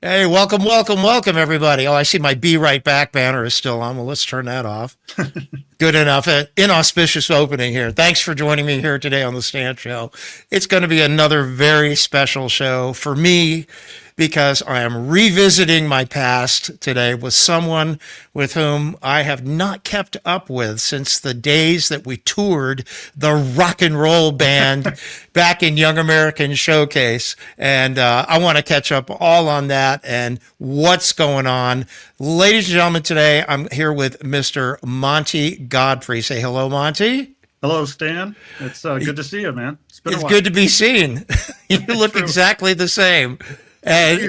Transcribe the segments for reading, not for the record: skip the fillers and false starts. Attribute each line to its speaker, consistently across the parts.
Speaker 1: Hey, welcome, everybody. Oh, I see my Be Right Back banner is still on. Well, let's turn that off. Good enough. Inauspicious opening here. Thanks for joining me here today on the Stan Show. It's going to be another very special show for me because I am revisiting my past today with someone with whom I have not kept up with since the days that we toured the rock and roll band back in Young American Showcase. And I want to catch up all on that and what's going on. Ladies and gentlemen, today I'm here with Mr. Monty Godfrey. Say hello, Monty.
Speaker 2: Hello, Stan. It's good to see you, man.
Speaker 1: It's good to be seen. You look exactly the same.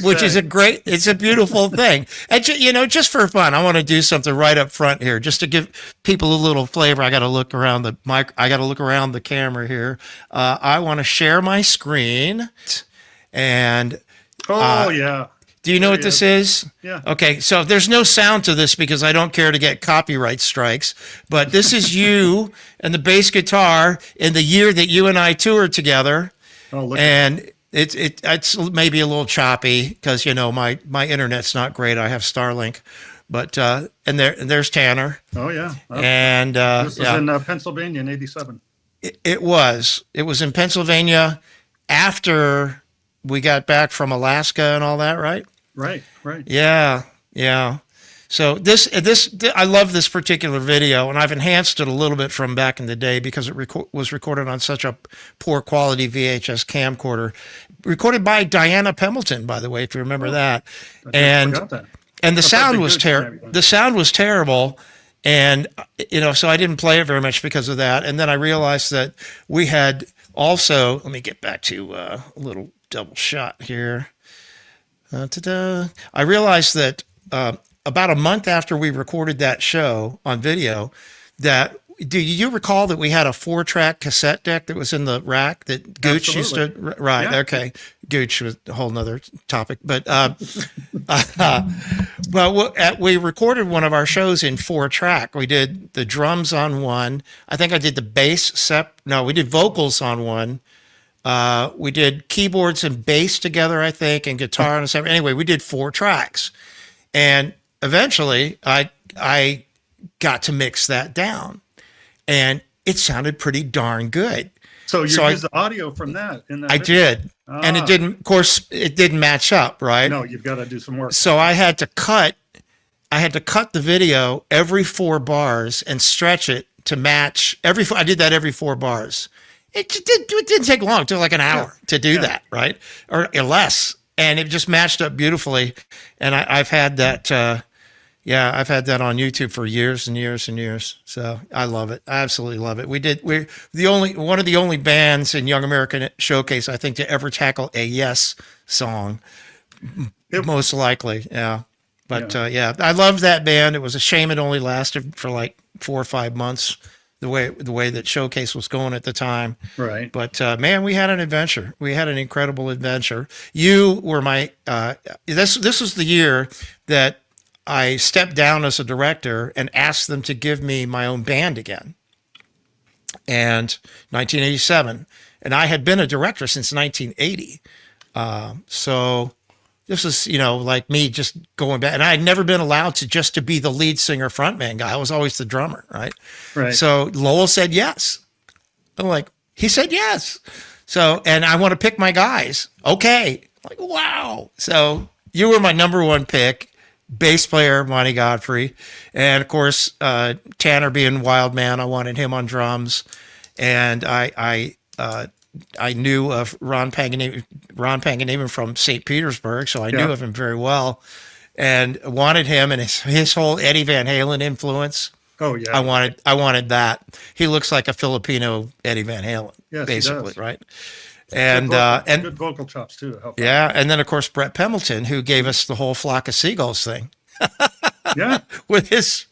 Speaker 1: Which is it's a beautiful thing. And, just for fun, I want to do something right up front here, just to give people a little flavor. I got to look around the mic. I got to look around the camera here. I want to share my screen. And
Speaker 2: yeah.
Speaker 1: Do you know what this is?
Speaker 2: Yeah.
Speaker 1: Okay, so there's no sound to this because I don't care to get copyright strikes. But this is you and the bass guitar in the year that you and I toured together.
Speaker 2: Oh, look.
Speaker 1: And it's maybe a little choppy because my internet's not great. I have Starlink, but and there's Tanner.
Speaker 2: Oh yeah.
Speaker 1: And
Speaker 2: this was in Pennsylvania in '87.
Speaker 1: It was in Pennsylvania after we got back from Alaska and all that, right?
Speaker 2: Right.
Speaker 1: Yeah. So I love this particular video, and I've enhanced it a little bit from back in the day because it was recorded on such a poor quality VHS camcorder, recorded by Diana Pemberton, by the way, if you remember that. And the sound was terrible. The sound was terrible, and so I didn't play it very much because of that. And then I realized that we had also. Let me get back to a little double shot here. I realized that. About a month after we recorded that show on video, do you recall that we had a 4-track cassette deck that was in the rack that Gooch used to, right? Yeah. Okay. Gooch was a whole nother topic, but, we recorded one of our shows in 4-track. We did the drums on one. I think I did the bass we did vocals on one. We did keyboards and bass together, I think, and guitar and stuff. Anyway, we did 4 tracks. And eventually, I got to mix that down, and it sounded pretty darn good.
Speaker 2: So you used the audio from that in that
Speaker 1: I
Speaker 2: video?
Speaker 1: did, and it didn't. Of course, it didn't match up, right?
Speaker 2: No, you've got to do some work.
Speaker 1: So I had to cut the video every 4 bars and stretch it to match I did that every 4 bars. It didn't take long. It took like an hour to do that, right, or less. And it just matched up beautifully. And I've had that, I've had that on YouTube for years and years and years. So I love it. I absolutely love it. We're one of the only bands in Young American Showcase, I think, to ever tackle a Yes song. Most likely. Yeah. But I loved that band. It was a shame it only lasted for like 4 or 5 months. The way that Showcase was going at the time.
Speaker 2: Right.
Speaker 1: But man, we had an adventure. We had an incredible adventure. You were my this was the year that I stepped down as a director and asked them to give me my own band again. And 1987, and I had been a director since 1980. So this is, like me just going back, and I had never been allowed to be the lead singer frontman guy. I was always the drummer, right?
Speaker 2: Right.
Speaker 1: So Lowell said yes. I'm like, he said yes. So, and I want to pick my guys. Okay. I'm like, wow. So you were my number 1 pick, bass player, Monty Godfrey. And of course, Tanner being wild man, I wanted him on drums. And I knew of Ron Paganini from St. Petersburg, so I knew of him very well, and wanted him and his whole Eddie Van Halen influence.
Speaker 2: Oh yeah,
Speaker 1: I wanted that. He looks like a Filipino Eddie Van Halen, basically, right? And
Speaker 2: good vocal chops too.
Speaker 1: And then of course Brett Pemberton, who gave us the whole Flock of Seagulls thing.
Speaker 2: Yeah,
Speaker 1: with his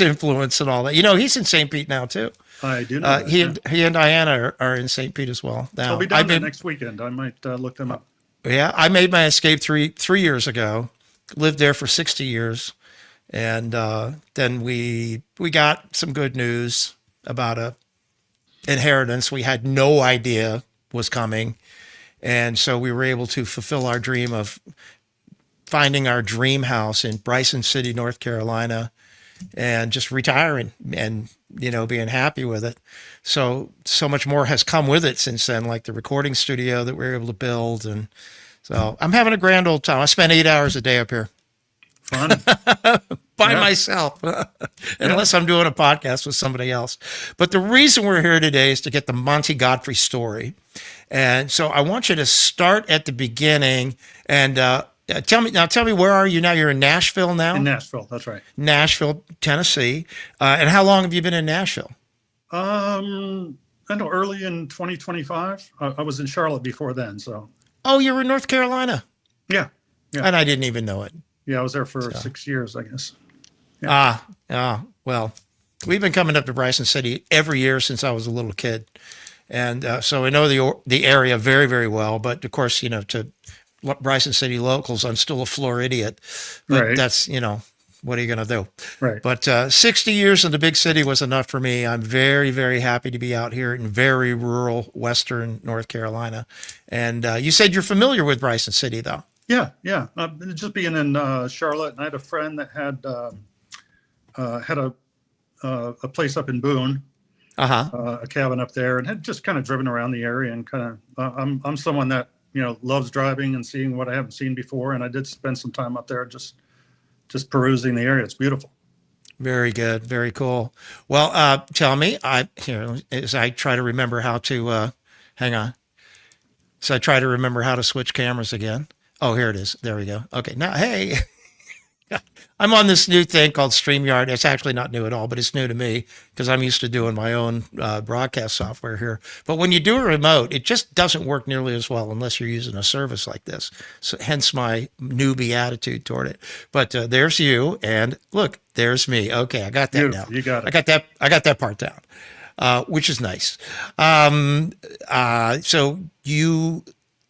Speaker 1: influence and all that. He's in St. Pete now too.
Speaker 2: I do know.
Speaker 1: He and Diana are in St. Pete as well. Now
Speaker 2: I'll be down there next weekend. I might look them up.
Speaker 1: Yeah, I made my escape three years ago. Lived there for 60 years, and then we got some good news about a inheritance we had no idea was coming, and so we were able to fulfill our dream of finding our dream house in Bryson City, North Carolina, and just retiring and, being happy with it. So much more has come with it since then, like the recording studio that we were able to build. And so I'm having a grand old time. I spend 8 hours a day up here.
Speaker 2: Fun.
Speaker 1: By myself, unless I'm doing a podcast with somebody else. But the reason we're here today is to get the Monty Godfrey story. And so I want you to start at the beginning and tell me, where are you now? You're in Nashville now?
Speaker 2: In Nashville, that's right.
Speaker 1: Nashville, Tennessee. And how long have you been in Nashville?
Speaker 2: I know early in 2025. I was in Charlotte before then, so.
Speaker 1: Oh, you were in North Carolina?
Speaker 2: Yeah.
Speaker 1: And I didn't even know it.
Speaker 2: Yeah, I was there for 6 years, I guess. Yeah.
Speaker 1: Well, we've been coming up to Bryson City every year since I was a little kid. And so I know the area very, very well. But of course, to Bryson City locals, I'm still a Floridian. But
Speaker 2: Right.
Speaker 1: that's, what are you going to do?
Speaker 2: Right.
Speaker 1: But 60 years in the big city was enough for me. I'm very, very happy to be out here in very rural Western North Carolina. And you said you're familiar with Bryson City, though.
Speaker 2: Yeah. Just being in Charlotte, and I had a friend that had a place up in Boone, a cabin up there, and had just kind of driven around the area and kind of. I'm someone that loves driving and seeing what I haven't seen before, and I did spend some time up there just perusing the area. It's beautiful.
Speaker 1: Very good, very cool. Well, tell me, as I try to remember how to hang on. So I try to remember how to switch cameras again. Oh, here it is. There we go. Okay. Now, hey, I'm on this new thing called StreamYard. It's actually not new at all, but it's new to me because I'm used to doing my own broadcast software here. But when you do a remote, it just doesn't work nearly as well unless you're using a service like this. So hence my newbie attitude toward it. But there's you, and look, there's me. Okay, I got that
Speaker 2: Beautiful.
Speaker 1: now.
Speaker 2: You got it.
Speaker 1: I got that part down, which is nice. So you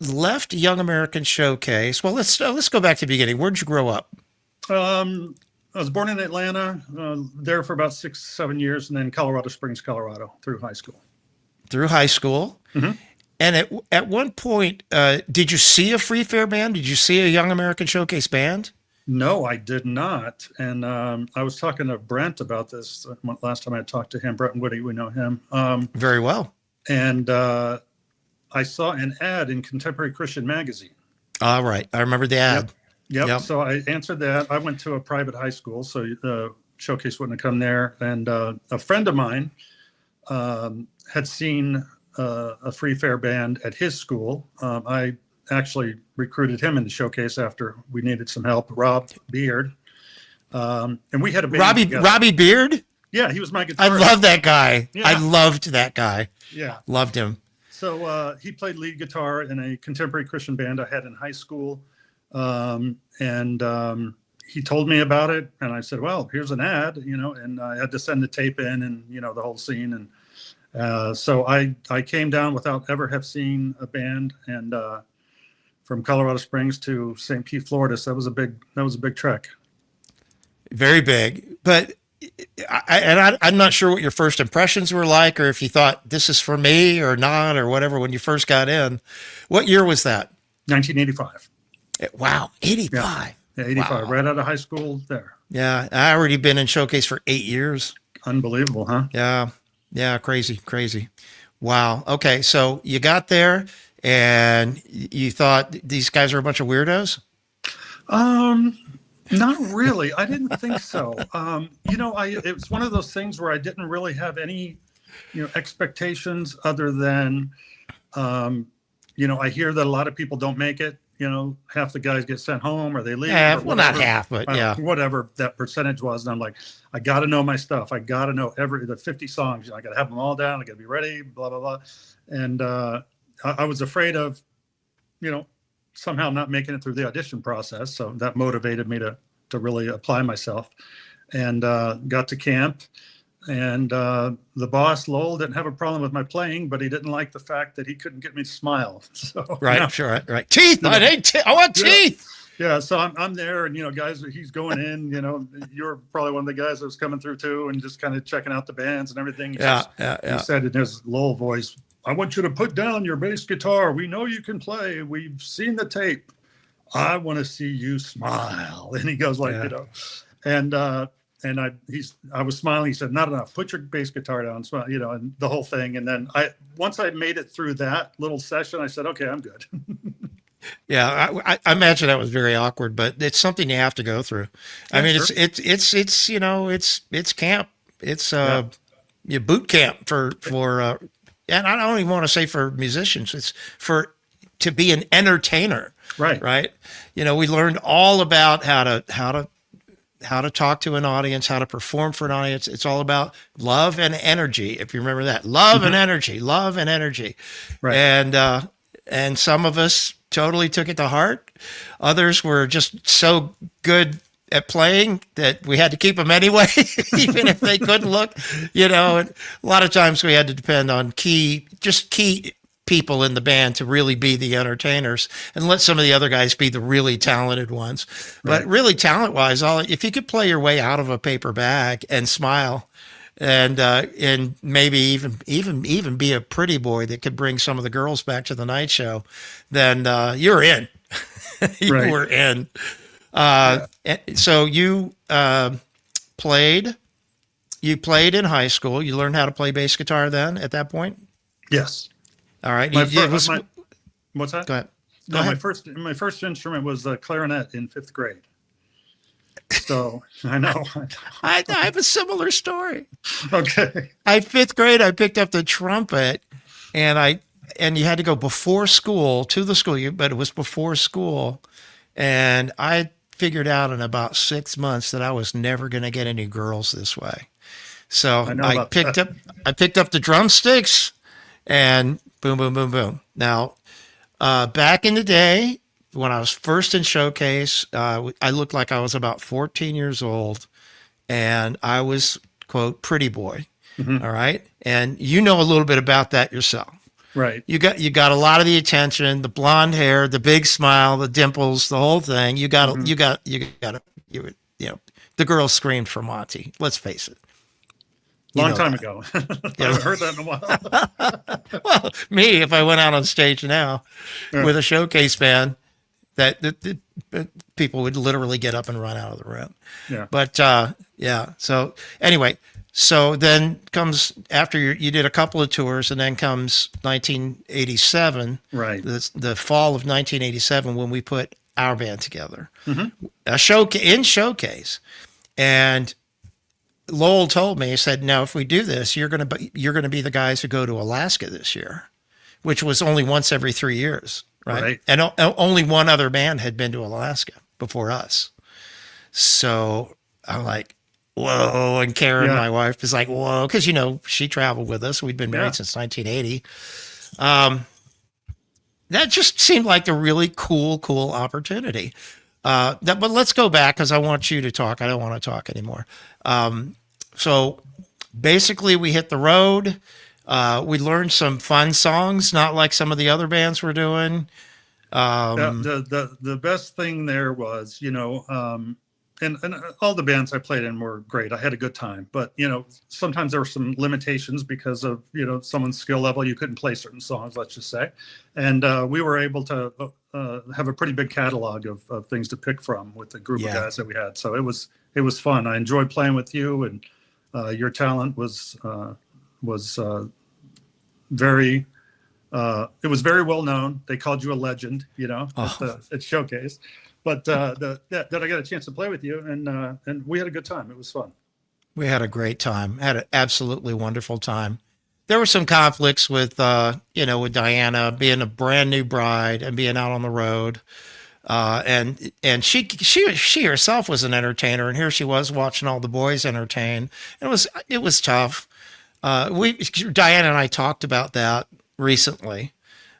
Speaker 1: left Young American Showcase. Well, let's go back to the beginning. Where'd you grow up?
Speaker 2: I was born in Atlanta, there for about 6-7 years, and then Colorado Springs, Colorado, through high school.
Speaker 1: Through high school.
Speaker 2: Mm-hmm.
Speaker 1: And at one point, did you see a Free Fair band? Did you see a Young American Showcase band?
Speaker 2: No, I did not. And I was talking to Brent about this last time I talked to him. Brent Woody, we know him.
Speaker 1: Very well.
Speaker 2: And I saw an ad in Contemporary Christian Magazine.
Speaker 1: All right. I remember the ad.
Speaker 2: Yep. So I answered that. I went to a private high school, so the showcase wouldn't have come there. And a friend of mine had seen a Free Fair band at his school. I actually recruited him in the showcase after we needed some help. Rob Beard. And we had a band
Speaker 1: Robbie Beard?
Speaker 2: Yeah, he was my guitarist.
Speaker 1: I love that guy.
Speaker 2: Yeah.
Speaker 1: I loved that guy.
Speaker 2: Yeah.
Speaker 1: Loved him.
Speaker 2: So he played lead guitar in a contemporary Christian band I had in high school. And he told me about it, and I said, well, here's an ad, and I had to send the tape in and, the whole scene. And so I came down without ever have seen a band, and from Colorado Springs to St. Pete, Florida. So that was a big trek.
Speaker 1: Very big. But I'm not sure what your first impressions were like, or if you thought this is for me or not, or whatever, when you first got in. What year was that?
Speaker 2: 1985.
Speaker 1: Wow, 85.
Speaker 2: Yeah, 85, wow. Right out of high school there.
Speaker 1: Yeah, I already been in Showcase for 8 years.
Speaker 2: Unbelievable, huh?
Speaker 1: Yeah, crazy. Wow. Okay, so you got there and you thought these guys are a bunch of weirdos?
Speaker 2: Not really. I didn't think so. It was one of those things where I didn't really have any, expectations other than, I hear that a lot of people don't make it. Half the guys get sent home or they leave.
Speaker 1: Yeah, well, not half, but yeah.
Speaker 2: Whatever that percentage was. And I'm like, I got to know my stuff. I got to know the 50 songs. I got to have them all down. I got to be ready, blah, blah, blah. And I was afraid of, somehow not making it through the audition process. So that motivated me to really apply myself, and got to camp. And the boss, Lowell, didn't have a problem with my playing, but he didn't like the fact that he couldn't get me to smile. So
Speaker 1: right. Teeth. I want teeth.
Speaker 2: Yeah. So I'm there, and guys, he's going in. You're probably one of the guys that was coming through too, and just kind of checking out the bands and everything. He said in his Lowell voice, "I want you to put down your bass guitar. We know you can play. We've seen the tape. I want to see you smile. And he goes like,
Speaker 1: Yeah.
Speaker 2: and I was smiling. He said, not enough. Put your bass guitar down, smile, and the whole thing. And then once I made it through that little session, I said, okay, I'm good.
Speaker 1: Yeah, I imagine that was very awkward, but it's something you have to go through. I mean,
Speaker 2: Sure.
Speaker 1: it's camp. It's
Speaker 2: Yeah.
Speaker 1: your boot camp for and I don't even want to say for musicians. It's for to be an entertainer,
Speaker 2: Right.
Speaker 1: right? We learned all about how to talk to an audience, how to perform for an audience. It's all about love and energy. If you remember that, love and energy, love and energy,
Speaker 2: Right.
Speaker 1: and some of us totally took it to heart. Others were just so good at playing that we had to keep them anyway, even if they couldn't look, And a lot of times we had to depend on key people in the band to really be the entertainers and let some of the other guys be the really talented ones. But
Speaker 2: Right.
Speaker 1: really talent wise, if you could play your way out of a paper bag and smile and maybe even be a pretty boy that could bring some of the girls back to the night show, then you're in. You
Speaker 2: Right.
Speaker 1: were in.
Speaker 2: Yeah.
Speaker 1: So played. You played in high school. You learned how to play bass guitar then at that point.
Speaker 2: Yes.
Speaker 1: All right.
Speaker 2: My, what's that?
Speaker 1: Go ahead. Go
Speaker 2: No,
Speaker 1: ahead.
Speaker 2: my first instrument was the clarinet in 5th grade. So I know.
Speaker 1: I have a similar story.
Speaker 2: Okay.
Speaker 1: 5th grade, I picked up the trumpet, and you had to go before school to the school, but it was before school, and I figured out in about 6 months that I was never going to get any girls this way. So
Speaker 2: I know
Speaker 1: I
Speaker 2: about
Speaker 1: picked
Speaker 2: that.
Speaker 1: up the drumsticks, and boom, boom, boom, boom. Now, back in the day, when I was first in Showcase, I looked like I was about 14 years old, and I was, quote, pretty boy.
Speaker 2: Mhm.
Speaker 1: All right. And you know a little bit about that yourself.
Speaker 2: Right.
Speaker 1: You got a lot of the attention, the blonde hair, the big smile, the dimples, the whole thing. The girls screamed for Monty. Let's face it. You
Speaker 2: Long
Speaker 1: know
Speaker 2: time
Speaker 1: that.
Speaker 2: ago.
Speaker 1: Yeah.
Speaker 2: I haven't heard that in a while.
Speaker 1: Well, me, if I went out on stage now
Speaker 2: Yeah.
Speaker 1: with a Showcase band, that people would literally get up and run out of the room.
Speaker 2: Yeah.
Speaker 1: But yeah. So anyway, so then comes after you did a couple of tours, and then comes 1987,
Speaker 2: Right.
Speaker 1: the fall of 1987, when we put our band together,
Speaker 2: Mhm.
Speaker 1: a showcase, and Lowell told me, he said, "Now, if we do this, you're gonna be the guys who go to Alaska this year," which was only once every 3 years, right?
Speaker 2: Right.
Speaker 1: And only one other band had been to Alaska before us. So I'm like, whoa. And Karen,
Speaker 2: Yeah.
Speaker 1: my wife, is like, whoa, because she traveled with us. We'd been married
Speaker 2: Yeah.
Speaker 1: since 1980. That just seemed like a really cool opportunity. But let's go back because I want you to talk. I don't want to talk anymore. So basically, we hit the road. We learned some fun songs, not like some of the other bands were doing.
Speaker 2: The best thing there was, and all the bands I played in were great. I had a good time, but sometimes there were some limitations because of someone's skill level. You couldn't play certain songs, let's just say, and we were able to have a pretty big catalog of things to pick from with the group of
Speaker 1: Yeah.
Speaker 2: guys that we had. So it was fun. I enjoyed playing with you, and your talent was very. It was very well known. They called you a legend, at Showcase. But that I got a chance to play with you, and we had a good time. It was fun.
Speaker 1: We had a great time. Had an absolutely wonderful time. There were some conflicts with with Diana being a brand new bride and being out on the road. And she herself was an entertainer, and here she was watching all the boys entertain. It was tough. Diana and I talked about that recently.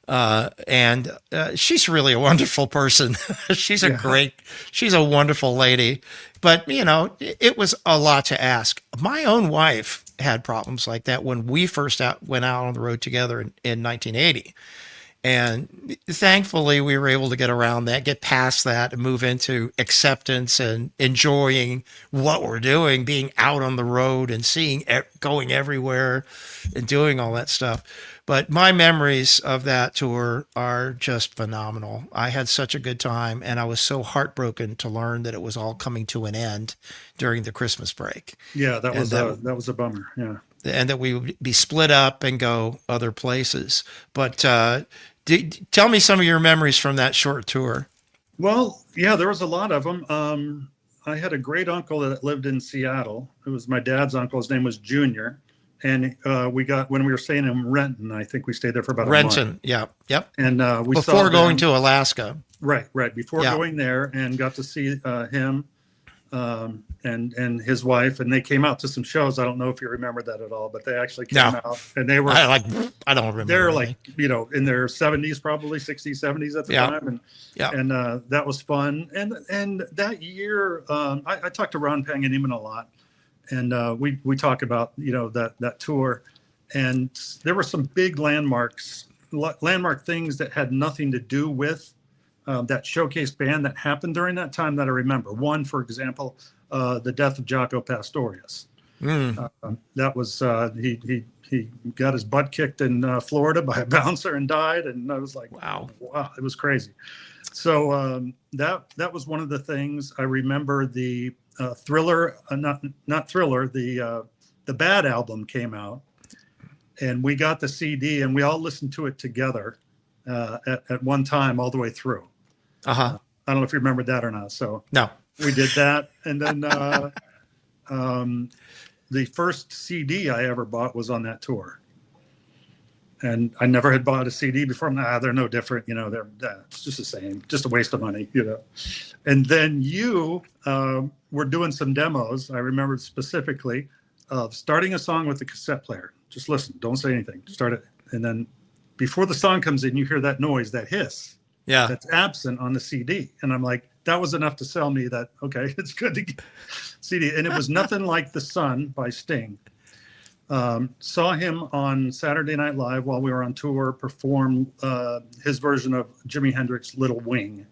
Speaker 1: And she's really a wonderful person. She's a wonderful lady. But, it was a lot to ask. My own wife had problems like that when we first went out on the road together in 1980. And thankfully, we were able to get around that, get past that, and move into acceptance and enjoying what we're doing, being out on the road and seeing, going everywhere and doing all that stuff. But my memories of that tour are just phenomenal. I had such a good time, and I was so heartbroken to learn that it was all coming to an end during the Christmas break.
Speaker 2: Yeah,
Speaker 1: And that
Speaker 2: that was a bummer. Yeah.
Speaker 1: and that we would be split up and go other places. But tell me some of your memories from that short tour.
Speaker 2: Well, yeah, there was a lot of them. I had a great uncle that lived in Seattle. It was my dad's uncle. His name was Junior. And when we were staying in Renton, I think we stayed there for about a month.
Speaker 1: Renton, yeah, yep.
Speaker 2: And we saw
Speaker 1: Before going
Speaker 2: them,
Speaker 1: to Alaska.
Speaker 2: right, before
Speaker 1: Yeah.
Speaker 2: going there, and got to see him and his wife, and they came out to some shows. I don't know if you remember that at all, but they actually came
Speaker 1: No.
Speaker 2: out, and they were
Speaker 1: I don't remember.
Speaker 2: they're
Speaker 1: anything.
Speaker 2: like in their 70s, probably 60s, 70s at the
Speaker 1: Yeah.
Speaker 2: time,
Speaker 1: Yeah.
Speaker 2: and that was fun. And that year, I talked to Ron Pang and Eamon a lot, and we talk about that tour, and there were some big landmark things that had nothing to do with that showcase band that happened during that time that I remember. One, for example, the death of Jaco Pastorius. That was he got his butt kicked in Florida by a bouncer and died, and I was like,
Speaker 1: Wow.
Speaker 2: it was crazy. So that was one of the things I remember. The Thriller, not Thriller, the Bad album came out, and we got the CD, and we all listened to it together at one time all the way through.
Speaker 1: Uh-huh.
Speaker 2: I don't know if you remember that or not. So
Speaker 1: No.
Speaker 2: we did that, and then the first CD I ever bought was on that tour. And I never had bought a CD before. They're no different. It's just the same, just a waste of money, And then you were doing some demos. I remember specifically of starting a song with the cassette player. Just listen, don't say anything. Start it. And then before the song comes in, you hear that noise, that hiss.
Speaker 1: Yeah.
Speaker 2: That's absent on the CD. And I'm like, that was enough to sell me that, okay, it's good to get CD. And it was Nothing Like the Sun by Sting. Saw him on Saturday Night Live while we were on tour perform his version of Jimi Hendrix's Little Wing,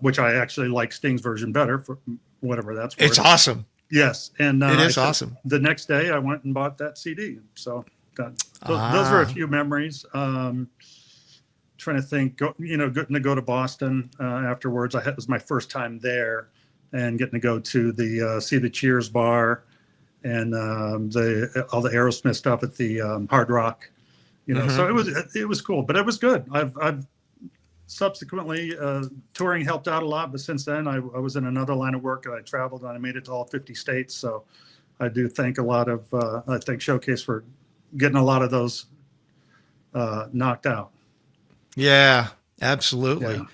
Speaker 2: which I actually like Sting's version better, for whatever that's worth.
Speaker 1: It's awesome.
Speaker 2: Yes. And
Speaker 1: it is awesome.
Speaker 2: The next day I went and bought that CD. So those are a few memories. Trying to think, getting to go to Boston afterwards. It was my first time there, and getting to go to see the Cheers bar, and all the Aerosmith stuff at the Hard Rock. So it was cool, but it was good. I've subsequently touring helped out a lot, but since then I was in another line of work, and I traveled and I made it to all 50 states. So I do thank a lot of I thank Showcase for getting a lot of those knocked out.
Speaker 1: Yeah, absolutely.
Speaker 2: Yeah.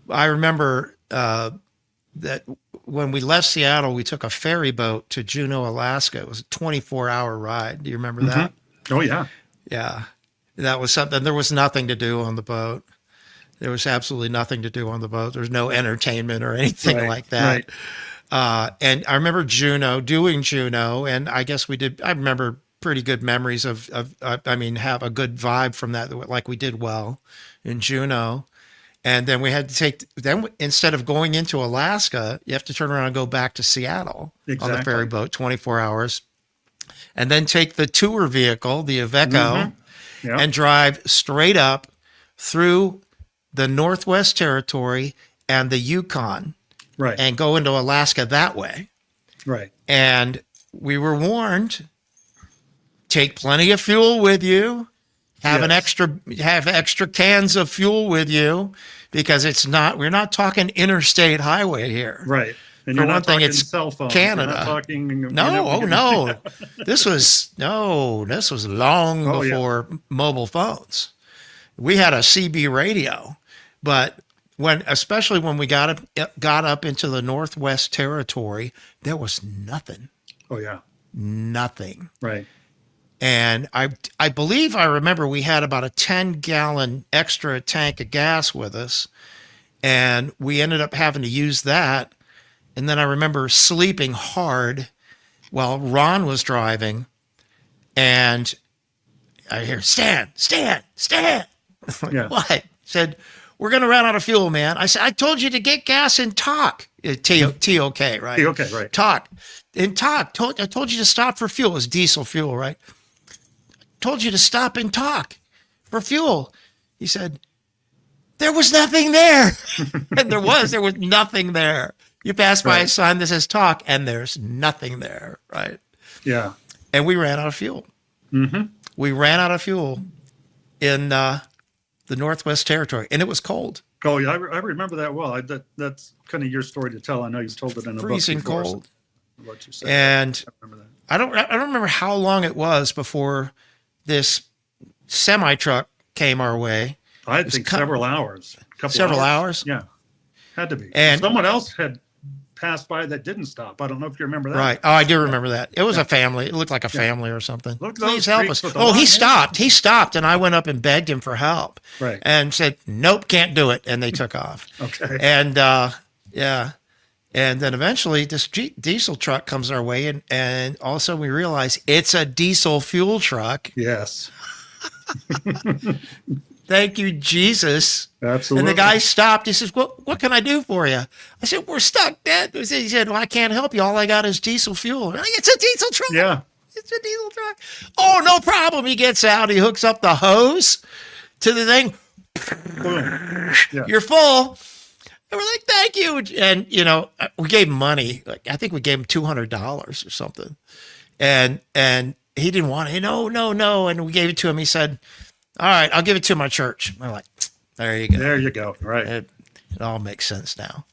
Speaker 1: I remember that when we left Seattle, we took a ferry boat to Juneau, Alaska. It was a 24-hour ride. Do you remember that?
Speaker 2: Oh, yeah.
Speaker 1: Yeah. That was something. There was nothing to do on the boat. There was absolutely nothing to do on the boat. There was no entertainment or anything like that.
Speaker 2: Right.
Speaker 1: And I remember doing Juneau, and I guess I remember pretty good memories have a good vibe from that, like we did well in Juneau. And then we had to instead of going into Alaska, you have to turn around and go back to Seattle on the ferry boat, 24 hours, and then take the tour vehicle, the Iveco, and drive straight up through the Northwest Territory and the Yukon,
Speaker 2: right,
Speaker 1: and go into Alaska that way.
Speaker 2: Right.
Speaker 1: And we were warned, take plenty of fuel with you. Have extra cans of fuel with you, because we're not talking interstate highway here.
Speaker 2: Right. And
Speaker 1: For one thing, it's
Speaker 2: cell phones.
Speaker 1: Canada.
Speaker 2: You're not talking,
Speaker 1: No. This was long before mobile phones. We had a CB radio, but especially when we got up into the Northwest Territory, there was nothing.
Speaker 2: Oh yeah.
Speaker 1: Nothing.
Speaker 2: Right.
Speaker 1: And I believe I remember we had about a 10-gallon extra tank of gas with us, and we ended up having to use that. And then I remember sleeping hard while Ron was driving, and I hear, Stan. Like,
Speaker 2: Yeah.
Speaker 1: what? He said, we're going to run out of fuel, man. I said, I told you to get gas and talk. T-O-K, right?
Speaker 2: Okay, right.
Speaker 1: Talk. And talk. I told you to stop for fuel. It was diesel fuel, right? Told you to stop and talk for fuel. He said, there was nothing there. And there was nothing there. You pass by a sign that says talk, and there's nothing there, right?
Speaker 2: Yeah.
Speaker 1: And we ran out of fuel.
Speaker 2: Mm-hmm.
Speaker 1: We ran out of fuel in the Northwest Territory, and it was cold.
Speaker 2: Oh, yeah, I remember that well. That's kind of your story to tell. I know you've told it in a
Speaker 1: Freezing
Speaker 2: book before,
Speaker 1: cold.
Speaker 2: So what you said.
Speaker 1: And
Speaker 2: I remember that.
Speaker 1: I don't remember how long it was before this semi truck came our way.
Speaker 2: I think several hours.
Speaker 1: Several hours?
Speaker 2: Yeah, had to be.
Speaker 1: And
Speaker 2: someone else had passed by that didn't stop. I don't know if you remember that.
Speaker 1: right. Oh, I do remember that. It was a family. It looked like a family or something.
Speaker 2: Look,
Speaker 1: Please help us. Oh, he stopped. He stopped, and I went up and begged him for help.
Speaker 2: Right.
Speaker 1: And said, nope, can't do it. And they took off.
Speaker 2: Okay.
Speaker 1: And yeah. And then eventually this diesel truck comes our way, and also we realize it's a diesel fuel truck.
Speaker 2: Yes.
Speaker 1: Thank you, Jesus.
Speaker 2: Absolutely.
Speaker 1: And the guy stopped. He says, what can I do for you? I said, we're stuck, Dad. He said, well, I can't help you. All I got is diesel fuel. I'm like, it's a diesel truck.
Speaker 2: Yeah.
Speaker 1: It's a diesel truck. Oh, no problem. He gets out. He hooks up the hose to the thing.
Speaker 2: Boom. Yeah.
Speaker 1: You're full. And we're like, thank you. And, we gave him money. Like, I think we gave him $200 or something. And he didn't want it. No. And we gave it to him. He said, all right, I'll give it to my church. I'm like, there you go.
Speaker 2: There you go. Right.
Speaker 1: It all makes sense now.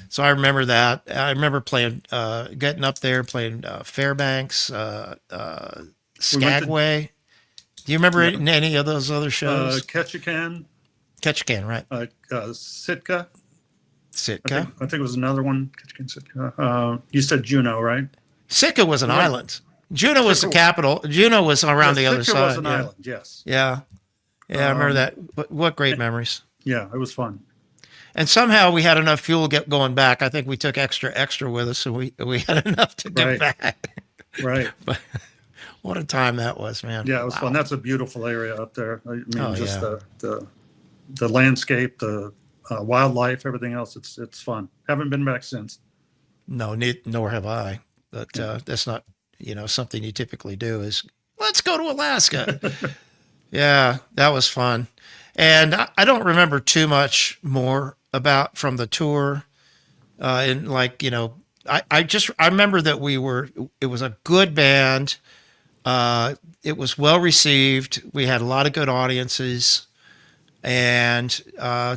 Speaker 1: So I remember that. I remember playing, getting up there, playing Fairbanks, Skagway. Do you remember any of those other shows?
Speaker 2: Ketchikan.
Speaker 1: Ketchikan, right.
Speaker 2: Sitka.
Speaker 1: Sitka.
Speaker 2: I think it was another one. Ketchikan, Sitka. You said Juneau, right?
Speaker 1: Sitka was an island. Juneau was the capital. Juneau was around the other
Speaker 2: Sitka
Speaker 1: side.
Speaker 2: was an island, yes.
Speaker 1: Yeah. Yeah, I remember that. What great memories.
Speaker 2: Yeah, it was fun.
Speaker 1: And somehow we had enough fuel going back. I think we took extra with us, so we had enough to get back.
Speaker 2: Right.
Speaker 1: But what a time that was, man.
Speaker 2: Yeah, it was fun. That's a beautiful area up there. I mean, the landscape, the wildlife, everything else. It's fun. Haven't been back since.
Speaker 1: No, nor have I. But that's not, something you typically do is, let's go to Alaska. Yeah, that was fun. And I don't remember too much more from the tour. I remember that it was a good band. It was well received. We had a lot of good audiences and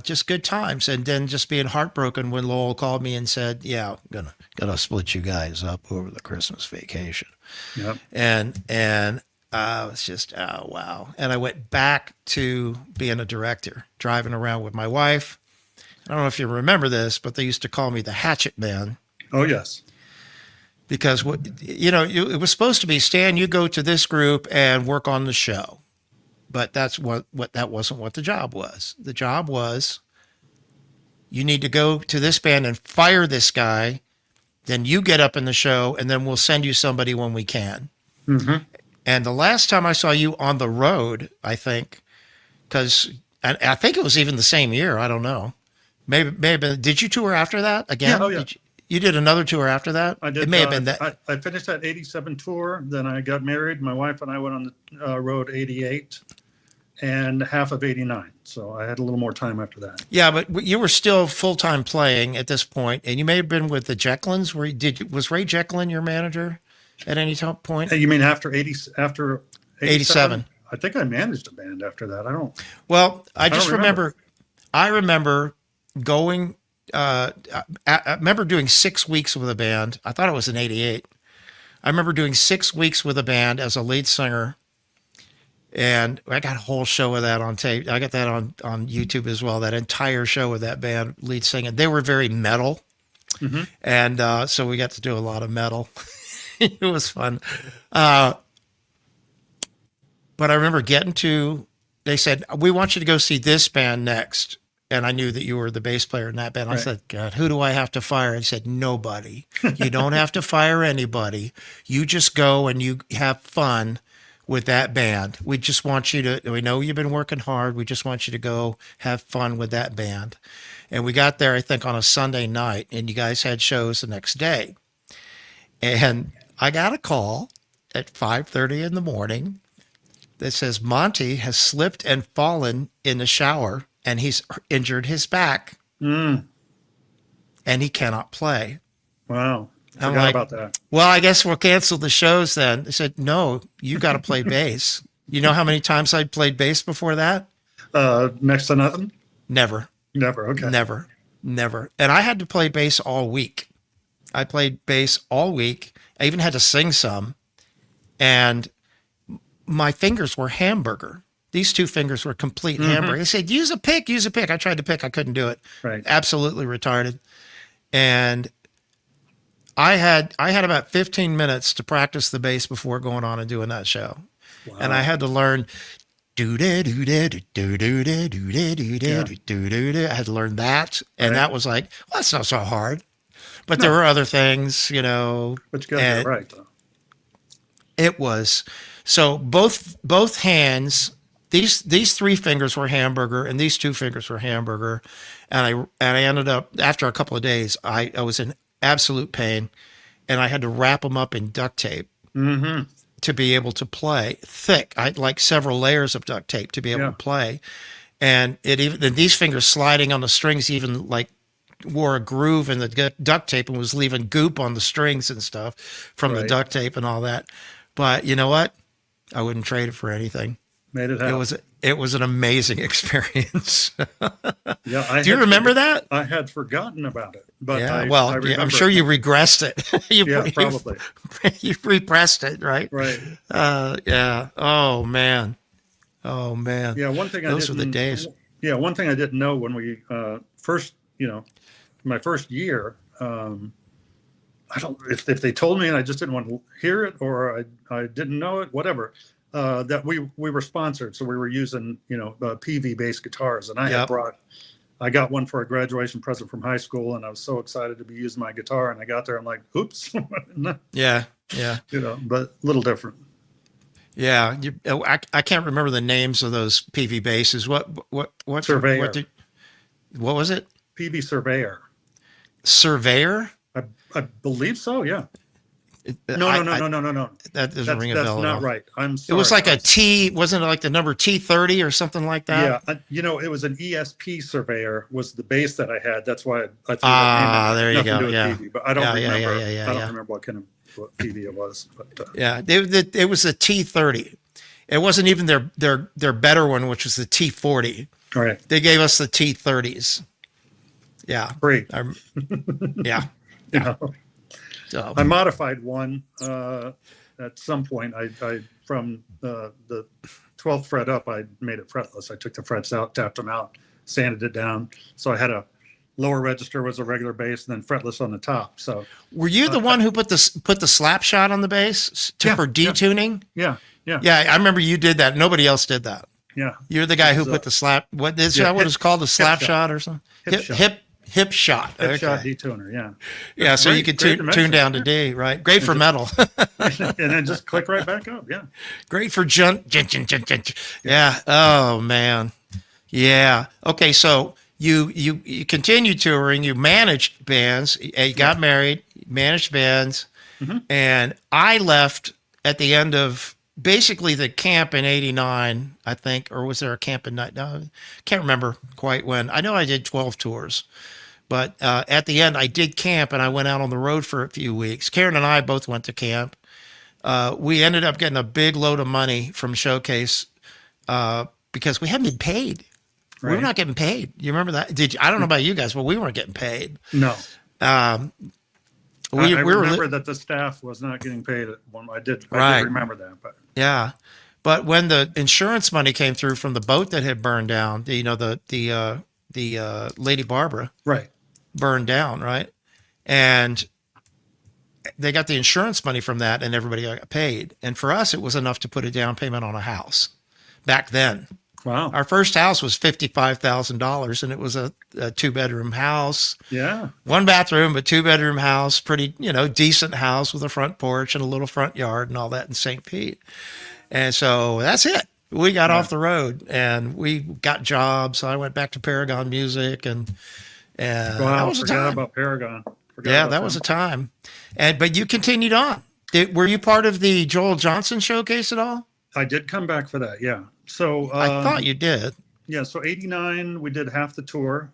Speaker 1: just good times. And then just being heartbroken when Lowell called me and said, yeah, gonna split you guys up over the Christmas vacation.
Speaker 2: Yep.
Speaker 1: And I was just, oh, wow. And I went back to being a director, driving around with my wife. I don't know if you remember this, but they used to call me the Hatchet Man.
Speaker 2: Oh, yes.
Speaker 1: Because, it was supposed to be, Stan, you go to this group and work on the show. But that wasn't what the job was. The job was, you need to go to this band and fire this guy. Then you get up in the show, and then we'll send you somebody when we can.
Speaker 2: Mm-hmm.
Speaker 1: And the last time I saw you on the road, I think, because I think it was even the same year. I don't know. Maybe. Did you tour after that again?
Speaker 2: Yeah, oh, yeah.
Speaker 1: You did another tour after that?
Speaker 2: I did.
Speaker 1: It may have been that.
Speaker 2: I finished that 87 tour. Then I got married. My wife and I went on the road 88 and half of 89. So I had a little more time after that.
Speaker 1: Yeah, but you were still full-time playing at this point, and you may have been with the Jecklins. Was Ray Jecklin your manager at any point?
Speaker 2: You mean after 87?
Speaker 1: 87.
Speaker 2: I think I managed a band after that. I don't.
Speaker 1: Well, I remember going. I remember doing 6 weeks with a band. I thought it was in 88. I remember doing 6 weeks with a band as a lead singer. And I got a whole show of that on tape. I got that on YouTube as well, that entire show of that band lead singing. They were very metal. Mm-hmm. And so we got to do a lot of metal. It was fun. But I remember they said, we want you to go see this band next. And I knew that you were the bass player in that band. Right. I said, God, who do I have to fire? He said, nobody. You don't have to fire anybody. You just go and you have fun with that band. We just want you to, we know you've been working hard. We just want you to go have fun with that band. And we got there, I think, on a Sunday night, and you guys had shows the next day. And I got a call at 5:30 in the morning that says Monty has slipped and fallen in the shower, and he's injured his back, and he cannot play.
Speaker 2: Wow. I
Speaker 1: I'm
Speaker 2: forgot
Speaker 1: like,
Speaker 2: about that.
Speaker 1: well, I guess we'll cancel the shows then. They said, no, you got to play bass. You know how many times I'd played bass before that?
Speaker 2: Next to nothing?
Speaker 1: Never.
Speaker 2: Never. Okay.
Speaker 1: Never. And I had to play bass all week. I played bass all week. I even had to sing some. And my fingers were hamburger. These two fingers were complete hamburger. They said, use a pick. I tried to pick. I couldn't do it.
Speaker 2: Right.
Speaker 1: Absolutely retarded. And I had about 15 minutes to practice the bass before going on and doing that show.
Speaker 2: Wow.
Speaker 1: And I had to learn I had to learn that. And that was like, well, that's not so hard. But there were other things, you know.
Speaker 2: But you got it right, though.
Speaker 1: It was. So both hands, these three fingers were hamburger and these two fingers were hamburger. And I ended up, after a couple of days, I was in absolute pain, and I had to wrap them up in duct tape to be able to play. Thick. I had like several layers of duct tape to be able to play. And these fingers sliding on the strings even like wore a groove in the duct tape and was leaving goop on the strings and stuff from the duct tape and all that. But you know what? I wouldn't trade it for anything.
Speaker 2: Made it happen.
Speaker 1: It was an amazing experience.
Speaker 2: Yeah,
Speaker 1: Do you remember that?
Speaker 2: I had forgotten about it, but
Speaker 1: Yeah,
Speaker 2: I remember
Speaker 1: I'm sure you regressed it.
Speaker 2: probably.
Speaker 1: You repressed it, right?
Speaker 2: Right.
Speaker 1: Yeah. Oh man.
Speaker 2: Yeah, one thing
Speaker 1: Those were the days.
Speaker 2: Yeah, one thing I didn't know when we first, my first year, I don't if they told me and I just didn't want to hear it, or I didn't know it, whatever. That we were sponsored, so we were using PV bass guitars, and I got one for a graduation present from high school, and I was so excited to be using my guitar, and I got there, I'm like, oops.
Speaker 1: Yeah.
Speaker 2: But a little different.
Speaker 1: Yeah, I can't remember the names of those PV basses. What
Speaker 2: Surveyor.
Speaker 1: What was it?
Speaker 2: PV Surveyor.
Speaker 1: Surveyor?
Speaker 2: I believe so. Yeah. No.
Speaker 1: That doesn't ring a bell.
Speaker 2: That's not right. I'm sorry.
Speaker 1: It was like a T, wasn't it like the number T30 or something like that?
Speaker 2: Yeah. It was an ESP Surveyor was the bass that I had. That's why I threw that name in.
Speaker 1: There you go. Yeah.
Speaker 2: PV, but I don't remember.
Speaker 1: I
Speaker 2: don't remember what PV it was. But,
Speaker 1: yeah, it was a T30. It wasn't even their better one, which was the T40.
Speaker 2: All right.
Speaker 1: They gave us the T30s. Yeah.
Speaker 2: Free.
Speaker 1: Yeah. So.
Speaker 2: I modified one at some point. I from the 12th fret up, I made it fretless. I took the frets out, tapped them out, sanded it down. So I had a lower register was a regular bass, and then fretless on the top. So
Speaker 1: were you the one who put the slap shot on the bass for detuning?
Speaker 2: Yeah.
Speaker 1: I remember you did that. Nobody else did that.
Speaker 2: Yeah.
Speaker 1: You're the guy who put the slap. What is that? What it's called? The slap shot or something? Hip shot. Hip shot
Speaker 2: detuner, yeah.
Speaker 1: Yeah, so you can tune down to D, right? Great for metal.
Speaker 2: And then just click right back up, yeah.
Speaker 1: Great for junk. Yeah. Oh man. Yeah. Okay, so you continued touring, you managed bands, you got married, managed bands, and I left at the end of basically the camp in 89, I think, or was there a camp in 9? No, can't remember quite when. I know I did 12 tours. But at the end, I did camp, and I went out on the road for a few weeks. Karen and I both went to camp. We ended up getting a big load of money from Showcase because we hadn't been paid. Right. We were not getting paid. You remember that? I don't know about you guys, but we weren't getting paid.
Speaker 2: No.
Speaker 1: I
Speaker 2: remember that the staff was not getting paid. I did remember that. But
Speaker 1: yeah. But when the insurance money came through from the boat that had burned down, the Lady Barbara.
Speaker 2: Right.
Speaker 1: Burned down, right? And they got the insurance money from that, and everybody got paid. And for us, it was enough to put a down payment on a house back then.
Speaker 2: Wow.
Speaker 1: Our first house was $55,000, and it was a 2-bedroom house.
Speaker 2: Yeah.
Speaker 1: 1 bathroom, but 2-bedroom house, pretty, decent house with a front porch and a little front yard and all that in St. Pete. And so that's it. We got
Speaker 2: Yeah.
Speaker 1: off the road and we got jobs. I went back to Paragon Music, and that
Speaker 2: Wow,
Speaker 1: was a
Speaker 2: forgot
Speaker 1: time.
Speaker 2: about Paragon. Forgot
Speaker 1: Yeah,
Speaker 2: about
Speaker 1: that was
Speaker 2: them.
Speaker 1: a time. But you continued on. Were you part of the Joel Johnson showcase at all?
Speaker 2: I did come back for that. Yeah. So
Speaker 1: I thought you did.
Speaker 2: yeah, so '89 we did half the tour.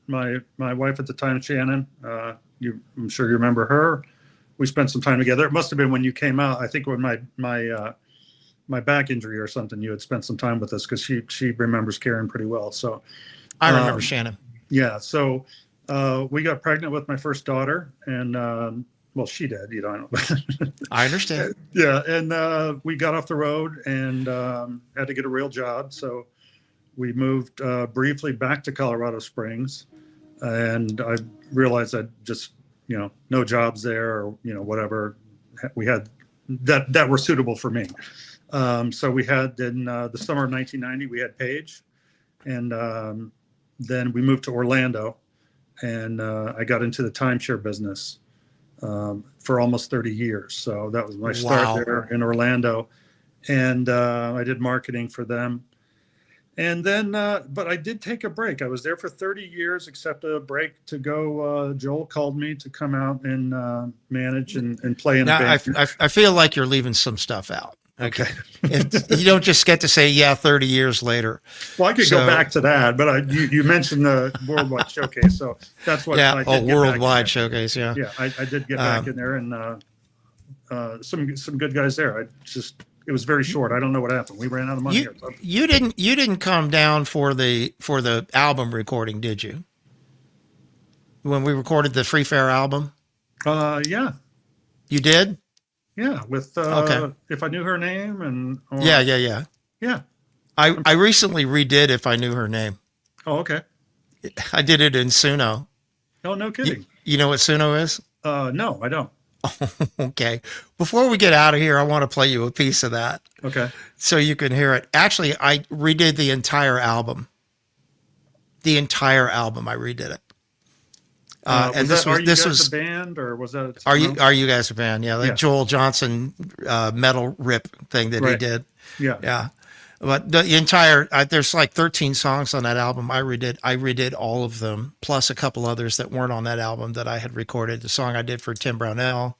Speaker 2: My wife at the time, Shannon, I'm sure you remember her. We spent some time together. It must have been when you came out. I think when my back injury or something, you had spent some time with us because she remembers Karen pretty well. So
Speaker 1: I remember
Speaker 2: um,
Speaker 1: Shannon.
Speaker 2: yeah, so we got pregnant with my first daughter, and well, she did. You know,
Speaker 1: I understand.
Speaker 2: yeah, and we got off the road and had to get a real job. So we moved briefly back to Colorado Springs, and I realized that just no jobs there, or whatever we had that were suitable for me. So we had in the summer of 1990 we had Paige, and then we moved to Orlando, and I got into the timeshare business for almost 30 years. So that was my start
Speaker 1: Wow.
Speaker 2: there in Orlando, and I did marketing for them. And then, but I did take a break. I was there for 30 years, except a break to go. Joel called me to come out and manage and play in a
Speaker 1: Now,
Speaker 2: band.
Speaker 1: I feel like you're leaving some stuff out.
Speaker 2: Okay.
Speaker 1: You don't just get to say, yeah, 30 years later.
Speaker 2: Well, I could
Speaker 1: So-
Speaker 2: go back to that, but you mentioned the Worldwide Showcase, so that's what.
Speaker 1: Yeah.
Speaker 2: I did
Speaker 1: Oh,
Speaker 2: get back
Speaker 1: worldwide
Speaker 2: in there.
Speaker 1: showcase. Yeah.
Speaker 2: Yeah, I did get back in there, and some good guys there. It was very short. I don't know what happened. We ran out of money.
Speaker 1: You didn't come down for the album recording, did you? When we recorded the Free Fair album,
Speaker 2: Yeah,
Speaker 1: you did.
Speaker 2: yeah. With
Speaker 1: Okay.
Speaker 2: If I Knew Her Name or,
Speaker 1: Yeah.
Speaker 2: yeah.
Speaker 1: I recently redid If I Knew Her Name.
Speaker 2: Oh, okay.
Speaker 1: I did it in Suno.
Speaker 2: Oh, no kidding.
Speaker 1: You know what Suno is?
Speaker 2: No, I don't.
Speaker 1: Okay. Before we get out of here, I want to play you a piece of that
Speaker 2: Okay.
Speaker 1: so you can hear it. Actually, I redid the entire album. The entire album, I redid it. And
Speaker 2: Are you
Speaker 1: this
Speaker 2: guys
Speaker 1: was
Speaker 2: a band, or was that?
Speaker 1: are
Speaker 2: someone else?
Speaker 1: you guys a band? Yeah, the
Speaker 2: Yeah.
Speaker 1: Joel Johnson metal rip thing that he
Speaker 2: Right.
Speaker 1: did.
Speaker 2: Yeah.
Speaker 1: Yeah. But the entire there's like 13 songs on that album. I redid all of them, plus a couple others that weren't on that album that I had recorded. The song I did for Tim Brownell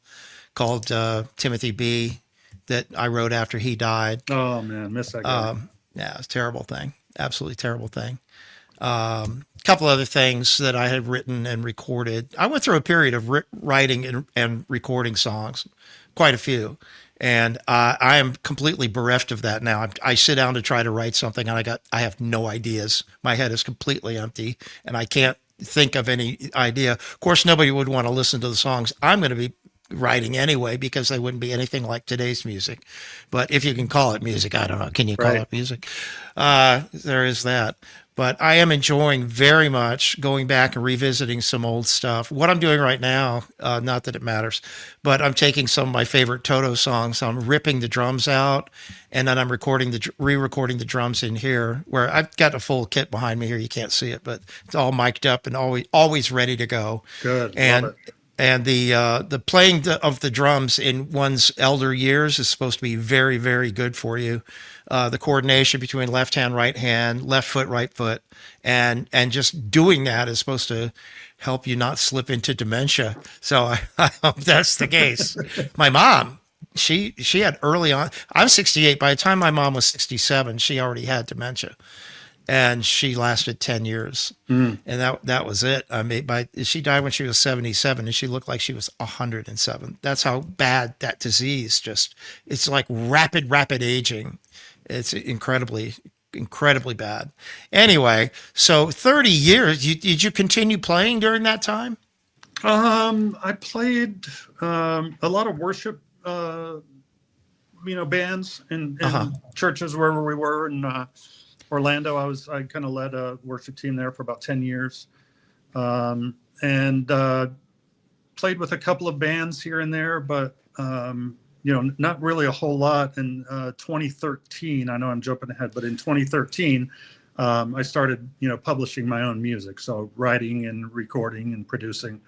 Speaker 1: called Timothy B that I wrote after he died.
Speaker 2: Oh man, miss that guy.
Speaker 1: Yeah, it's a terrible thing. Absolutely terrible thing. Couple other things that I had written and recorded. I went through a period of writing and recording songs, quite a few. And I am completely bereft of that now. I sit down to try to write something, and I have no ideas. My head is completely empty, and I can't think of any idea. Of course, nobody would want to listen to the songs I'm going to be writing anyway, because they wouldn't be anything like today's music. But if you can call it music, I don't know. Can you call
Speaker 2: Right.
Speaker 1: it music? There is that. But I am enjoying very much going back and revisiting some old stuff. What I'm doing right now, not that it matters, but I'm taking some of my favorite Toto songs. I'm ripping the drums out, and then I'm re-recording the drums in here, where I've got a full kit behind me here. You can't see it, but it's all mic'd up and always ready to go.
Speaker 2: Good.
Speaker 1: And
Speaker 2: Love it.
Speaker 1: and the playing of the drums in one's elder years is supposed to be very, very good for you. The coordination between left hand, right hand, left foot, right foot, and just doing that is supposed to help you not slip into dementia. So I hope that's the case. My mom, she had early on. I'm 68. By the time my mom was 67, she already had dementia. And she lasted 10 years. And that was it. I mean, she died when she was 77, and she looked like she was 107. That's how bad that disease it's like rapid aging. It's incredibly bad. Anyway, so 30 years, did you continue playing during that time?
Speaker 2: I played a lot of worship, bands in churches wherever we were in Orlando. I kind of led a worship team there for about 10 years, and played with a couple of bands here and there, but not really a whole lot. In 2013, I know I'm jumping ahead, but in 2013, I started, publishing my own music. So writing and recording and producing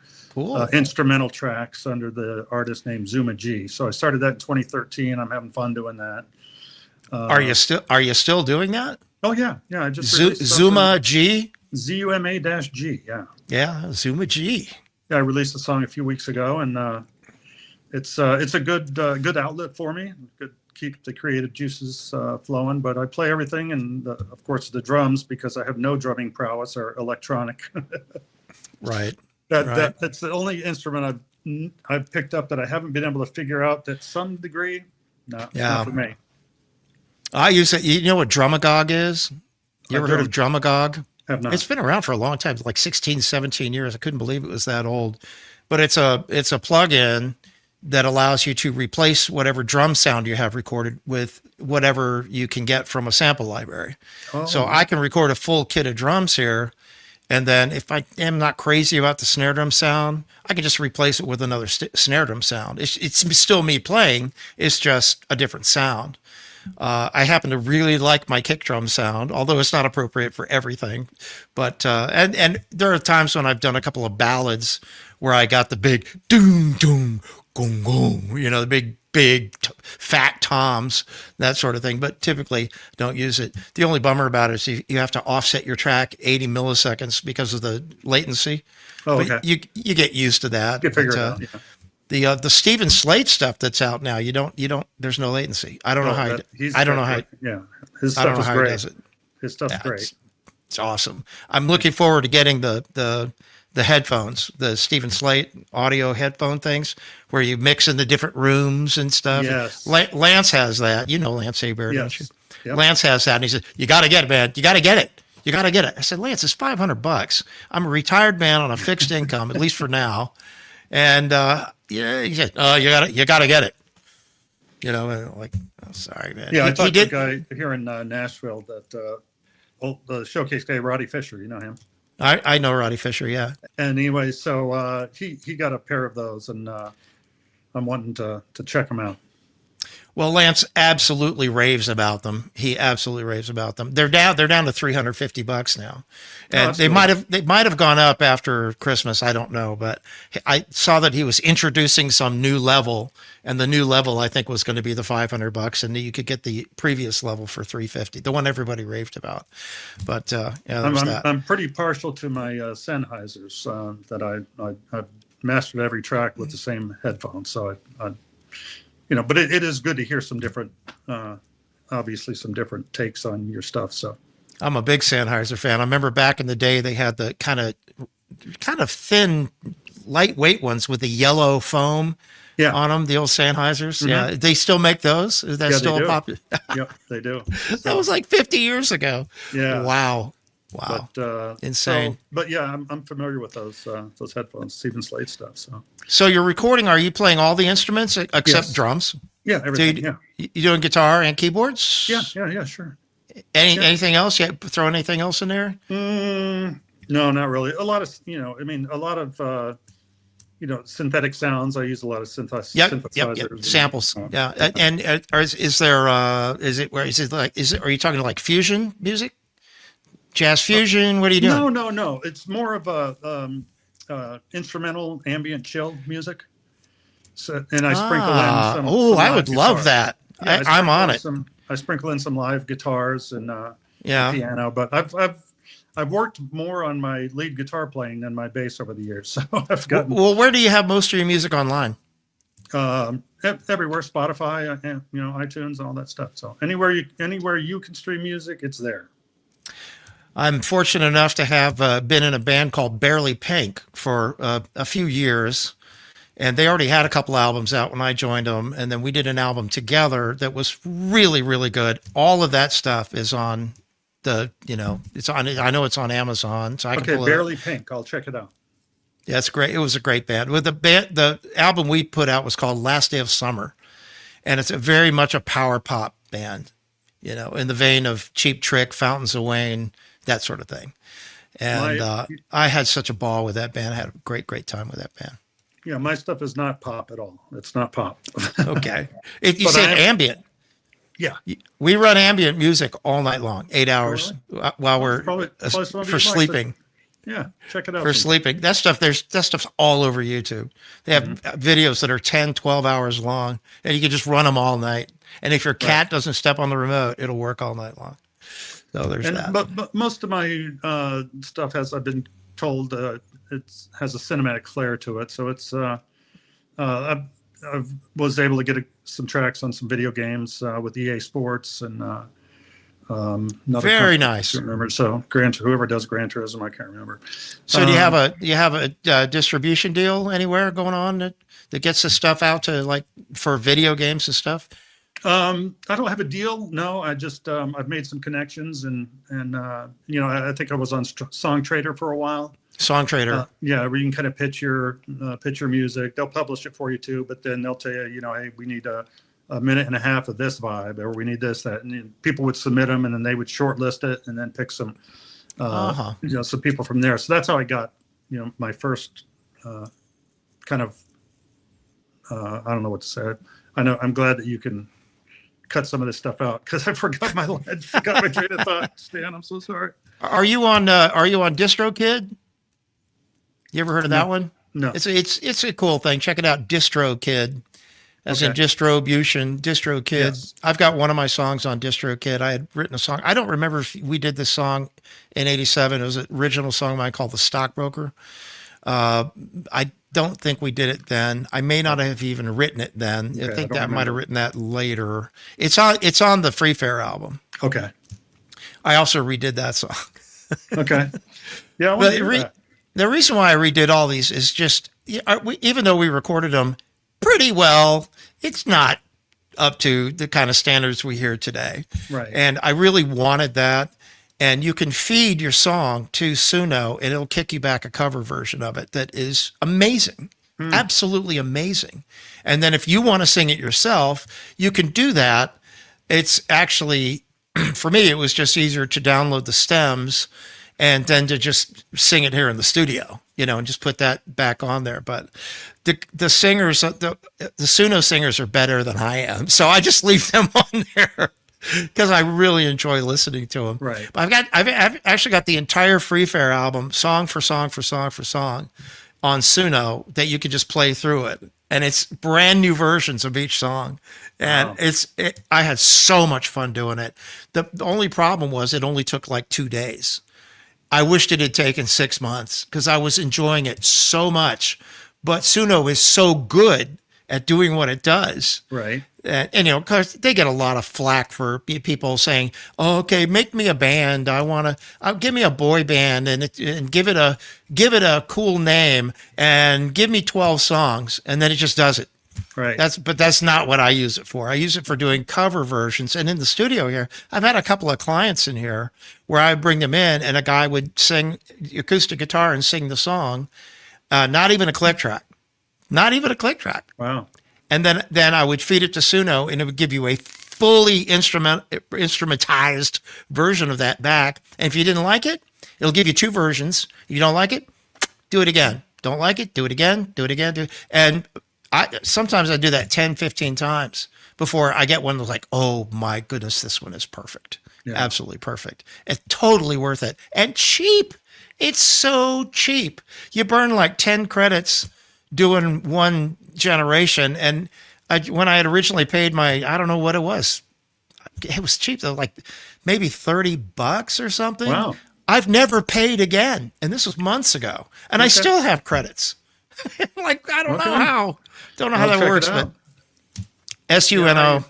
Speaker 2: instrumental tracks under the artist name Zuma G. So I started that in 2013. I'm having fun doing that.
Speaker 1: Are you still doing that?
Speaker 2: Oh yeah, yeah. I just released
Speaker 1: Zuma G.
Speaker 2: ZUMA-G. Yeah,
Speaker 1: Yeah, Zuma G.
Speaker 2: yeah. I released a song a few weeks ago, and it's a good outlet for me. Good keep the creative juices flowing. But I play everything, and of course the drums, because I have no drumming prowess, are electronic.
Speaker 1: Right.
Speaker 2: That's the only instrument I've picked up that I haven't been able to figure out to some degree. No, it's not for me.
Speaker 1: I use it. You know what Drumagog is? You ever heard of Drumagog?
Speaker 2: Have not.
Speaker 1: It's been around for a long time, like 16, 17 years. I couldn't believe it was that old. But it's a plug-in that allows you to replace whatever drum sound you have recorded with whatever you can get from a sample library.
Speaker 2: Oh.
Speaker 1: So I can record a full kit of drums here. And then if I am not crazy about the snare drum sound, I can just replace it with another snare drum sound. It's still me playing. It's just a different sound. I happen to really like my kick drum sound, although it's not appropriate for everything. But and there are times when I've done a couple of ballads where I got the big doom doom gong gong, the big fat toms, that sort of thing. But typically don't use it. The only bummer about it is you have to offset your track 80 milliseconds because of the latency.
Speaker 2: Oh,
Speaker 1: but
Speaker 2: okay.
Speaker 1: you get used to that.
Speaker 2: You figure it out. Yeah.
Speaker 1: The Stephen Slate stuff that's out now, you don't. There's no latency. I don't know how. I don't know how.
Speaker 2: Yeah, his stuff is great. His stuff's great.
Speaker 1: It's awesome. I'm looking forward to getting the headphones, the Stephen Slate audio headphone things, where you mix in the different rooms and stuff.
Speaker 2: Yes.
Speaker 1: Lance has that. You know Lance Aber,
Speaker 2: Yes.
Speaker 1: don't you?
Speaker 2: Yep.
Speaker 1: Lance has that, and he said, "You got to get it, man. You got to get it. You got to get it." I said, "Lance, it's $500. I'm a retired man on a fixed income, at least for now." And yeah, he said, "Oh, you got to get it." Like, oh, sorry, man.
Speaker 2: Yeah, I talked to a guy here in Nashville that the showcase guy, Roddy Fisher. You know him.
Speaker 1: I know Roddy Fisher, yeah.
Speaker 2: And anyway, so he got a pair of those, and I'm wanting to check them out.
Speaker 1: Well, Lance absolutely raves about them. He absolutely raves about them. They're down to $350 now, and they might have gone up after Christmas. I don't know, but I saw that he was introducing some new level, and the new level I think was going to be the $500, and you could get the previous level for $350, the one everybody raved about. But yeah,
Speaker 2: I'm pretty partial to my Sennheisers that I've mastered every track with the same headphones, so I but it is good to hear some different, obviously some different takes on your stuff. So
Speaker 1: I'm a big Sennheiser fan. I remember back in the day they had the kind of thin, lightweight ones with the yellow foam on them. The old Sennheisers. Mm-hmm. Yeah, they still make those. Is that still popular?
Speaker 2: Yep, they do.
Speaker 1: That was like 50 years ago.
Speaker 2: Yeah.
Speaker 1: Wow.
Speaker 2: But,
Speaker 1: insane.
Speaker 2: But yeah, I'm familiar with those headphones, Stephen Slate stuff.
Speaker 1: So you're recording. Are you playing all the instruments except drums?
Speaker 2: Yeah, everything.
Speaker 1: You doing guitar and keyboards?
Speaker 2: Yeah, sure.
Speaker 1: Anything else? You throw anything else in there?
Speaker 2: No, not really. A lot of synthetic sounds. I use a lot of synthesizers.
Speaker 1: Yep. Samples. Yeah. And are you talking like fusion music? Jazz fusion? What are you doing?
Speaker 2: No. It's more of a instrumental ambient chill music. So, and I sprinkle in some.
Speaker 1: Oh, I would love that. Yeah, I'm on it.
Speaker 2: I sprinkle in some live guitars and piano, but I've worked more on my lead guitar playing than my bass over the years. So I've gotten.
Speaker 1: Well, where do you have most of your music online?
Speaker 2: Everywhere, Spotify, iTunes, and all that stuff. So anywhere you can stream music, it's there.
Speaker 1: I'm fortunate enough to have been in a band called Barely Pink for a few years, and they already had a couple albums out when I joined them, and then we did an album together that was really, really good. All of that stuff is on it's on. I know it's on Amazon, so I can pull it
Speaker 2: Barely
Speaker 1: up.
Speaker 2: Pink. I'll check it out.
Speaker 1: Yeah, it's great. It was a great band. With the album we put out was called Last Day of Summer, and it's very much a power pop band, in the vein of Cheap Trick, Fountains of Wayne, that sort of thing. And I had such a ball with that band. I had a great time with that band.
Speaker 2: Yeah, my stuff is not pop at all. It's not pop.
Speaker 1: Okay. You said ambient.
Speaker 2: Yeah.
Speaker 1: We run ambient music all night long, 8 hours while we're for sleeping.
Speaker 2: Yeah, check it out.
Speaker 1: For sleeping. That stuff's all over YouTube. They have videos that are 10, 12 hours long, and you can just run them all night. And if your cat doesn't step on the remote, it'll work all night long. So there's that.
Speaker 2: But most of my stuff I've been told, it has a cinematic flair to it. So it's, I was able to get some tracks on some video games with EA Sports and
Speaker 1: Very nice.
Speaker 2: I can't remember. So whoever does Gran Turismo, I can't remember.
Speaker 1: So do you have a distribution deal anywhere going on that gets the stuff out to, like, for video games and stuff?
Speaker 2: I don't have a deal. No, I just I've made some connections and I think I was on Song Trader for a while.
Speaker 1: Song Trader.
Speaker 2: Yeah, where you can kind of pitch your music. They'll publish it for you too, but then they'll tell you, hey, we need a minute and a half of this vibe, or we need this, that, and people would submit them, and then they would shortlist it, and then pick some, some people from there. So that's how I got, my first kind of, I don't know what to say. I'm glad that you can cut some of this stuff out because I forgot my train of thought. Stan, I'm so sorry.
Speaker 1: Are you on DistroKid? You ever heard of that one?
Speaker 2: No.
Speaker 1: It's a cool thing. Check it out, DistroKid. As in distribution, DistroKid. Yes. I've got one of my songs on DistroKid. I had written a song. I don't remember if we did this song in '87. It was an original song of mine called The Stockbroker. I don't think we did it then. I may not have even written it then. Okay, I think I might have written that later. It's on the Free Fair album.
Speaker 2: Okay.
Speaker 1: I also redid that song.
Speaker 2: Okay. Yeah.
Speaker 1: The reason why I redid all these is just, even though we recorded them pretty well, it's not up to the kind of standards we hear today.
Speaker 2: Right.
Speaker 1: And I really wanted that. And you can feed your song to Suno, and it'll kick you back a cover version of it that is amazing, absolutely amazing. And then if you want to sing it yourself, you can do that. It's actually, for me, it was just easier to download the stems and then to just sing it here in the studio, and just put that back on there. But the singers, the Suno singers are better than I am. So I just leave them on there because I really enjoy listening to them.
Speaker 2: Right.
Speaker 1: But I've actually got the entire Free Fair album, song for song for song for song, on Suno that you can just play through it. And it's brand new versions of each song. And wow. I had so much fun doing it. The only problem was it only took like 2 days. I wished it had taken 6 months because I was enjoying it so much. But Suno is so good at doing what it does.
Speaker 2: Right.
Speaker 1: And because they get a lot of flack for people saying, "Oh, okay, make me a band. Give me a boy band and give it a cool name and give me 12 songs," and then it just does it.
Speaker 2: Right.
Speaker 1: That's not what I use it for. I use it for doing cover versions. And in the studio here, I've had a couple of clients in here where I bring them in and a guy would sing acoustic guitar and sing the song, not even a click track. Not even a click track.
Speaker 2: Wow.
Speaker 1: And then I would feed it to Suno, and it would give you a fully instrumentized version of that back. And if you didn't like it, it'll give you 2 versions. If you don't like it, do it again. Don't like it, do it again, do it again. And sometimes I do that 10, 15 times before I get one that's like, oh my goodness, this one is perfect. Yeah. Absolutely perfect. It's totally worth it. And cheap. It's so cheap. You burn like 10 credits doing one generation. And when I had originally paid I don't know what it was cheap though, like maybe $30 or something.
Speaker 2: Wow.
Speaker 1: I've never paid again. And this was months ago. And I still have credits. Like, I don't know how that works, but SUNO.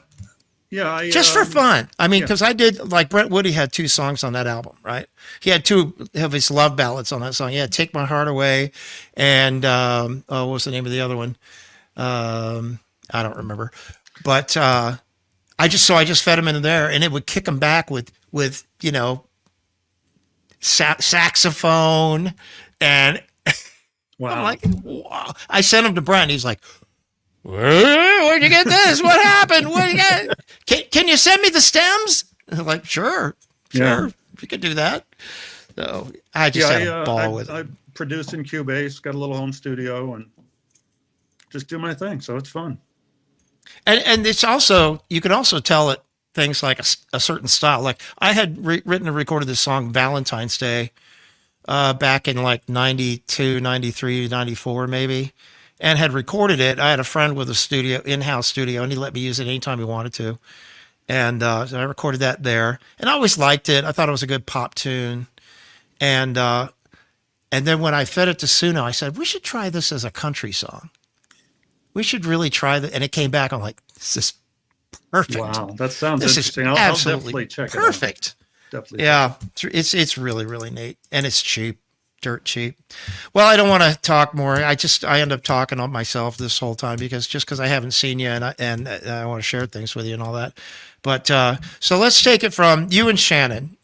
Speaker 2: Yeah.
Speaker 1: Just for fun. I mean, because I did, like, Brent Woody had 2 songs on that album, right? He had 2 of his love ballads on that song. He had Take My Heart Away and, what was the name of the other one? I don't remember. But I just fed him into there, and it would kick him back with saxophone. And
Speaker 2: wow.
Speaker 1: I'm like, wow. I sent him to Brent. He's like, where'd you get this? What happened? What you got? Can you send me the stems? I'm like, sure. You can do that. So I just had a ball with it.
Speaker 2: I produced in Cubase, got a little home studio, and just do my thing. So it's fun.
Speaker 1: And it's also, you can also tell it things like a certain style. Like I had written and recorded this song Valentine's Day back in like 92, 93, 94 maybe. and had recorded it. I had a friend with a studio, in-house studio, and he let me use it anytime he wanted to. And so I recorded that there, and I always liked it. I thought it was a good pop tune. And then when I fed it to Suno, I said, we should try this as a country song. We should really try that. And it came back. I'm like, this is perfect.
Speaker 2: Wow, that sounds
Speaker 1: This
Speaker 2: interesting.
Speaker 1: is
Speaker 2: I'll
Speaker 1: absolutely
Speaker 2: definitely check it out.
Speaker 1: perfect.
Speaker 2: Definitely.
Speaker 1: Yeah, it's really, really neat. And it's cheap, dirt cheap. Well, I don't want to talk more. I end up talking on myself this whole time because I haven't seen you and I want to share things with you and all that. But so let's take it from you and Shannon.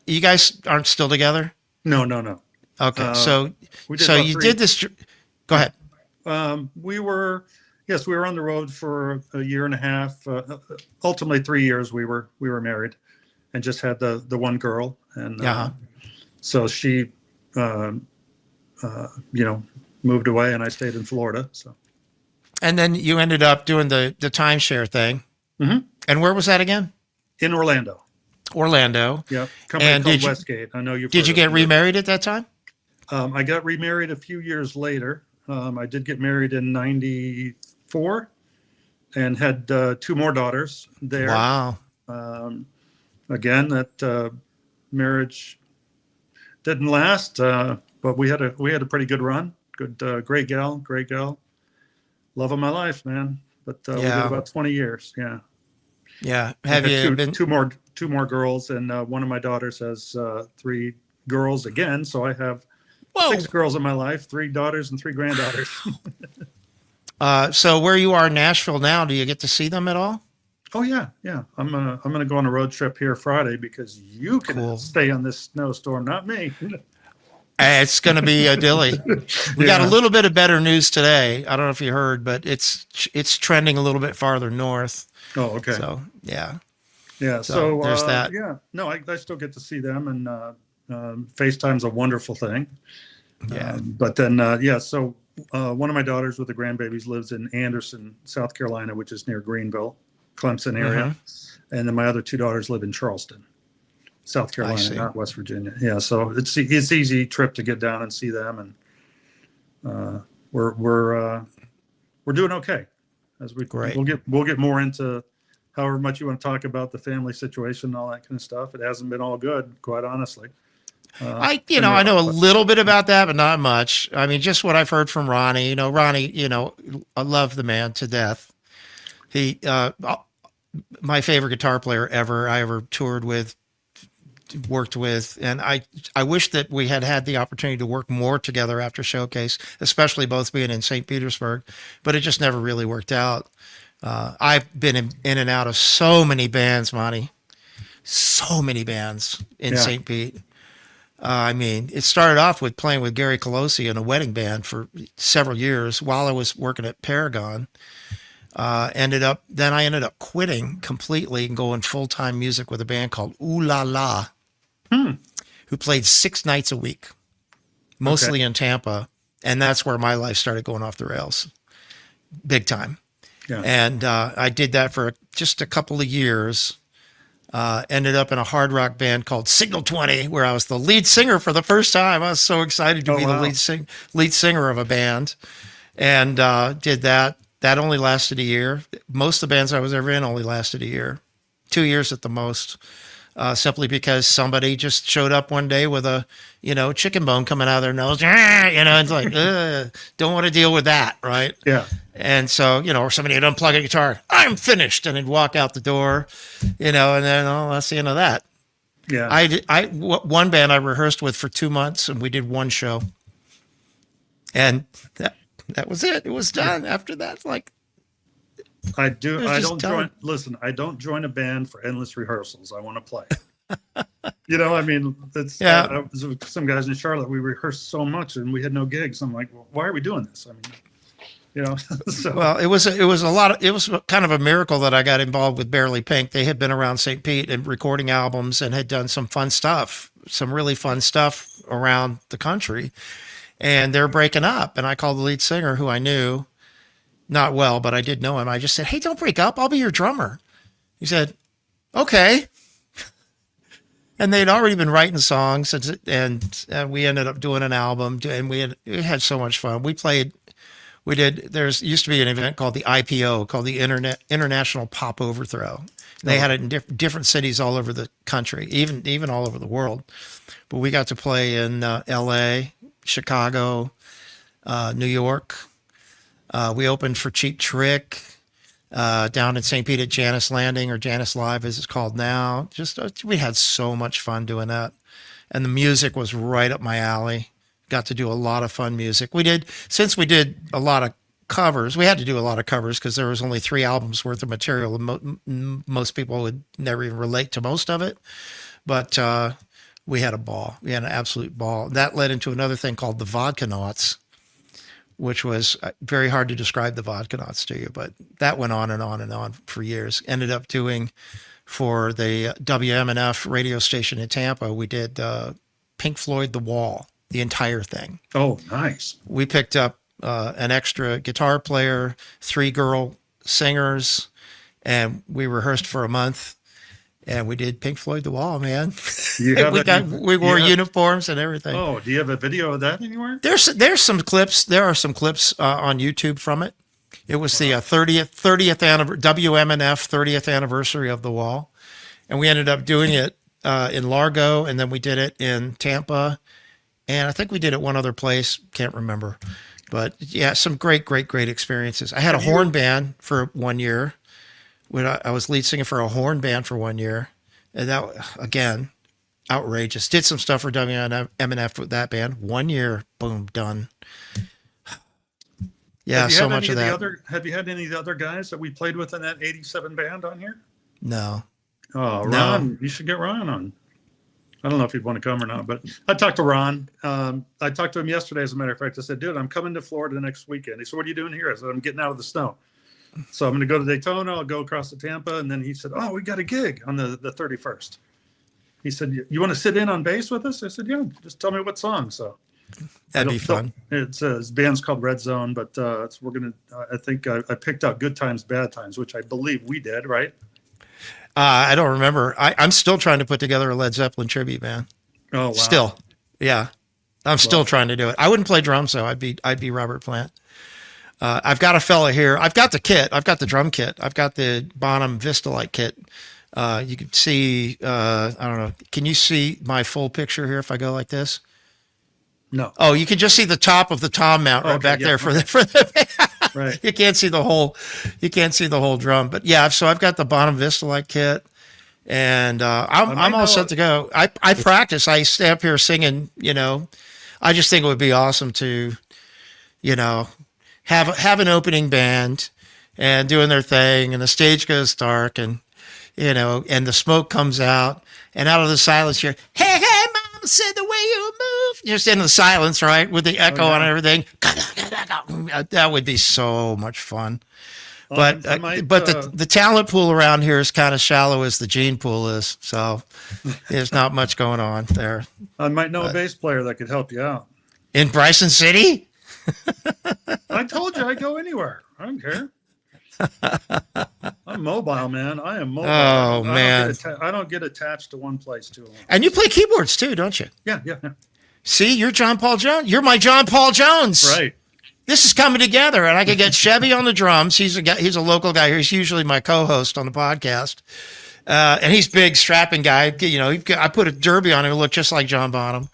Speaker 1: You guys aren't still together?
Speaker 2: No.
Speaker 1: Okay, so
Speaker 2: about
Speaker 1: you
Speaker 2: 3
Speaker 1: did this. Go ahead.
Speaker 2: We were on the road for a year and a half. Ultimately, 3 years. We were married, and just had the one girl. And so she, moved away, and I stayed in Florida. So.
Speaker 1: And then you ended up doing the timeshare thing.
Speaker 2: Mm-hmm.
Speaker 1: And where was that again?
Speaker 2: In Orlando.
Speaker 1: Orlando.
Speaker 2: Yeah, company
Speaker 1: And
Speaker 2: called Westgate. I know you.
Speaker 1: Did you get remarried at that time?
Speaker 2: I got remarried a few years later. I did get married in '94, and had 2 more daughters there.
Speaker 1: Wow.
Speaker 2: Again, that marriage didn't last, but we had a pretty good run. Good, great gal, love of my life, man. But we did about 20 years. Yeah.
Speaker 1: Yeah. Have you been
Speaker 2: two more girls, and one of my daughters has 3 girls again. So I have 6 girls in my life, 3 daughters and 3 granddaughters.
Speaker 1: So where you are in Nashville now, do you get to see them at all?
Speaker 2: Oh yeah. I'm gonna go on a road trip here Friday because you can stay on this snowstorm, not me.
Speaker 1: It's going to be a dilly. We got a little bit of better news today. I don't know if you heard, but it's trending a little bit farther north.
Speaker 2: Oh, okay.
Speaker 1: So yeah.
Speaker 2: So
Speaker 1: there's that.
Speaker 2: Yeah. No, I still get to see them, and FaceTime's a wonderful thing.
Speaker 1: Yeah.
Speaker 2: But then so one of my daughters with the grandbabies lives in Anderson, South Carolina, which is near Greenville, Clemson area, and then my other 2 daughters live in Charleston, South Carolina, not West Virginia. Yeah, so it's easy trip to get down and see them, and we're doing okay. As we'll get more into however much you want to talk about the family situation and all that kind of stuff. It hasn't been all good, quite honestly.
Speaker 1: I know a little bit about that, but not much. I mean, just what I've heard from Ronnie. Ronnie, I love the man to death. He, my favorite guitar player I ever toured with, worked with. And I wish that we had the opportunity to work more together after Showcase, especially both being in St. Petersburg, but it just never really worked out. I've been in and out of so many bands, Monty, so many bands in St. Pete. I mean, it started off with playing with Gary Colosi in a wedding band for several years while I was working at Paragon. I ended up quitting completely and going full-time music with a band called Ooh La La, who played 6 nights a week, mostly in Tampa. And that's where my life started going off the rails, big time. Yeah. And I did that for just a couple of years. Ended up in a hard rock band called Signal 20, where I was the lead singer for the first time. I was so excited to be the lead singer of a band, and did that. That only lasted a year. Most of the bands I was ever in only lasted a year, 2 years at the most, simply because somebody just showed up one day with a, chicken bone coming out of their nose. It's like, don't want to deal with that, right? Yeah. And so, or somebody would unplug a guitar. I'm finished, and it'd walk out the door, and then that's the end of that. Yeah. One band I rehearsed with for 2 months, and we did one show, and that was it. It was done. After that,
Speaker 2: I don't join a band for endless rehearsals. I want to play. Some guys in Charlotte, we rehearsed so much and we had no gigs. I'm like, well, why are we doing this? I mean, so. Well,
Speaker 1: it was it was kind of a miracle that I got involved with Barely Pink. They had been around St. Pete and recording albums and had done some really fun stuff around the country. And they're breaking up. And I called the lead singer, who I knew not well, but I did know him. I just said, hey, don't break up. I'll be your drummer. He said, okay. And they'd already been writing songs, and we ended up doing an album, and we had so much fun. We played We did. There's used to be an event called the IPO, called the International Pop Overthrow. They had it in different cities all over the country, even all over the world. But we got to play in L.A., Chicago, New York. We opened for Cheap Trick down in St. Pete at Janice Landing, or Janice Live as it's called now. Just we had so much fun doing that, and the music was right up my alley. Got to do a lot of fun music. Since we did a lot of covers. We had to do a lot of covers because there was only 3 albums worth of material, and most people would never even relate to most of it. But we had a ball. We had an absolute ball. That led into another thing called the Vodka Nauts, which was very hard to describe the Vodka Nauts to you, but that went on and on and on for years. Ended up doing for the WMNF radio station in Tampa, we did Pink Floyd The Wall, the entire thing.
Speaker 2: Oh, nice.
Speaker 1: We picked up an extra guitar player, 3 girl singers, and we rehearsed for a month, and we did Pink Floyd The Wall, man. We wore uniforms and everything.
Speaker 2: Oh, do you have a video of that anywhere?
Speaker 1: There's some clips. There are some clips on YouTube from it. It was the 30th WMNF 30th anniversary of The Wall, and we ended up doing it in Largo, and then we did it in Tampa, and I think we did it one other place. Can't remember. But yeah, some great experiences. I had a horn band for 1 year. When I was lead singer for a horn band for 1 year. And that, again, outrageous. Did some stuff for WMNF with that band. 1 year, boom, done. Yeah, so much of that.
Speaker 2: Have you had any of the other guys that we played with in that 87 band on here?
Speaker 1: No.
Speaker 2: Oh, Ron, you should get Ron on. I don't know if he'd want to come or not, but I talked to Ron. I talked to him yesterday, as a matter of fact. I said, dude, I'm coming to Florida next weekend. He said, what are you doing here? I said, I'm getting out of the snow. So I'm going to go to Daytona. I'll go across to Tampa. And then he said, oh, we got a gig on the 31st. He said, you want to sit in on bass with us? I said, yeah, just tell me what song. So
Speaker 1: that'd be fun.
Speaker 2: It's his band's called Red Zone, but we're going to, I think I picked out Good Times, Bad Times, which I believe we did, right?
Speaker 1: I don't remember. I'm still trying to put together a Led Zeppelin tribute band. Oh, wow. Still. Yeah. I'm still trying to do it. I wouldn't play drums, though. I'd be Robert Plant. I've got a fella here. I've got the kit. I've got the drum kit. I've got the Bonham Vista-like kit. You can see, I don't know. Can you see my full picture here if I go like this?
Speaker 2: No.
Speaker 1: Oh, you can just see the top of the tom mount right back there for the right. You can't see the whole drum. But yeah, so I've got the Bonham Vista-like kit, and I'm all set to go. I practice. I stay up here singing, I just think it would be awesome to, have an opening band and doing their thing, and the stage goes dark, and and the smoke comes out, and out of the silence you're, hey, mama said the way you move. Just in the silence, right, with the echo and everything. That would be so much fun. But the talent pool around here is kind of shallow as the gene pool is, so there's not much going on there.
Speaker 2: I might know a bass player that could help you out.
Speaker 1: In Bryson City?
Speaker 2: I told you I'd go anywhere. I don't care. I'm mobile, man. I am mobile.
Speaker 1: Oh, man.
Speaker 2: I don't get attached to one place too long.
Speaker 1: And you play keyboards too, don't you?
Speaker 2: Yeah.
Speaker 1: See, you're John Paul Jones. You're my John Paul Jones.
Speaker 2: Right.
Speaker 1: This is coming together, and I could get Chevy on the drums. He's a local guy here. He's usually my co-host on the podcast. And he's big, strapping guy. I put a derby on him who looked just like John Bonham.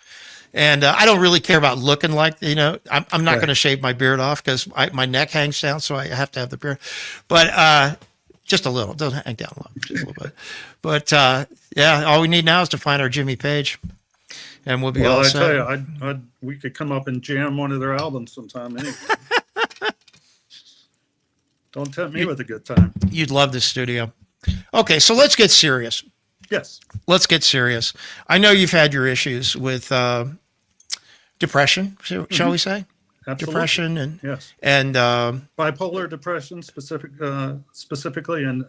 Speaker 1: And I don't really care about looking like, I'm not going to shave my beard off because my neck hangs down, so I have to have the beard. But just a little. Doesn't hang down a lot, just a little bit. But yeah, all we need now is to find our Jimmy Page, and we'll be all set.
Speaker 2: Well, I tell you, we could come up and jam one of their albums sometime anyway. Don't tempt me with a good time.
Speaker 1: You'd love this studio. Okay, so let's get serious.
Speaker 2: Yes.
Speaker 1: Let's get serious. I know you've had your issues with depression, shall we say?
Speaker 2: Absolutely.
Speaker 1: Depression and
Speaker 2: yes,
Speaker 1: and
Speaker 2: bipolar depression specifically, and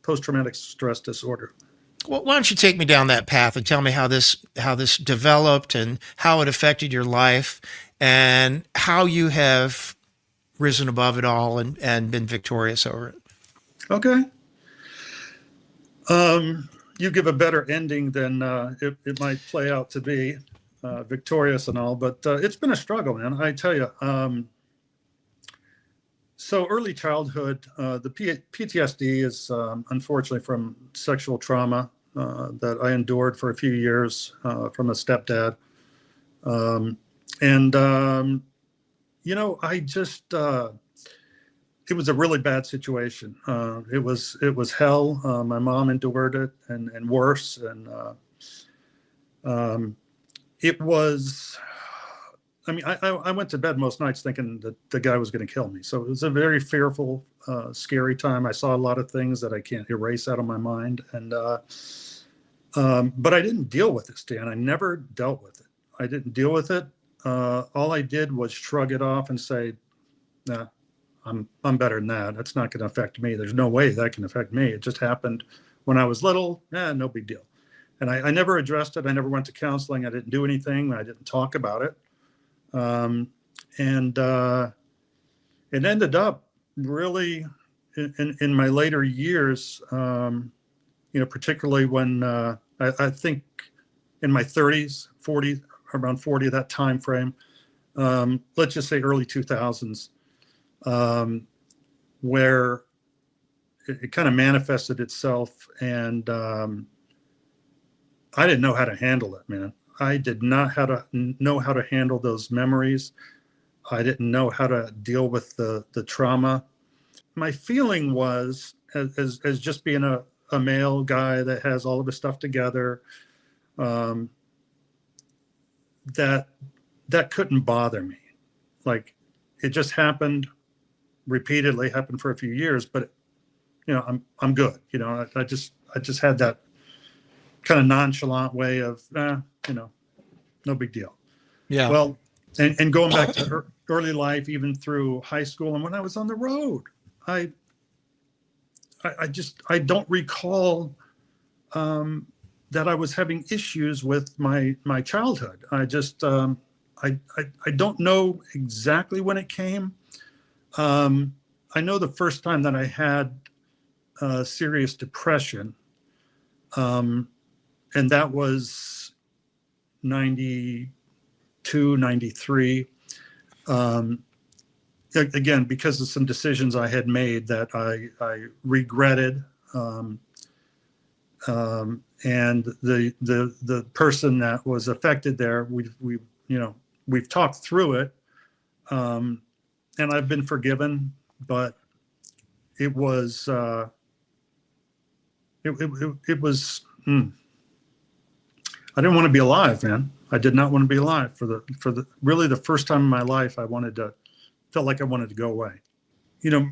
Speaker 2: post-traumatic stress disorder.
Speaker 1: Well, why don't you take me down that path and tell me how this developed and how it affected your life and how you have risen above it all and been victorious over it.
Speaker 2: Okay. You give a better ending than it might play out to be. Victorious and all, but it's been a struggle, man. I tell you, So early childhood, the PTSD is unfortunately from sexual trauma that I endured for a few years from a stepdad. Um, and, I just, it was a really bad situation. It was hell. My mom endured it and worse. And um, it was, I mean, I went to bed most nights thinking that the guy was going to kill me. So it was a very fearful, scary time. I saw a lot of things that I can't erase out of my mind. And, but I didn't deal with it, Stan. I never dealt with it. I didn't deal with it. All I did was shrug it off and say, nah, I'm better than that. That's not going to affect me. There's no way that can affect me. It just happened when I was little. No big deal. And I never addressed it. I never went to counseling. I didn't do anything. I didn't talk about it. And it ended up really in my later years, particularly when I think in my 30s, 40, around 40, that time frame, let's just say early 2000s, where it kind of manifested itself. And I didn't know how to handle it, man. I did not know how to handle those memories. I didn't know how to deal with the trauma. My feeling was, as just being a male guy that has all of his stuff together, that couldn't bother me. Like, it just happened repeatedly, happened for a few years, but I'm good. I just had that kind of nonchalant way of, no big deal.
Speaker 1: Yeah.
Speaker 2: Well, and going back to early life, even through high school, and when I was on the road, I don't recall that I was having issues with my childhood. I just I don't know exactly when it came. I know the first time that I had serious depression, and that was 92, 93. Again, because of some decisions I had made that I regretted. And the person that was affected there, we've talked through it, and I've been forgiven, but it was it was. I didn't want to be alive, man. I did not want to be alive for the really the first time in my life. Felt like I wanted to go away.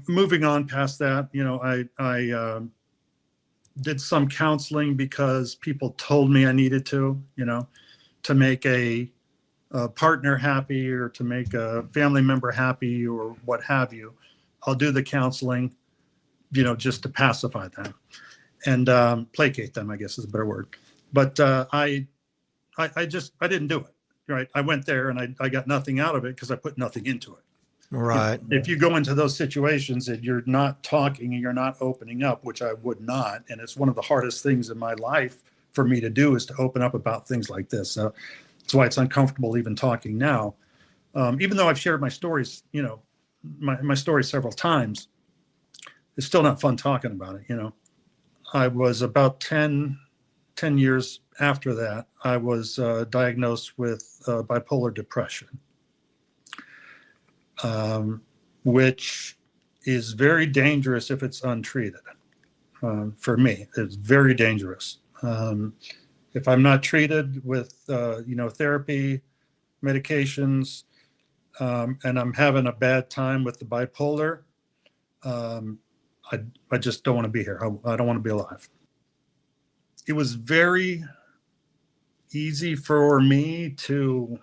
Speaker 2: Moving on past that, I did some counseling because people told me I needed to make a partner happy or to make a family member happy or what have you. I'll do the counseling, just to pacify them and placate them, I guess is a better word. But I didn't do it. Right. I went there and I got nothing out of it because I put nothing into it.
Speaker 1: Right.
Speaker 2: If you go into those situations and you're not talking and you're not opening up, which I would not, and it's one of the hardest things in my life for me to do is to open up about things like this. That's why it's uncomfortable even talking now. Even though I've shared my stories, my stories several times, it's still not fun talking about it. I was about 10 years after that, I was diagnosed with bipolar depression. Which is very dangerous if it's untreated. For me, it's very dangerous. If I'm not treated with, therapy, medications, and I'm having a bad time with the bipolar, I just don't want to be here. I don't want to be alive. It was very easy for me to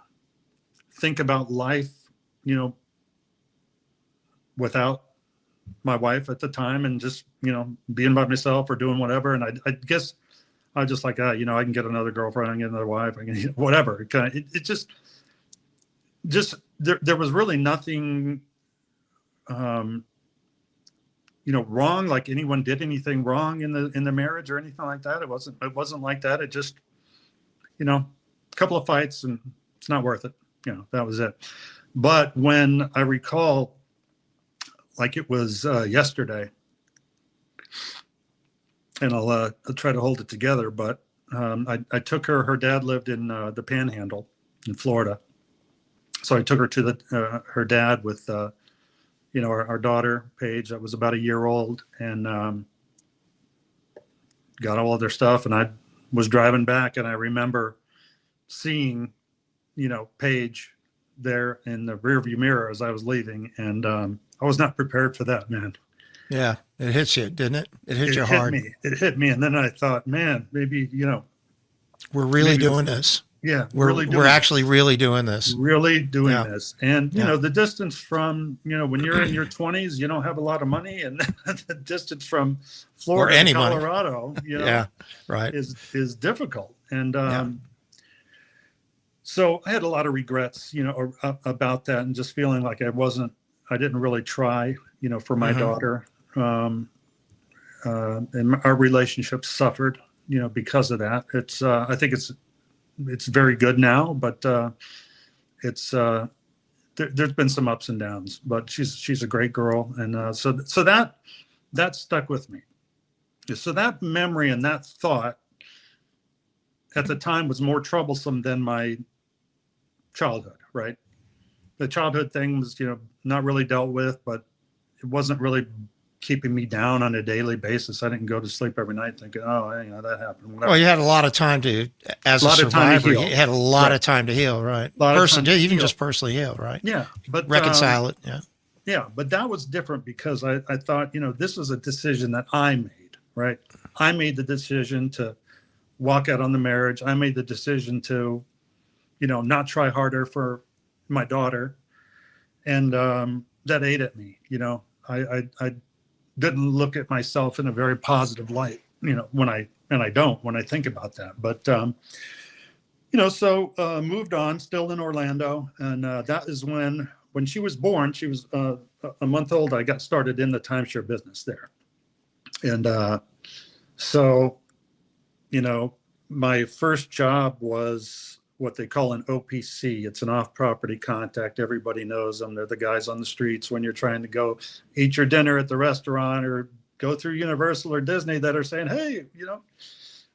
Speaker 2: think about life, without my wife at the time and just, being by myself or doing whatever. And I guess I was just like, I can get another girlfriend, I can get another wife, I can whatever. It just there was really nothing, wrong, like anyone did anything wrong in the marriage or anything like that. It wasn't like that. It just, a couple of fights and it's not worth it. That was it. But when I recall like it was yesterday, and I'll try to hold it together. But I took her. Her dad lived in the Panhandle in Florida, so I took her to her dad with our daughter Paige, that was about a year old, and got all of their stuff. And I was driving back, and I remember seeing Paige there in the rearview mirror as I was leaving, and I was not prepared for that, man.
Speaker 1: Yeah, it hits you, didn't it? It hit you hard.
Speaker 2: It hit me, and then I thought, man, maybe
Speaker 1: we're really doing this.
Speaker 2: Yeah,
Speaker 1: we're actually really doing this.
Speaker 2: Really doing this. And the distance from when you're in your 20s, you don't have a lot of money, and the distance from Florida to Colorado,
Speaker 1: right,
Speaker 2: is difficult. And so I had a lot of regrets, about that, and just feeling like I didn't really try, for my daughter. And our relationship suffered, because of that. It's I think it's very good now, but there's been some ups and downs. But she's a great girl, and so that stuck with me. So that memory and that thought at the time was more troublesome than my childhood. Right, the childhood thing was not really dealt with, but it wasn't really keeping me down on a daily basis. I didn't go to sleep every night thinking, oh, that happened. Whatever.
Speaker 1: Well, you had a lot of time as a survivor. You had a lot of time to heal, right? Just personally heal, right?
Speaker 2: Yeah, but
Speaker 1: reconcile it. Yeah.
Speaker 2: Yeah, but that was different because I thought, this was a decision that I made, right? I made the decision to walk out on the marriage. I made the decision to, not try harder for my daughter, and that ate at me. I didn't look at myself in a very positive light, when I think about that. But, so moved on, still in Orlando. And that is when she was born, she was a month old, I got started in the timeshare business there. And so, my first job was what they call an OPC. It's an off-property contact. Everybody knows them. They're the guys on the streets when you're trying to go eat your dinner at the restaurant or go through Universal or Disney that are saying, hey,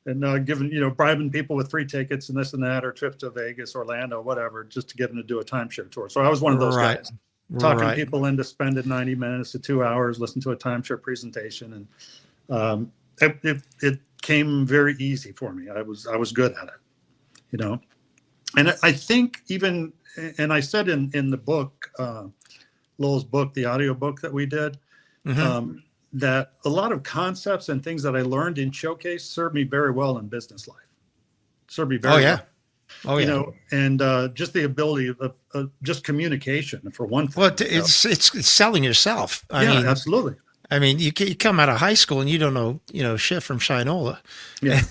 Speaker 2: and giving, bribing people with free tickets and this and that, or trips to Vegas, Orlando, whatever, just to get them to do a timeshare tour. So I was one of those guys, talking people into spending 90 minutes to 2 hours, listen to a timeshare presentation. And it came very easy for me. I was good at it, And I think even, and I said in the book, Lowell's book, the audio book that we did, that a lot of concepts and things that I learned in Showcase served me very well in business life. Served me very well.
Speaker 1: Oh, yeah.
Speaker 2: And just the ability of just communication, for one thing.
Speaker 1: Well, it's selling yourself. I mean,
Speaker 2: absolutely.
Speaker 1: I mean, you come out of high school and you don't know, shit from Shinola.
Speaker 2: Yeah.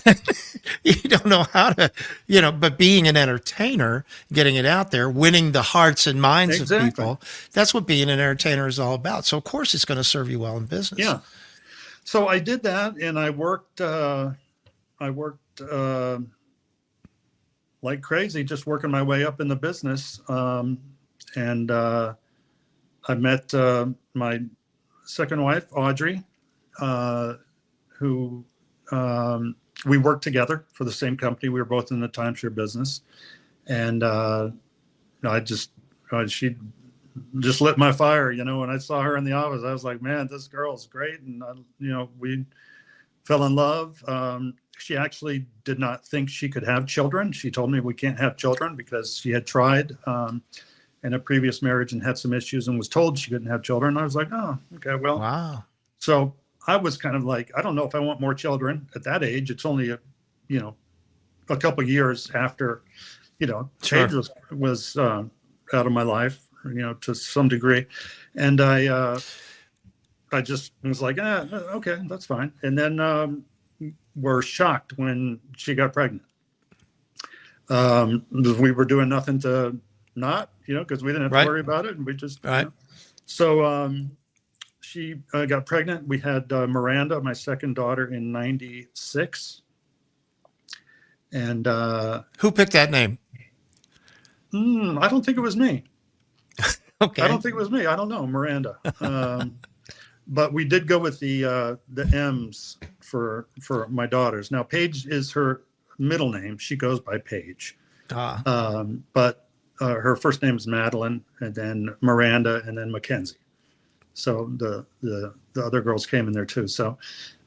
Speaker 1: You don't know how to, but being an entertainer, getting it out there, winning the hearts and minds of people, that's what being an entertainer is all about. So, of course, it's going to serve you well in business.
Speaker 2: Yeah. So I did that, and I worked like crazy, just working my way up in the business. And I met my second wife, Audrey, who we worked together for the same company. We were both in the timeshare business, and she just lit my fire. When I saw her in the office, I was like, man, this girl's great. And we fell in love. She actually did not think she could have children. She told me we can't have children because she had tried in a previous marriage and had some issues and was told she couldn't have children. I was like, oh, okay, well.
Speaker 1: Wow.
Speaker 2: So I was kind of like, I don't know if I want more children at that age. It's only a couple of years after, Paige was out of my life, to some degree. And I just was like, okay, that's fine. And then were shocked when she got pregnant. We were doing nothing to not, because we didn't have to worry about it. And we just, So she got pregnant. We had Miranda, my second daughter, in 96. And
Speaker 1: who picked that name?
Speaker 2: I don't think it was me.
Speaker 1: Okay.
Speaker 2: I don't think it was me. I don't know, Miranda. But we did go with the M's for my daughters. Now, Paige is her middle name. She goes by Paige.
Speaker 1: Ah.
Speaker 2: But her first name is Madeline, and then Miranda, and then Mackenzie. So the other girls came in there too. So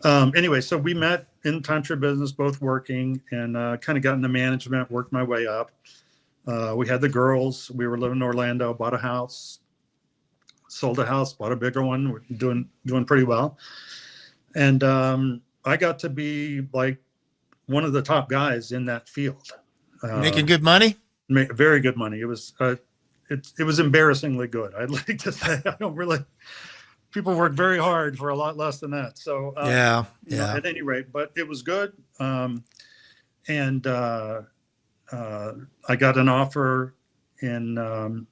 Speaker 2: anyway, so we met in timeshare business, both working, and kind of got into management, worked my way up. We had the girls. We were living in Orlando, bought a house, sold a house, bought a bigger one. We're doing pretty well. And I got to be like one of the top guys in that field.
Speaker 1: Making good money?
Speaker 2: Very good money. It was it was embarrassingly good. I'd like to say. I don't really. People work very hard for a lot less than that. So
Speaker 1: yeah.
Speaker 2: You know, at any rate, but it was good. And I got an offer in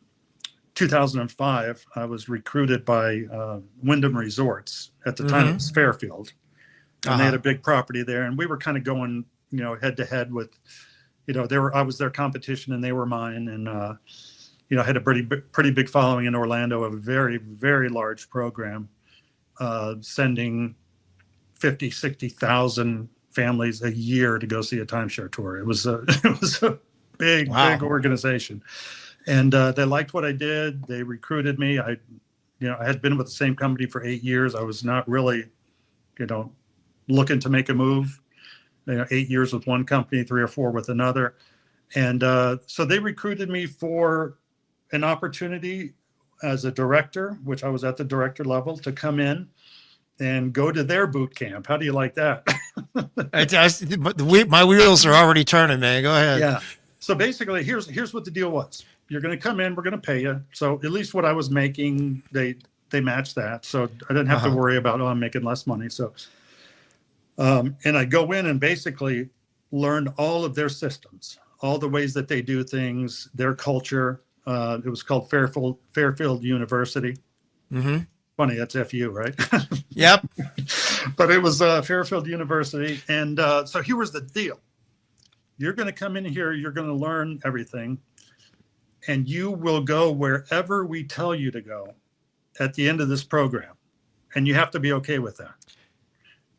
Speaker 2: 2005. I was recruited by Wyndham Resorts. At the time, it was Fairfield, and they had a big property there, and we were kind of going, you know, head to head with, you know, I was their competition and they were mine, and you know, I had a pretty big following in Orlando, a very, very large program, sending 50, 60,000 families a year to go see a timeshare tour. It was a big organization, and they liked what I did. They recruited me. I had been with the same company for 8 years. I was not really, you know, looking to make a move. You know, 8 years with one company, 3 or 4 with another, and so they recruited me for an opportunity as a director, which I was at the director level, to come in and go to their boot camp. How do you like that?
Speaker 1: My wheels are already turning, man. Go ahead.
Speaker 2: Yeah. So basically, here's what the deal was. You're going to come in. We're going to pay you. So at least what I was making, they matched that. So I didn't have to worry about, I'm making less money. So, and I go in and basically learned all of their systems, all the ways that they do things, their culture. It was called Fairfield University.
Speaker 1: Mm-hmm.
Speaker 2: Funny, that's FU, right?
Speaker 1: Yep.
Speaker 2: But it was Fairfield University. And so here was the deal. You're going to come in here, you're going to learn everything, and you will go wherever we tell you to go at the end of this program. And you have to be okay with that.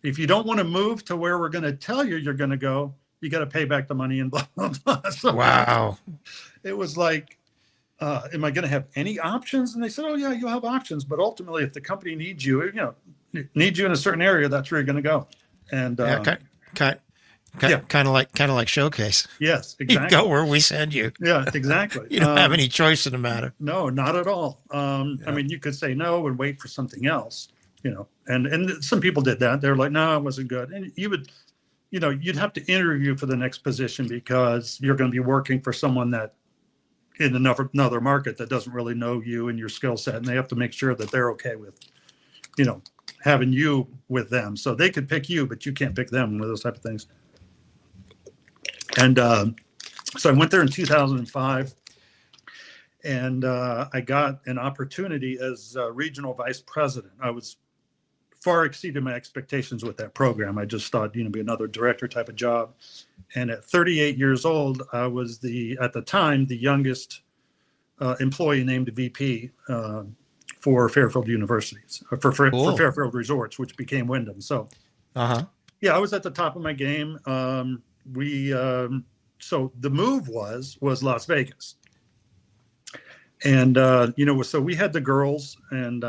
Speaker 2: If you don't want to move to where we're going to tell you you're going to go, you got to pay back the money and blah, blah, blah. So
Speaker 1: wow.
Speaker 2: It was like, am I going to have any options? And they said, oh yeah, you'll have options. But ultimately, if the company needs you, needs you in a certain area, that's where you're going to go. And
Speaker 1: kind of like Showcase.
Speaker 2: Yes, exactly.
Speaker 1: You go where we send you.
Speaker 2: Yeah, exactly.
Speaker 1: You don't have any choice in the matter.
Speaker 2: No, not at all. I mean, you could say no and wait for something else, and some people did that. They're like, no, it wasn't good. And you would, you'd have to interview for the next position because you're going to be working for someone that in another market that doesn't really know you and your skill set. And they have to make sure that they're okay with, having you with them. So they could pick you, but you can't pick them with those type of things. And so I went there in 2005, and I got an opportunity as regional vice president. I was far exceeded my expectations with that program. I just thought, be another director type of job. And at 38 years old, I was at the time, the youngest employee named VP for Fairfield Universities, for Fairfield Resorts, which became Wyndham. So, yeah, I was at the top of my game. So the move was Las Vegas. And, so we had the girls and,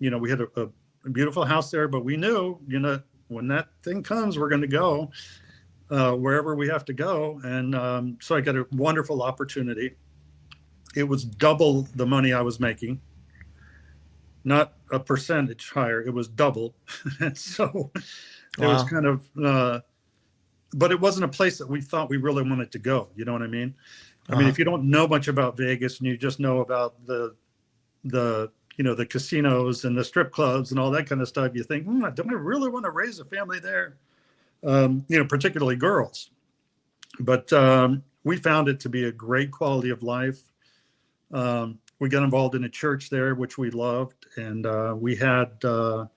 Speaker 2: we had a beautiful house there, but we knew, when that thing comes, we're going to go wherever we have to go. And so I got a wonderful opportunity. It was double the money I was making, not a percentage higher. It was double. And so it was kind of, but it wasn't a place that we thought we really wanted to go. You know what I mean? I mean, if you don't know much about Vegas and you just know about the casinos and the strip clubs and all that kind of stuff, you think, don't I really want to raise a family there? Particularly girls. But we found it to be a great quality of life. We got involved in a church there, which we loved. And we had, I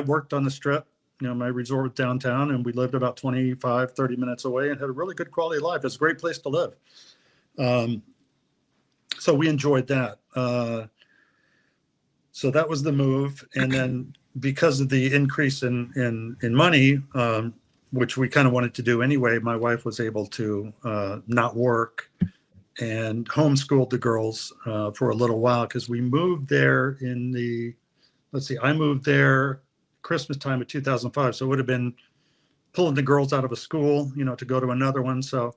Speaker 2: worked on the strip. My resort was downtown, and we lived about 25, 30 minutes away and had a really good quality of life. It's a great place to live. So we enjoyed that. So that was the move. And then because of the increase in money, which we kind of wanted to do anyway, my wife was able to not work and homeschooled the girls for a little while, because we moved there I moved there Christmas time of 2005. So it would have been pulling the girls out of a school, to go to another one. So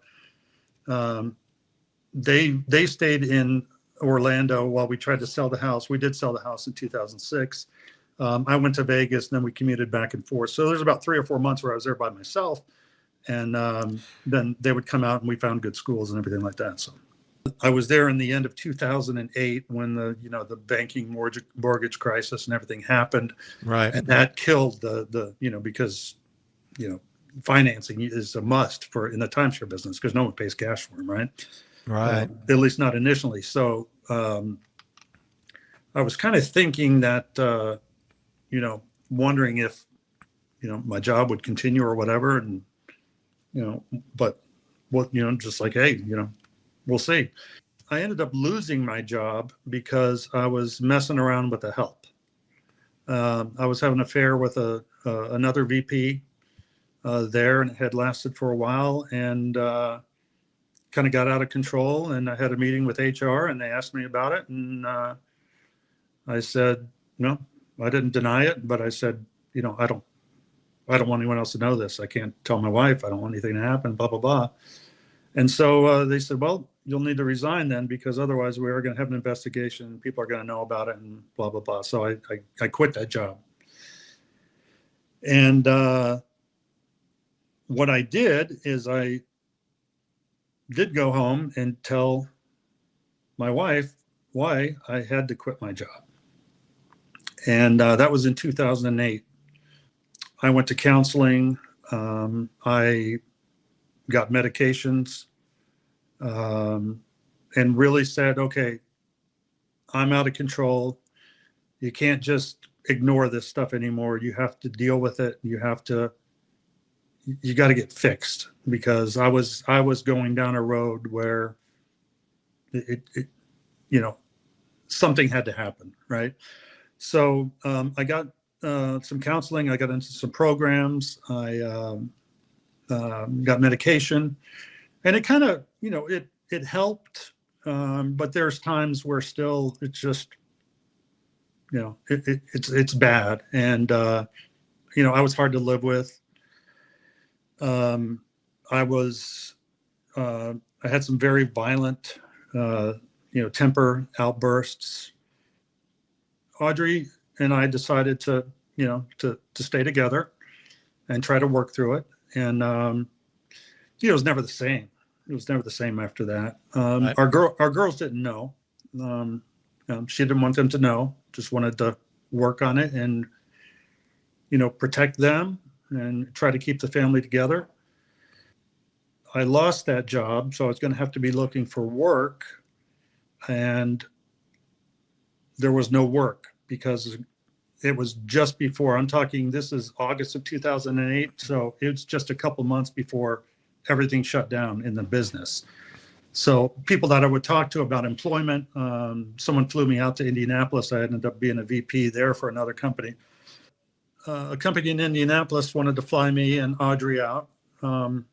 Speaker 2: they stayed in Orlando while we tried to sell the house. We did sell the house in 2006. I went to Vegas, and then we commuted back and forth. So there's about 3 or 4 months where I was there by myself. And then they would come out and we found good schools and everything like that. So I was there in the end of 2008 when the banking mortgage crisis and everything happened.
Speaker 1: Right.
Speaker 2: And that killed because, financing is a must in the timeshare business, because no one pays cash for them. Right.
Speaker 1: Right.
Speaker 2: At least not initially. So I was kind of thinking that, wondering if, my job would continue or whatever. And, but what, just like, hey, we'll see. I ended up losing my job because I was messing around with the help. I was having an affair with another VP there, and it had lasted for a while, and kind of got out of control. And I had a meeting with HR, and they asked me about it. And I said, no, I didn't deny it, but I said, I don't want anyone else to know this. I can't tell my wife. I don't want anything to happen, blah, blah, blah. And so they said, well, you'll need to resign then, because otherwise we are going to have an investigation. People are going to know about it and blah, blah, blah. So I quit that job. And what I did is I did go home and tell my wife why I had to quit my job. And that was in 2008. I went to counseling. I got medications, and really said, okay, I'm out of control. You can't just ignore this stuff anymore. You have to deal with it. You got to get fixed, because I was going down a road where it something had to happen. Right. So I got some counseling. I got into some programs. I got medication, and it kind of, it helped. But there's times where still it's just, it's bad. And, I was hard to live with. I had some very violent, temper outbursts. Audrey and I decided to stay together and try to work through it. And, it was never the same. It was never the same after that.
Speaker 1: Right.
Speaker 2: Our girls didn't know. She didn't want them to know, just wanted to work on it and, protect them and try to keep the family together. I lost that job, so I was going to have to be looking for work, and there was no work because it was just before, this is August of 2008. So it was just a couple months before everything shut down in the business. So people that I would talk to about employment, someone flew me out to Indianapolis. I ended up being a VP there for another company. A company in Indianapolis wanted to fly me and Audrey out. At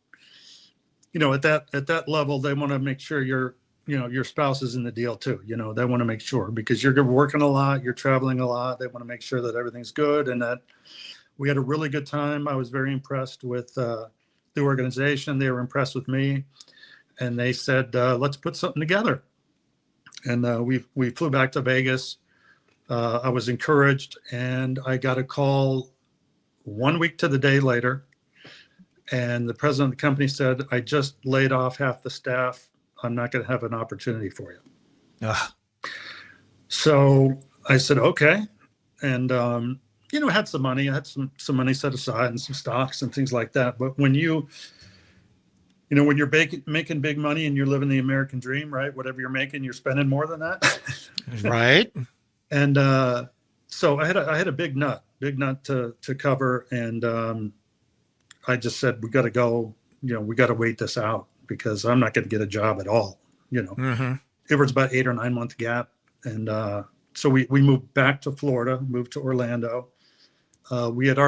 Speaker 2: that level, they want to make sure your spouse is in the deal too. They want to make sure, because you're working a lot, you're traveling a lot. They want to make sure that everything's good and that we had a really good time. I was very impressed with the organization. They were impressed with me, and they said, let's put something together. And we flew back to Vegas. I was encouraged, and I got a call 1 week to the day later. And the president of the company said, I just laid off half the staff. I'm not going to have an opportunity for you.
Speaker 1: Ugh.
Speaker 2: So I said, okay. And, I had some money. I had some money set aside and some stocks and things like that. But when you're making big money and you're living the American dream, right? Whatever you're making, you're spending more than that.
Speaker 1: Right.
Speaker 2: And so I had a big nut to cover. And I just said, we got to go, we got to wait this out, because I'm not going to get a job at all.
Speaker 1: Mm-hmm.
Speaker 2: It was about 8 or 9 month gap. And so we moved back to Florida, moved to Orlando. We had,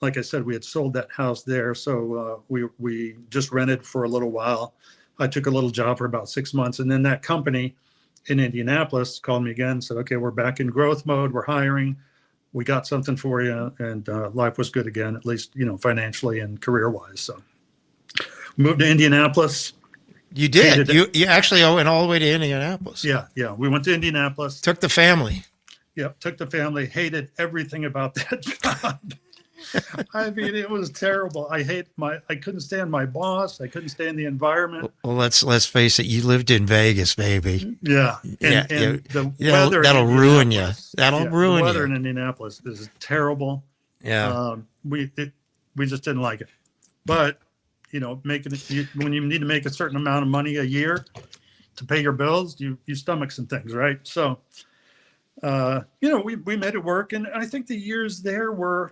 Speaker 2: like I said, we had sold that house there. So we just rented for a little while. I took a little job for about 6 months. And then that company in Indianapolis called me again and said, okay, we're back in growth mode. We're hiring. We got something for you. And life was good again, at least, financially and career wise. So moved to Indianapolis.
Speaker 1: You did. You actually went all the way to Indianapolis.
Speaker 2: Yeah. We went to Indianapolis.
Speaker 1: Took the family.
Speaker 2: Yep, took the family. Hated everything about that job. I mean, it was terrible. I couldn't stand my boss. I couldn't stand the environment.
Speaker 1: Well, let's face it. You lived in Vegas, baby.
Speaker 2: Yeah, and the weather
Speaker 1: that'll ruin you. That'll ruin you.
Speaker 2: The weather in Indianapolis is terrible.
Speaker 1: Yeah,
Speaker 2: we just didn't like it. But when you need to make a certain amount of money a year to pay your bills, you stomach some things, right? So, we made it work, and I think the years there were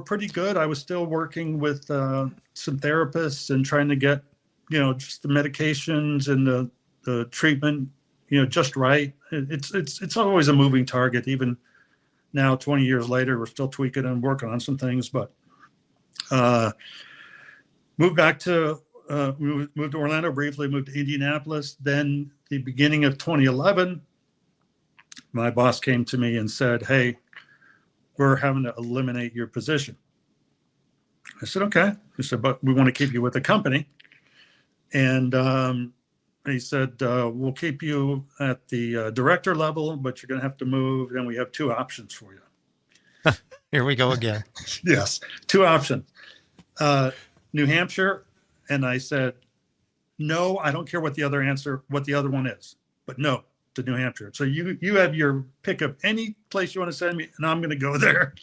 Speaker 2: pretty good. I was still working with some therapists and trying to get, just the medications and the treatment, just right. It's always a moving target. Even now, 20 years later, we're still tweaking and working on some things. But moved to Orlando briefly, moved to Indianapolis. Then the beginning of 2011, my boss came to me and said, "Hey, we're having to eliminate your position." I said, "Okay." He said, "But we want to keep you with the company." And he said, "We'll keep you at the director level, but you're going to have to move. And we have two options for you."
Speaker 1: Here we go again.
Speaker 2: Yes, two options. New Hampshire. And I said, "No, I don't care what the other one is, but no to New Hampshire. So you have your pick of any place you want to send me, and I'm going to go there."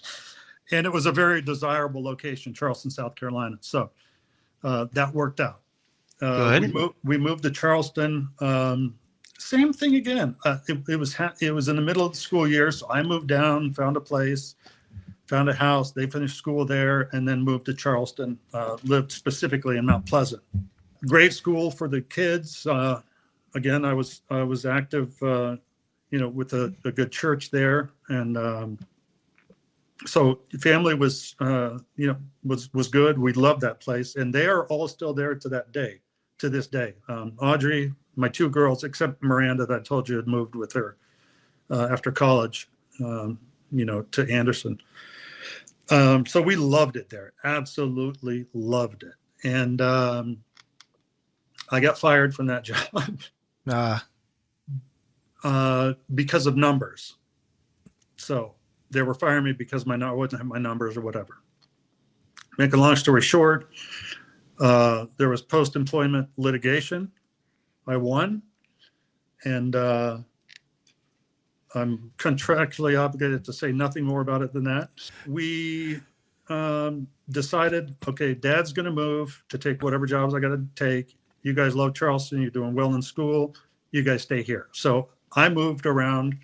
Speaker 2: And it was a very desirable location, Charleston, South Carolina. So that worked out. We moved to Charleston. Same thing again. It was in the middle of the school year, so I moved down, found a place, found a house. They finished school there, and then moved to Charleston. Lived specifically in Mount Pleasant. Great school for the kids. Again, I was active, with a good church there, and so family was good. We loved that place, and they are all still there to this day. Audrey, my two girls, except Miranda, that I told you had moved with her after college, to Anderson. So we loved it there, absolutely loved it, and I got fired from that job. Because of numbers. So they were firing me because I wasn't having my numbers or whatever. Make a long story short, there was post-employment litigation. I won, and I'm contractually obligated to say nothing more about it than that. We decided, okay, Dad's going to move to take whatever jobs I got to take. You guys love Charleston. You're doing well in school. You guys stay here. So I moved around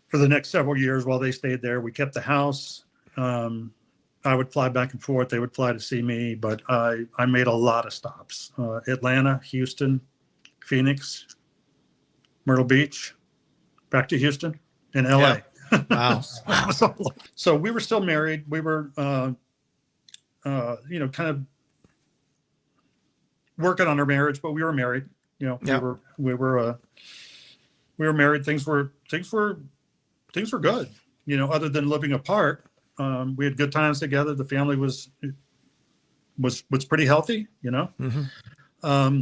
Speaker 2: for the next several years while they stayed there. We kept the house. I would fly back and forth. They would fly to see me, but I made a lot of stops. Atlanta, Houston, Phoenix, Myrtle Beach, back to Houston, and LA.
Speaker 1: Yeah. Wow.
Speaker 2: So we were still married. We were, kind of working on our marriage, but we were married. We were married. Things were good. Other than living apart, we had good times together. The family was pretty healthy.
Speaker 1: Mm-hmm.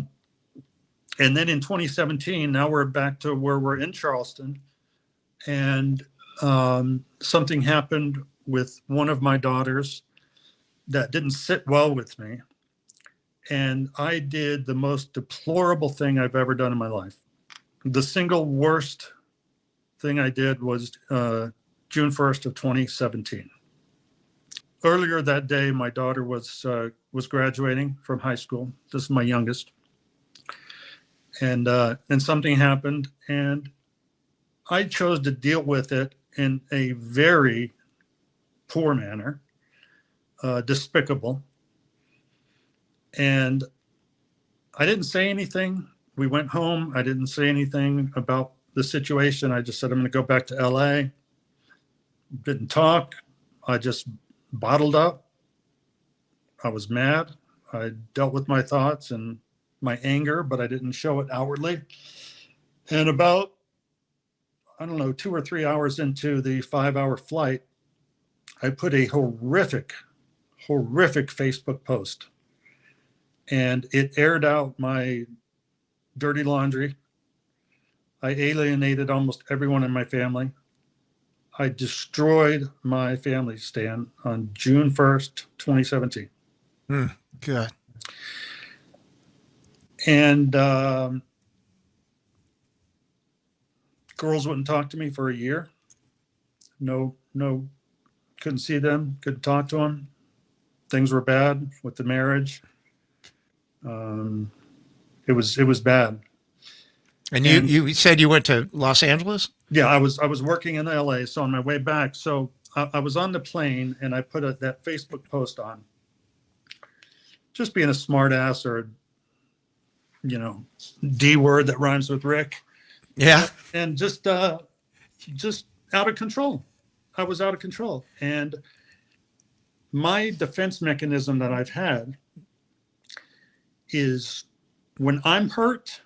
Speaker 2: And then in 2017, now we're back to where we're in Charleston, and something happened with one of my daughters that didn't sit well with me. And I did the most deplorable thing I've ever done in my life. The single worst thing I did was June 1st of 2017. Earlier that day, my daughter was graduating from high school. This is my youngest. And something happened, and I chose to deal with it in a very poor manner, despicable. And I didn't say anything. We went home. I didn't say anything about the situation, I just said, I'm going to go back to LA. Didn't talk. I just bottled up. I was mad. I dealt with my thoughts and my anger, but I didn't show it outwardly. And about, I don't know, 2 or 3 hours into the 5-hour flight, I put a horrific Facebook post, and it aired out my dirty laundry. I alienated almost everyone in my family. I destroyed my family, Stan, on June 1st, 2017.
Speaker 1: Good.
Speaker 2: And girls wouldn't talk to me for a year. No, couldn't see them, couldn't talk to them. Things were bad with the marriage. It was bad.
Speaker 1: And you said you went to Los Angeles?
Speaker 2: Yeah, I was working in LA, so on my way back, so I was on the plane and I put that Facebook post on, just being a smart ass, or D word that rhymes with Rick.
Speaker 1: Yeah.
Speaker 2: And just out of control. I was out of control. And my defense mechanism that I've had is, when I'm hurt,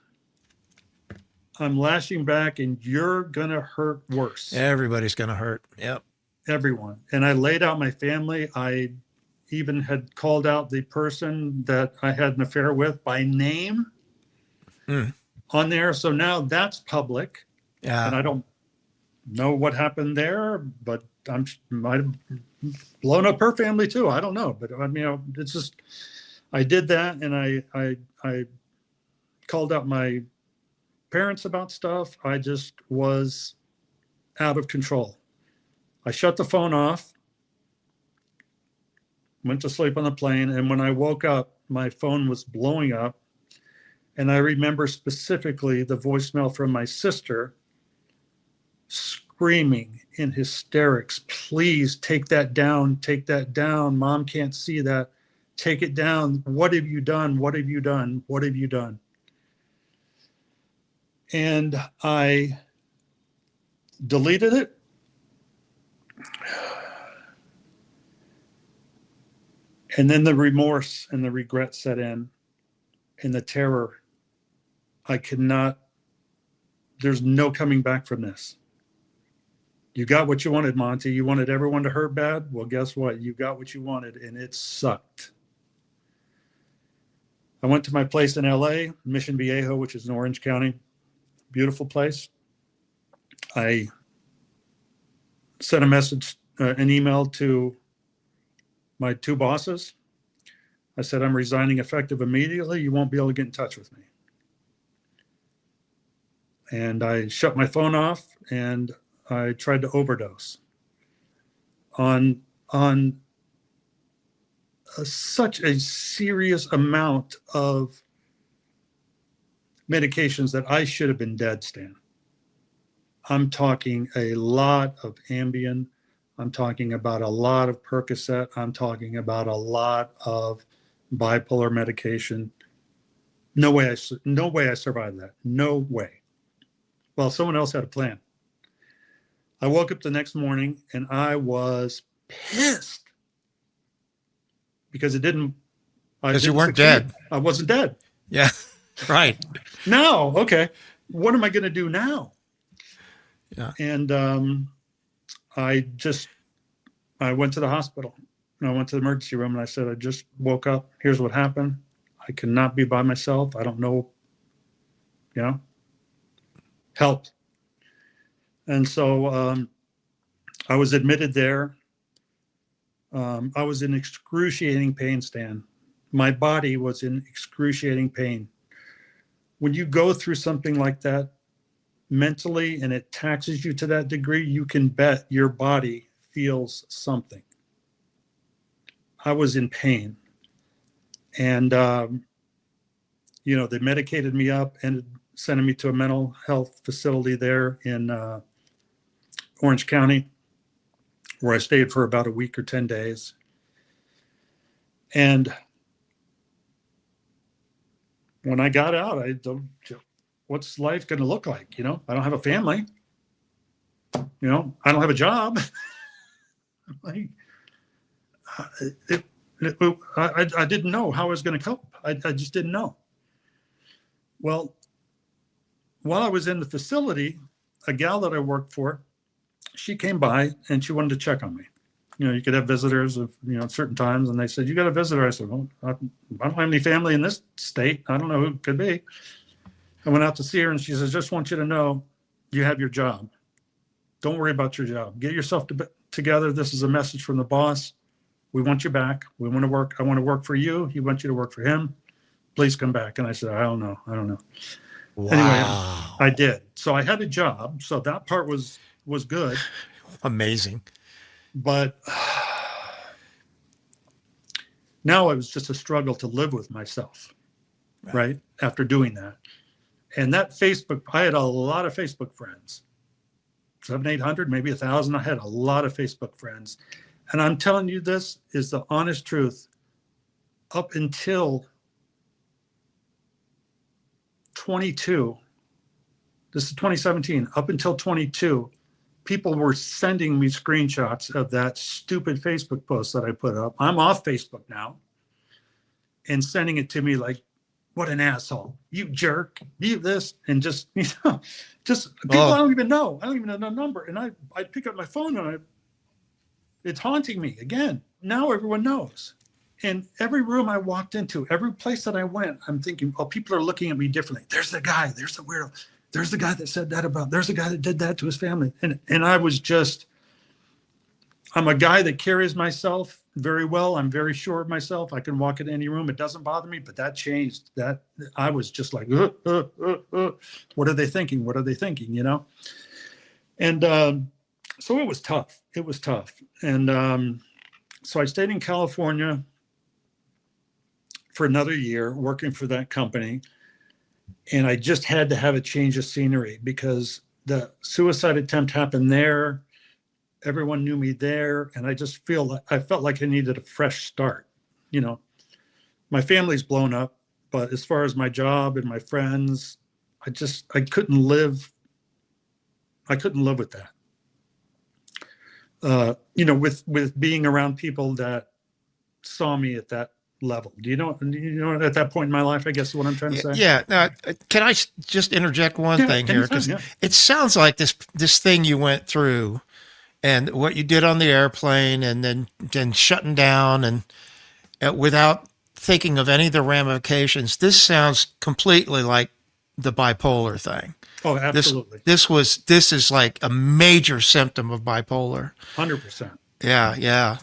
Speaker 2: I'm lashing back, and you're going to hurt worse.
Speaker 1: Everybody's going to hurt. Yep.
Speaker 2: Everyone. And I laid out my family. I even had called out the person that I had an affair with by name on there. So now that's public.
Speaker 1: Yeah.
Speaker 2: And I don't know what happened there, but might have blown up her family too. I don't know. But I mean, it's just, I did that, and I called out my parents about stuff. I just was out of control. I shut the phone off, went to sleep on the plane, and when I woke up, my phone was blowing up. And I remember specifically the voicemail from my sister screaming in hysterics, "Please take that down, take that down. Mom can't see that. Take it down. What have you done? What have you done? What have you done?" And I deleted it. And then the remorse and the regret set in, and the terror. There's no coming back from this. You got what you wanted, Monty. You wanted everyone to hurt bad. Well, guess what? You got what you wanted, and it sucked. I went to my place in LA, Mission Viejo, which is in Orange County. Beautiful place. I sent a message, an email to my 2 bosses. I said, "I'm resigning effective immediately. You won't be able to get in touch with me." And I shut my phone off, and I tried to overdose on such a serious amount of medications that I should have been dead, Stan. I'm talking a lot of Ambien. I'm talking about a lot of Percocet. I'm talking about a lot of bipolar medication. No way I survived that. No way. Well, someone else had a plan. I woke up the next morning, and I was pissed because
Speaker 1: because you weren't dead.
Speaker 2: I wasn't dead.
Speaker 1: Yeah. Right.
Speaker 2: Now, okay, what am I going to do now?
Speaker 1: Yeah.
Speaker 2: And I went to the hospital. I went to the emergency room, and I said, "I just woke up. Here's what happened. I cannot be by myself. I don't know, help." And so I was admitted there. I was in excruciating pain, Stan. My body was in excruciating pain. When you go through something like that mentally, and it taxes you to that degree, you can bet your body feels something. I was in pain. And, they medicated me up and sending me to a mental health facility there in Orange County, where I stayed for about a week or 10 days. And when I got out, what's life going to look like? I don't have a family. I don't have a job. Like, I didn't know how I was going to cope. I just didn't know. Well, while I was in the facility, a gal that I worked for, she came by and she wanted to check on me. You could have visitors at certain times, and they said, "You got a visitor?" I said, "Well, I don't have any family in this state. I don't know who it could be." I went out to see her, and she says, "Just want you to know, you have your job. Don't worry about your job. Get yourself together. This is a message from the boss. We want you back. We want to work. I want to work for you. He wants you to work for him. Please come back." And I said, "I don't know.
Speaker 1: Wow.
Speaker 2: Anyway, I did. So I had a job. So that part was good.
Speaker 1: Amazing.
Speaker 2: But now it was just a struggle to live with myself, right? After doing that. And that Facebook, I had a lot of Facebook friends, 700, 800, maybe 1,000. I had a lot of Facebook friends. And I'm telling you, this is the honest truth. Up until 22, this is 2017, up until 22, people were sending me screenshots of that stupid Facebook post that I put up. I'm off Facebook now, and sending it to me like, "What an asshole, you jerk, you this," and just people I don't even know. I don't even know the number. And I pick up my phone and it's haunting me again. Now everyone knows. And every room I walked into, every place that I went, I'm thinking, oh, people are looking at me differently. There's the guy, there's the weirdo. There's the guy that said that there's the guy that did that to his family. And I was I'm a guy that carries myself very well. I'm very sure of myself. I can walk in any room. It doesn't bother me, but that changed. That I was just like, what are they thinking? What are they thinking? And so it was tough. It was tough. And so I stayed in California for another year working for that company. And I just had to have a change of scenery because the suicide attempt happened there. Everyone knew me there. And I just I felt like I needed a fresh start. My family's blown up, but as far as my job and my friends, I couldn't live with that. With being around people that saw me at that level. Do you know at that point in my life, I guess is what I'm trying to say?
Speaker 1: Yeah. Can I just interject one thing here? Because it sounds like this thing you went through and what you did on the airplane and then shutting down and without thinking of any of the ramifications, this sounds completely like the bipolar thing.
Speaker 2: Oh, absolutely.
Speaker 1: This is like a major symptom of bipolar.
Speaker 2: 100%.
Speaker 1: Yeah.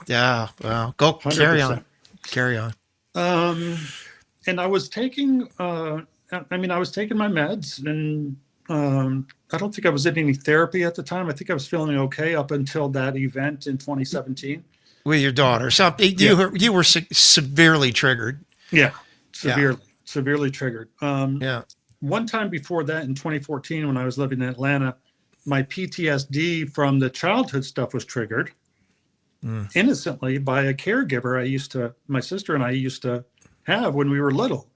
Speaker 1: Well, go 100%. Carry on.
Speaker 2: And I was taking, I was taking my meds, and I don't think I was in any therapy at the time. I think I was feeling okay up until that event in 2017
Speaker 1: with your daughter. You were severely triggered.
Speaker 2: Yeah, severely triggered.
Speaker 1: Yeah.
Speaker 2: One time before that, in 2014, when I was living in Atlanta, my PTSD from the childhood stuff was triggered innocently by a caregiver my sister and I used to have when we were little.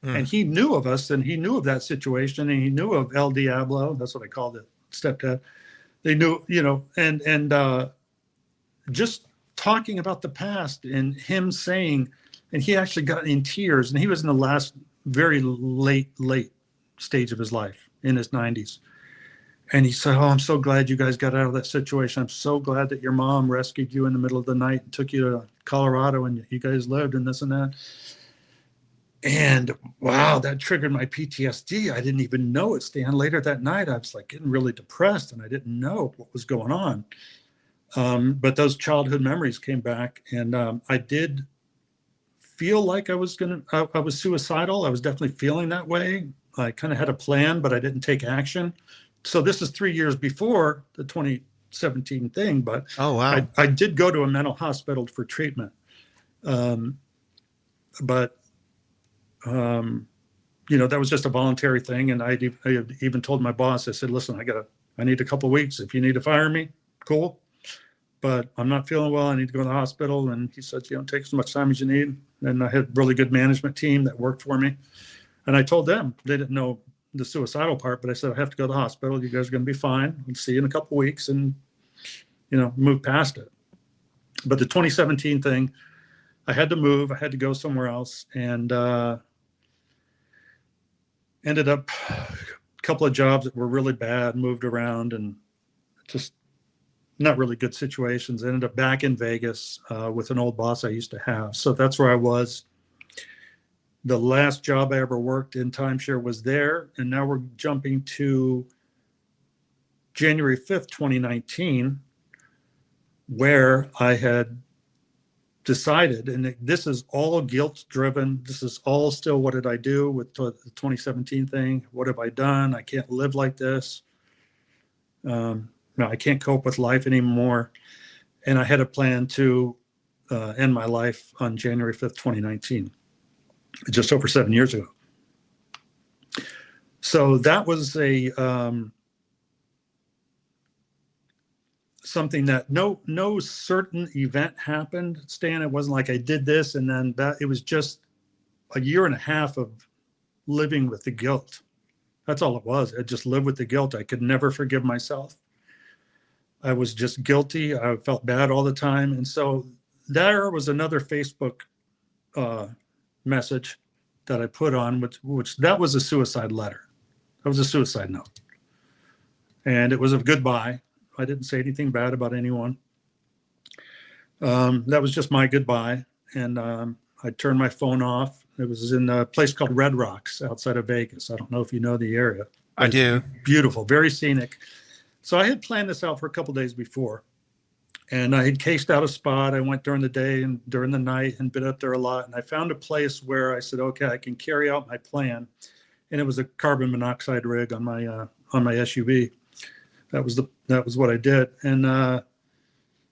Speaker 2: And he knew of us, and he knew of that situation, and he knew of El Diablo. That's what I called it, stepdad. They knew, and just talking about the past and him saying, and he actually got in tears, and he was in the last very late stage of his life, in his 90s. And he said, "Oh, I'm so glad you guys got out of that situation. I'm so glad that your mom rescued you in the middle of the night and took you to Colorado, and you guys lived and this and that." And wow, that triggered my PTSD. I didn't even know it, Stan. Later that night, I was like getting really depressed, and I didn't know what was going on. But those childhood memories came back, and I did feel like I was suicidal. I was definitely feeling that way. I kind of had a plan, but I didn't take action. So this is 3 years before the 2017 thing, but
Speaker 1: oh wow,
Speaker 2: I did go to a mental hospital for treatment. But that was just a voluntary thing. And I even told my boss, I said, "Listen, I need a couple of weeks. If you need to fire me, cool. But I'm not feeling well. I need to go to the hospital." And he said, "Take as much time as you need." And I had a really good management team that worked for me. And I told them, they didn't know the suicidal part, but I said, I have to go to the hospital. You guys are going to be fine. We'll see you in a couple of weeks and, move past it. But the 2017 thing, I had to move. I had to go somewhere else, and ended up a couple of jobs that were really bad, moved around, and just not really good situations. Ended up back in Vegas with an old boss I used to have. So that's where I was. The last job I ever worked in timeshare was there. And now we're jumping to January 5th, 2019, where I had decided, and this is all guilt driven. This is all still, what did I do with the 2017 thing? What have I done? I can't live like this. No, I can't cope with life anymore. And I had a plan to end my life on January 5th, 2019, just over 7 years ago. So that was a something that no certain event happened, Stan. It wasn't like I did this and then that. It was just a year and a half of living with the guilt. That's all it was. I just lived with the guilt. I could never forgive myself. I was just guilty. I felt bad all the time. And so there was another Facebook message that I put on, which that was a suicide letter. That was a suicide note. And it was a goodbye. I didn't say anything bad about anyone. That was just my goodbye. And I turned my phone off. It was in a place called Red Rocks outside of Vegas. I don't know if you know the area.
Speaker 1: I do.
Speaker 2: Beautiful, very scenic. So I had planned this out for a couple of days before. And I had cased out a spot. I went during the day and during the night and been up there a lot. And I found a place where I said, okay, I can carry out my plan. And it was a carbon monoxide rig on my SUV. That was what I did. And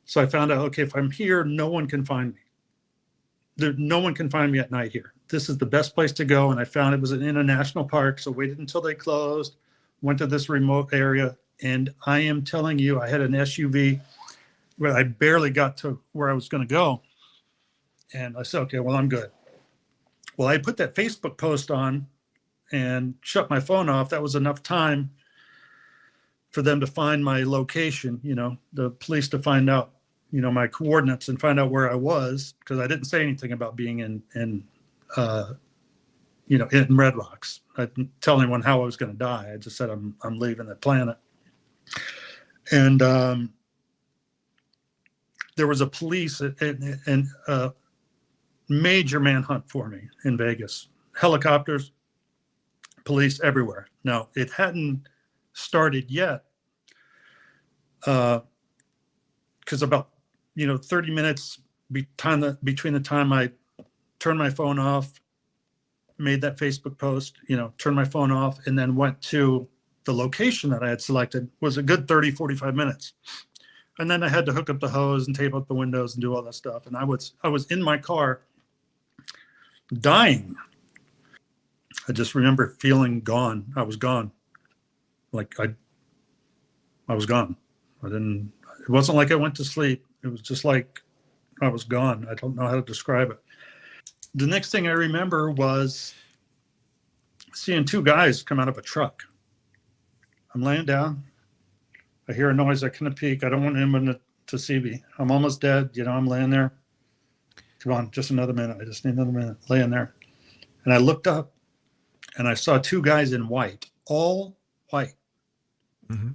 Speaker 2: so I found out, okay, if I'm here, no one can find me. No one can find me at night here. This is the best place to go. And I found it was in a national park. So waited until they closed, went to this remote area. And I am telling you, I had an SUV where I barely got to where I was going to go. And I said, okay, well, I'm good. Well, I put that Facebook post on and shut my phone off. That was enough time for them to find my location, the police to find out, my coordinates and find out where I was, because I didn't say anything about being in Red Rocks. I didn't tell anyone how I was going to die. I just said I'm leaving the planet. And there was a police and major manhunt for me in Vegas. Helicopters, police everywhere. Now, it hadn't started yet because about 30 minutes between the time I turned my phone off, made that Facebook post, turned my phone off, and then went to the location that I had selected was a good 30, 45 minutes. And then I had to hook up the hose and tape up the windows and do all that stuff. And I was in my car dying. I just remember feeling gone. I was gone. Like I was gone. It wasn't like I went to sleep. It was just like I was gone. I don't know how to describe it. The next thing I remember was seeing two guys come out of a truck. I'm laying down. I hear a noise. I kind of peek. I don't want anyone to see me. I'm almost dead. I'm laying there. Come on, just another minute. I just need another minute. Laying there. And I looked up and I saw two guys in white, all white,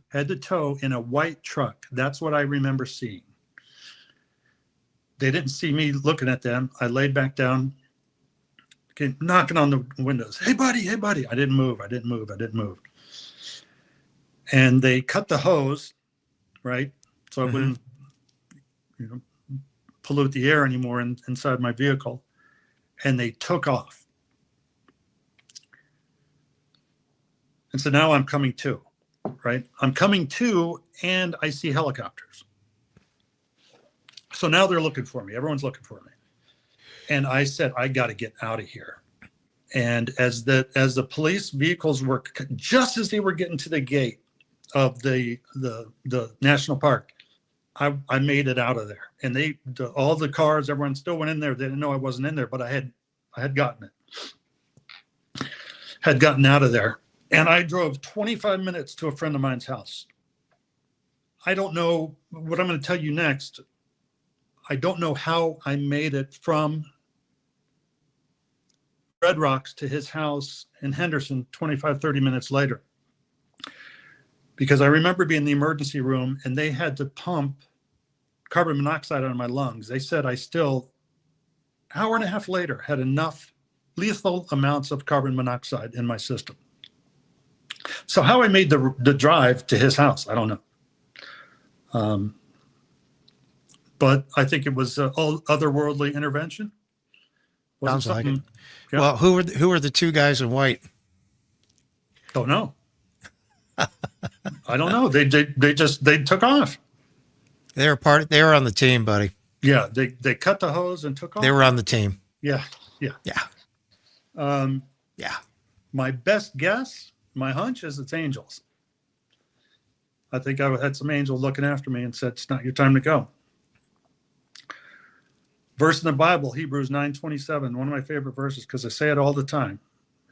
Speaker 2: head to toe in a white truck. That's what I remember seeing. They didn't see me looking at them. I laid back down, came knocking on the windows. Hey, buddy. Hey, buddy. I didn't move. And they cut the hose, right? So I wouldn't, pollute the air anymore inside my vehicle. And they took off. And so now I'm coming to, right? I'm coming to, and I see helicopters. So now they're looking for me. Everyone's looking for me. And I said, I got to get out of here. And as the police vehicles were, just as they were getting to the gate of the national park, I made it out of there. And all the cars, everyone still went in there. They didn't know I wasn't in there, but I had gotten it. Had gotten out of there. And I drove 25 minutes to a friend of mine's house. I don't know what I'm going to tell you next. I don't know how I made it from Red Rocks to his house in Henderson 25, 30 minutes later. Because I remember being in the emergency room and they had to pump carbon monoxide out of my lungs. They said I still, hour and a half later, had enough lethal amounts of carbon monoxide in my system. So how I made the drive to his house, I don't know. But I think it was all otherworldly intervention.
Speaker 1: Sounds like it.
Speaker 2: Yeah.
Speaker 1: Well, who are the two guys in white?
Speaker 2: Don't know. I don't know. They took off.
Speaker 1: They were on the team, buddy.
Speaker 2: Yeah, they cut the hose and took off.
Speaker 1: They were on the team.
Speaker 2: Yeah.
Speaker 1: Yeah. Yeah.
Speaker 2: My best guess, my hunch is it's angels. I think I had some angel looking after me and said, "It's not your time to go." Verse in the Bible, Hebrews 9:27, one of my favorite verses because I say it all the time.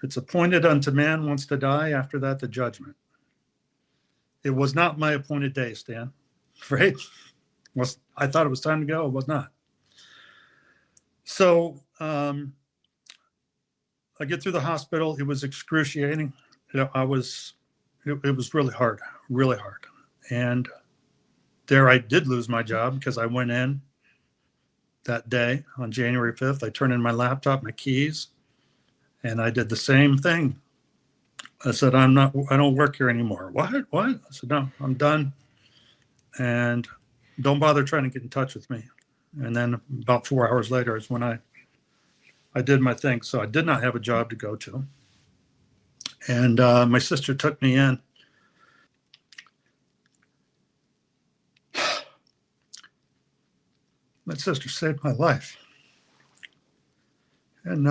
Speaker 2: It's appointed unto man once to die, after that the judgment. It was not my appointed day, Stan. Right? I thought it was time to go. It was not. So I get through the hospital. It was excruciating. It was really hard, really hard. And there I did lose my job because I went in that day on January 5th. I turned in my laptop, my keys, and I did the same thing. I said, I don't work here anymore. What? I said, no, I'm done. And don't bother trying to get in touch with me. And then about 4 hours later is when I did my thing. So I did not have a job to go to. And my sister took me in. My sister saved my life. And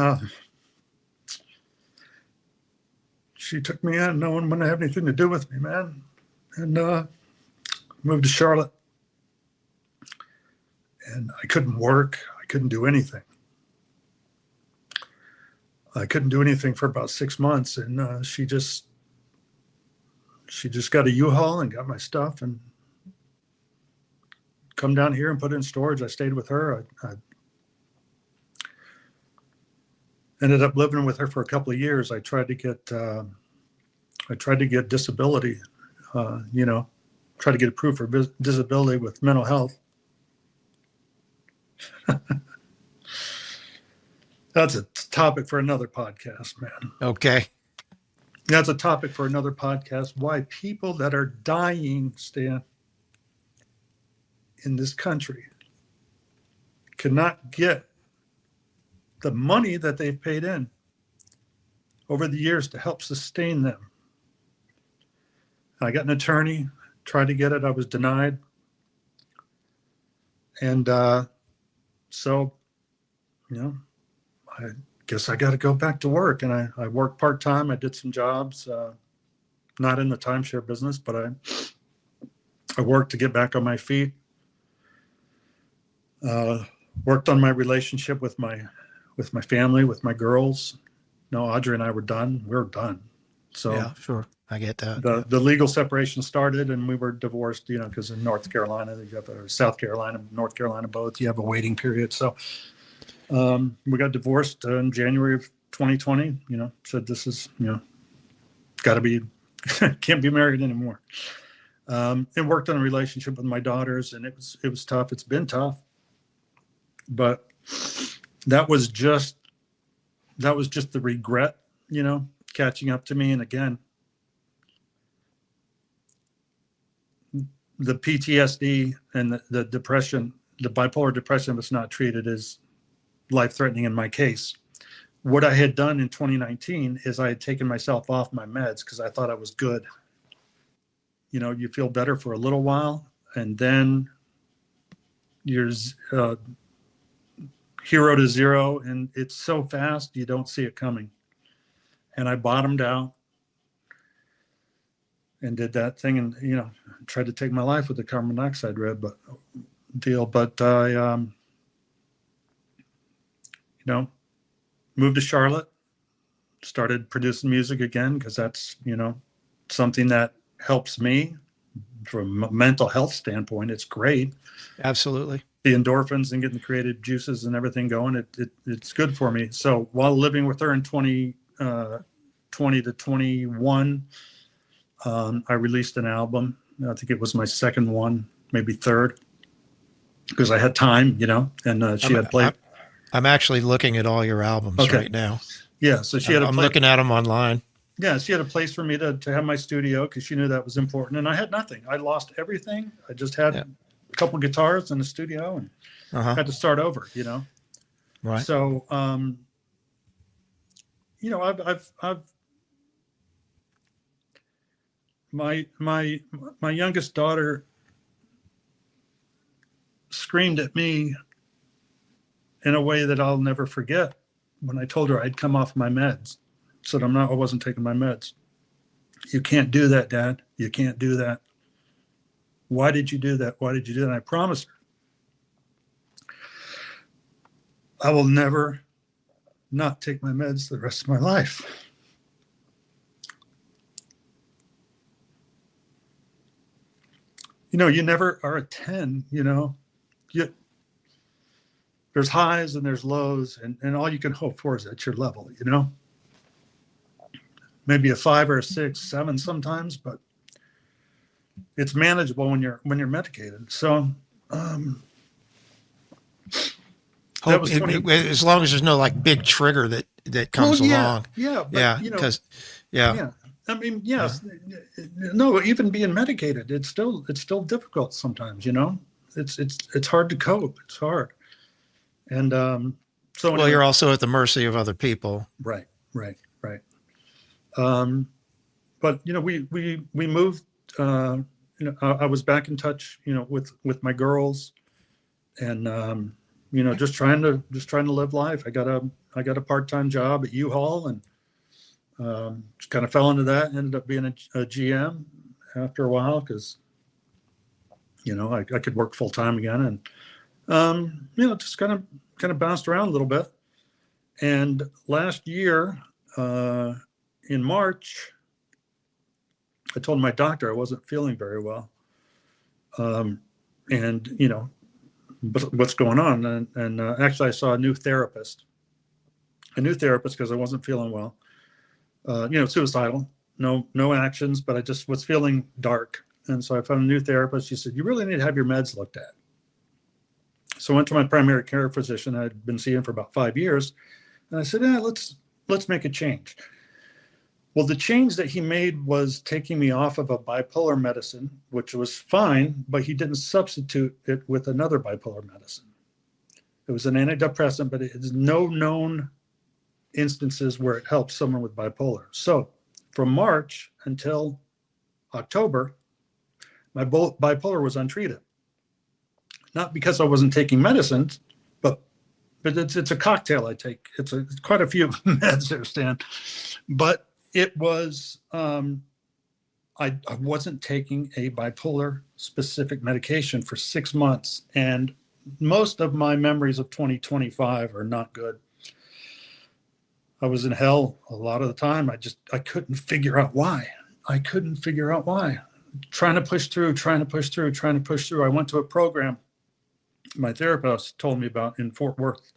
Speaker 2: she took me in. No one wouldn't have anything to do with me, man. And moved to Charlotte. And I couldn't work. I couldn't do anything. I couldn't do anything for about 6 months. And she just got a U-Haul and got my stuff and come down here and put it in storage. I stayed with her. I ended up living with her for a couple of years. I tried to get disability, try to get approved for disability with mental health. That's a topic for another podcast, man.
Speaker 1: Okay.
Speaker 2: That's a topic for another podcast. Why people that are dying, Stan, in this country cannot get the money that they've paid in over the years to help sustain them. I got an attorney, tried to get it. I was denied. And so, I guess I got to go back to work. And I worked part-time. I did some jobs, not in the timeshare business, but I worked to get back on my feet. Worked on my relationship with my family, with my girls. No, Audrey and I were done. We were done. So
Speaker 1: yeah, sure. I get that.
Speaker 2: The legal separation started and we were divorced, because in North Carolina, you have South Carolina, North Carolina, both, you have a waiting period. So we got divorced in January of 2020, said this is, got to be, can't be married anymore. And worked on a relationship with my daughters, and it was tough. It's been tough, but that was just the regret, catching up to me. And again, the PTSD and the depression, the bipolar depression that's not treated, is life-threatening in my case. What I had done in 2019 is I had taken myself off my meds because I thought I was good. You feel better for a little while, and then you're hero to zero, and it's so fast you don't see it coming. And I bottomed out and did that thing, and tried to take my life with the carbon monoxide deal. But I moved to Charlotte, started producing music again, because that's, something that helps me from a mental health standpoint. It's great.
Speaker 1: Absolutely.
Speaker 2: The endorphins and getting the creative juices and everything going, it's good for me. So while living with her in 2020 to 21, I released an album. I think it was my second one, maybe third, because I had time, and she had played.
Speaker 1: I'm actually looking at all your albums right now.
Speaker 2: Yeah, so she had.
Speaker 1: I'm looking at them online.
Speaker 2: Yeah, she had a place for me to have my studio, because she knew that was important, and I had nothing. I lost everything. I just had a couple guitars in the studio, and had to start over.
Speaker 1: Right.
Speaker 2: So, I've my youngest daughter screamed at me in a way that I'll never forget when I told her I'd come off my meds. Said I wasn't taking my meds. You can't do that, Dad. You can't do that. Why did you do that? Why did you do that? And I promised her I will never not take my meds the rest of my life. You never are a 10, there's highs and there's lows, and all you can hope for is at your level, maybe a 5 or a 6, 7 sometimes, but it's manageable when you're medicated. So,
Speaker 1: as long as there's no like big trigger that comes along.
Speaker 2: Yeah. But,
Speaker 1: because
Speaker 2: I mean, yes, no, even being medicated, it's still difficult sometimes, it's hard to cope. It's hard. And, so
Speaker 1: well, you're also at the mercy of other people.
Speaker 2: Right. But, we moved, I was back in touch, with my girls, and, just trying to live life. I got a part-time job at U-Haul, and, just kind of fell into that, ended up being a GM after a while, because, I could work full time again, and, just kind of bounced around a little bit. And last year, in March, I told my doctor I wasn't feeling very well. And, what's going on? And actually I saw a new therapist because I wasn't feeling well. Suicidal, no actions, but I just was feeling dark. And so I found a new therapist. She said, you really need to have your meds looked at. So I went to my primary care physician I'd been seeing for about 5 years. And I said, let's make a change. Well, the change that he made was taking me off of a bipolar medicine, which was fine, but he didn't substitute it with another bipolar medicine. It was an antidepressant, but there's no known instances where it helps someone with bipolar. So from March until October, my bipolar was untreated. Not because I wasn't taking medicines, but it's a cocktail I take. It's quite a few meds there, Stan. But it was, I wasn't taking a bipolar specific medication for 6 months. And most of my memories of 2025 are not good. I was in hell a lot of the time. I couldn't figure out why. Trying to push through. I went to a program my therapist told me about in Fort Worth,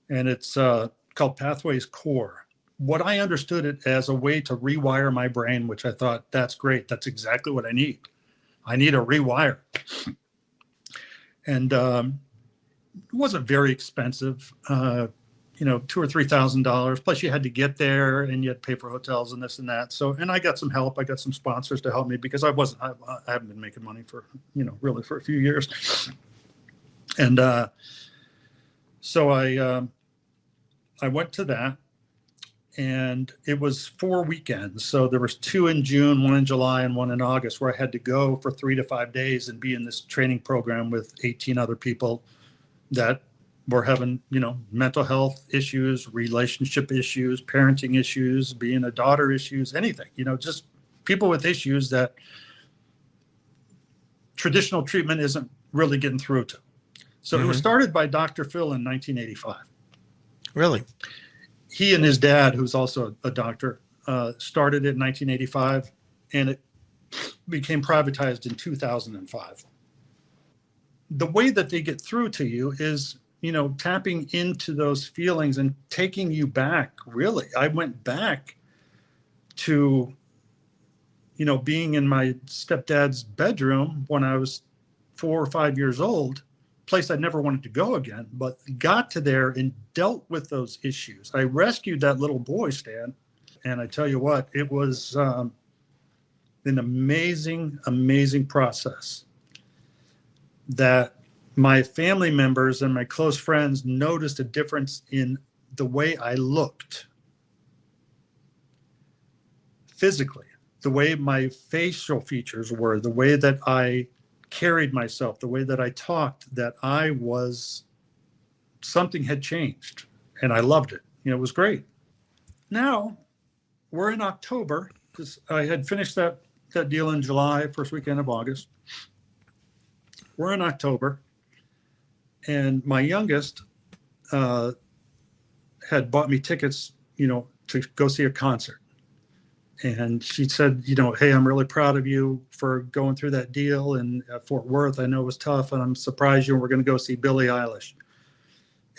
Speaker 2: and it's called Pathways Core. What I understood it as a way to rewire my brain, which I thought, that's great. That's exactly what I need. I need a rewire. And it wasn't very expensive, $2,000 or $3,000. Plus you had to get there and you had to pay for hotels and this and that. So, and I got some help. I got some sponsors to help me because I haven't been making money for, really for a few years. And so I went to that, and it was 4 weekends. So there was 2 in June, 1 in July, and 1 in August, where I had to go for 3 to 5 days and be in this training program with 18 other people that were having, mental health issues, relationship issues, parenting issues, being a daughter issues, anything, just people with issues that traditional treatment isn't really getting through to. So It was started by Dr. Phil in 1985.
Speaker 1: Really?
Speaker 2: he and his dad, who's also a doctor, started it in 1985, and it became privatized in 2005. The way that they get through to you is, tapping into those feelings and taking you back. Really, I went back to, being in my stepdad's bedroom when I was 4 or 5 years old, place I never wanted to go again, but got to there and dealt with those issues. I rescued that little boy, Stan, and I tell you what, it was an amazing, amazing process that my family members and my close friends noticed a difference in the way I looked physically, the way my facial features were, the way that I carried myself, the way that I talked, that something had changed, and I loved it. It was great. Now we're in October, because I had finished that deal in July, first weekend of August. We're in October, and my youngest had bought me tickets, to go see a concert. And she said, hey, I'm really proud of you for going through that deal in Fort Worth. I know it was tough, and I'm surprised you were going to go see Billie Eilish.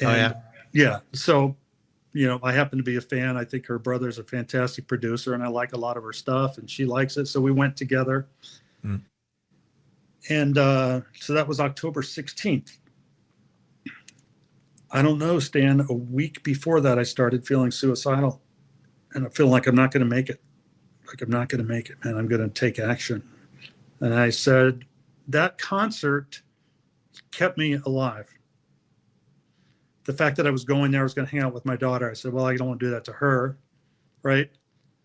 Speaker 2: And,
Speaker 1: Oh, yeah.
Speaker 2: Yeah. So, I happen to be a fan. I think her brother's a fantastic producer, and I like a lot of her stuff, and she likes it. So we went together. Mm. And so that was October 16th. I don't know, Stan, a week before that, I started feeling suicidal, and I feel like I'm not going to make it. I'm not going to make it, man. I'm going to take action. And I said, that concert kept me alive. The fact that I was going there, I was going to hang out with my daughter. I said, well, I don't want to do that to her. Right.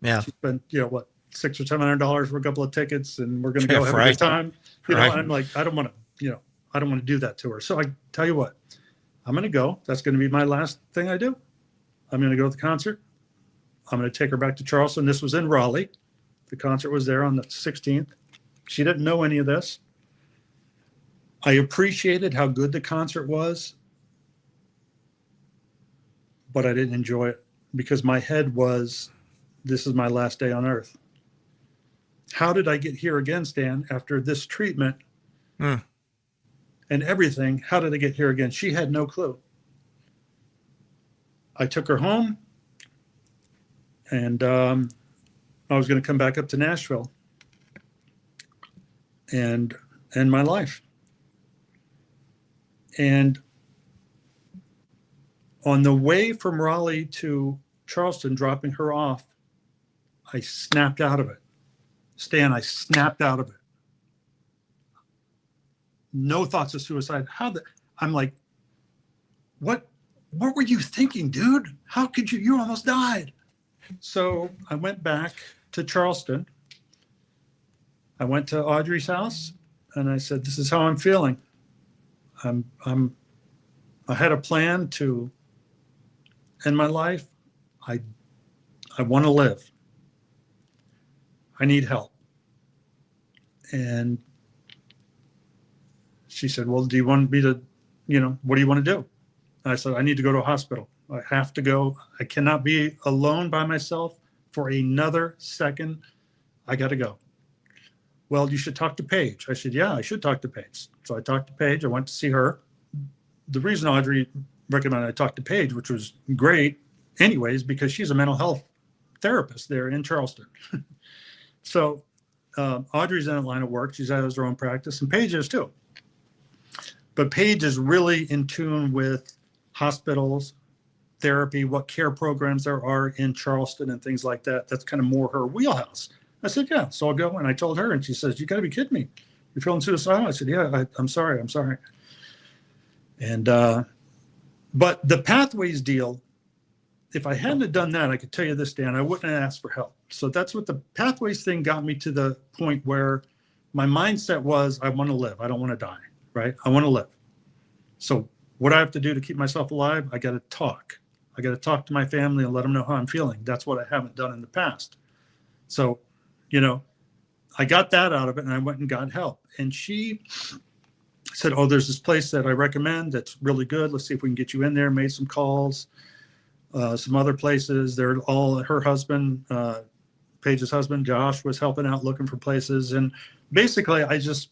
Speaker 1: Yeah.
Speaker 2: She spent, $600 or $700 for a couple of tickets, and we're going to go have a good time. I'm like, I don't want to do that to her. So I tell you what, I'm going to go. That's going to be my last thing I do. I'm going to go to the concert. I'm going to take her back to Charleston. This was in Raleigh. The concert was there on the 16th. She didn't know any of this. I appreciated how good the concert was, but I didn't enjoy it because my head was, this is my last day on earth. How did I get here again, Stan, after this treatment and everything? How did I get here again? She had no clue. I took her home. And I was going to come back up to Nashville and end my life. And on the way from Raleigh to Charleston, dropping her off, I snapped out of it. Stan, I snapped out of it. No thoughts of suicide. I'm like, what were you thinking, dude? How could you almost died. So I went back to Charleston. I went to Audrey's house, and I said, this is how I'm feeling. I had a plan to end my life. I want to live. I need help. And she said, well, do you want me to, what do you want to do? And I said, I need to go to a hospital. I have to go. I cannot be alone by myself for another second. I got to go. Well, you should talk to Paige. I said, yeah, I should talk to Paige. So I talked to Paige. I went to see her. The reason Audrey recommended I talk to Paige, which was great anyways, because she's a mental health therapist there in Charleston. So Audrey's in that line of work. She's has her own practice, and Paige is too. But Paige is really in tune with hospitals, therapy, what care programs there are in Charleston and things like that. That's kind of more her wheelhouse. I said, yeah. So I'll go. And I told her, and she says, you got to be kidding me. You're feeling suicidal? I said, yeah, I'm sorry. And, but the Pathways deal, if I hadn't have done that, I could tell you this, Dan, I wouldn't have asked for help. So that's what the Pathways thing got me to the point where my mindset was, I want to live. I don't want to die, right? I want to live. So what I have to do to keep myself alive, I got to talk. I got to talk to my family and let them know how I'm feeling. That's what I haven't done in the past. So, I got that out of it, and I went and got help. And she said, oh, there's this place that I recommend that's really good. Let's see if we can get you in there. Made some calls. some other places. They're all her husband, Paige's husband, Josh, was helping out looking for places. And basically, I just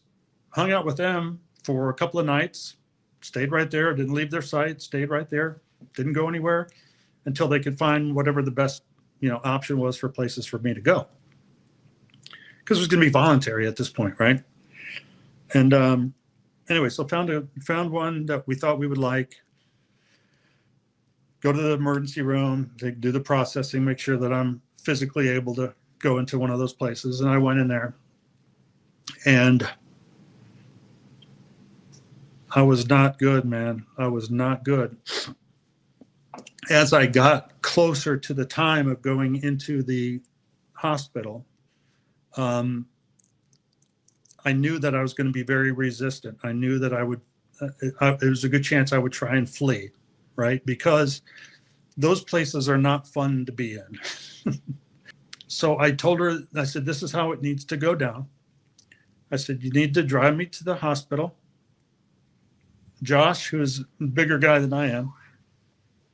Speaker 2: hung out with them for a couple of nights, stayed right there, didn't leave their site, stayed right there, didn't go anywhere until they could find whatever the best, option was for places for me to go. Because it was going to be voluntary at this point, right? And anyway, so found one that we thought we would like. Go to the emergency room, they do the processing, make sure that I'm physically able to go into one of those places. And I went in there, and I was not good, man. I was not good. As I got closer to the time of going into the hospital, I knew that I was going to be very resistant. I knew that I would, it was a good chance I would try and flee, right? Because those places are not fun to be in. So I told her, I said, this is how it needs to go down. I said, you need to drive me to the hospital. Josh, who's a bigger guy than I am,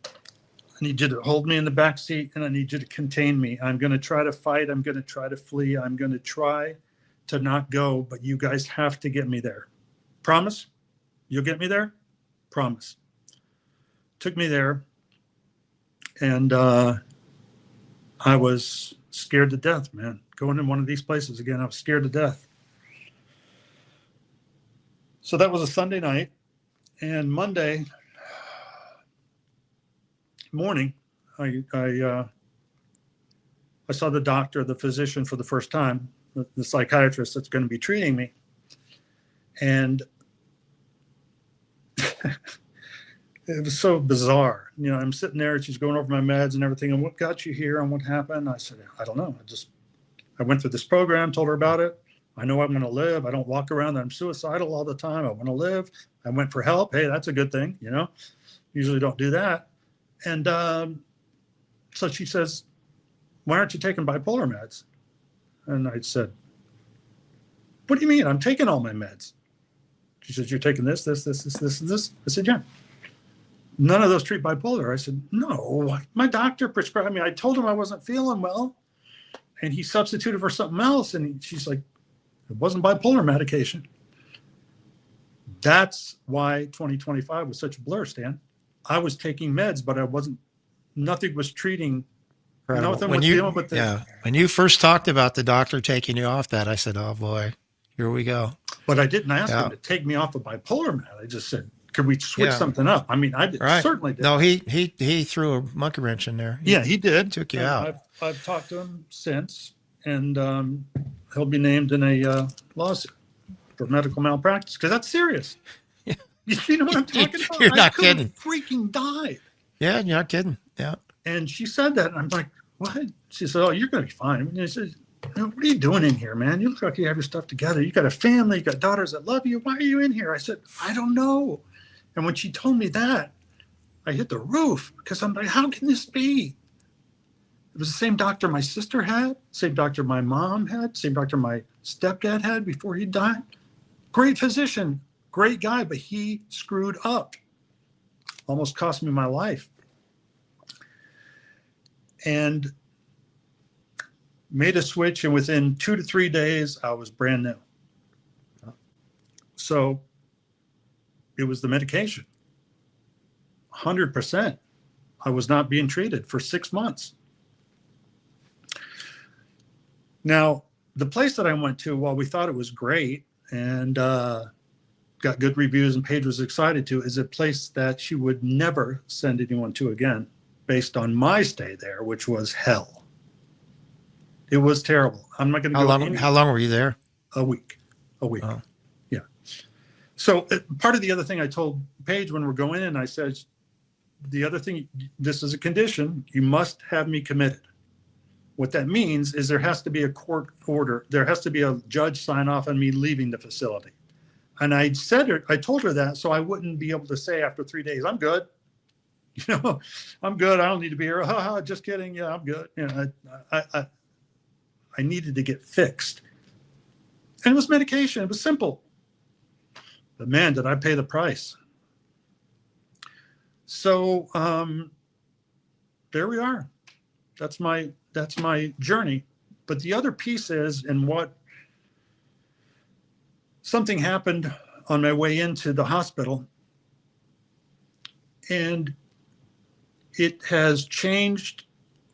Speaker 2: I need you to hold me in the back seat, and I need you to contain me. I'm going to try to fight. I'm going to try to flee. I'm going to try to not go, but you guys have to get me there. Promise? You'll get me there? Promise. Took me there, and I was scared to death, man. Going in one of these places again, I was scared to death. So that was a Sunday night, and Monday morning, I saw the doctor, the physician, for the first time, the psychiatrist that's going to be treating me. And it was so bizarre. I'm sitting there, and she's going over my meds and everything. And what got you here and what happened? I said, I don't know. I went through this program, told her about it. I know I'm going to live. I don't walk around that I'm suicidal all the time. I want to live. I went for help. Hey, that's a good thing. Usually don't do that. And so she says, why aren't you taking bipolar meds? And I said, what do you mean? I'm taking all my meds. She says, you're taking this, and this. I said, yeah. None of those treat bipolar. I said, no, my doctor prescribed me. I told him I wasn't feeling well, and he substituted for something else. And she's like, it wasn't bipolar medication. That's why 2025 was such a blur, Stan. I was taking meds, but nothing was treating. Nothing was dealing with the.
Speaker 1: Yeah. When you first talked about the doctor taking you off that, I said, oh boy, here we go.
Speaker 2: But I didn't ask him to take me off of bipolar med. I just said, could we switch something up? I mean, I did, certainly did.
Speaker 1: No, he threw a monkey wrench in there.
Speaker 2: He did.
Speaker 1: Took you out.
Speaker 2: I've talked to him since, and he'll be named in a lawsuit for medical malpractice, because that's serious. Yeah. You know what I'm talking about?
Speaker 1: You're not kidding.
Speaker 2: Freaking died.
Speaker 1: Yeah, you're not kidding. Yeah.
Speaker 2: And she said that, and I'm like, what? She said, oh, you're going to be fine. And I said, what are you doing in here, man? You look like you have your stuff together. You got a family, you got daughters that love you. Why are you in here? I said, I don't know. And when she told me that, I hit the roof, because I'm like, how can this be? It was the same doctor my sister had, same doctor my mom had, same doctor my stepdad had before he died. Great physician, great guy, but he screwed up. Almost cost me my life. And made a switch, and within 2 to 3 days, I was brand new. So it was the medication. 100%. I was not being treated for 6 months. Now, the place that I went to, while we thought it was great and got good reviews and Paige was excited to, is a place that she would never send anyone to again, based on my stay there, which was hell. It was terrible. I'm not going to go.
Speaker 1: How long were you there?
Speaker 2: A week. Oh. Yeah. So part of the other thing I told Paige when we're going in, I said, the other thing, this is a condition, you must have me committed. What that means is there has to be a court order. There has to be a judge sign off on me leaving the facility. And I told her that so I wouldn't be able to say after 3 days, I'm good. I'm good. I don't need to be here. Just kidding. Yeah, I'm good. I needed to get fixed. And it was medication. It was simple. But man, did I pay the price. So there we are. That's my journey. But the other piece is, and what something happened on my way into the hospital, and it has changed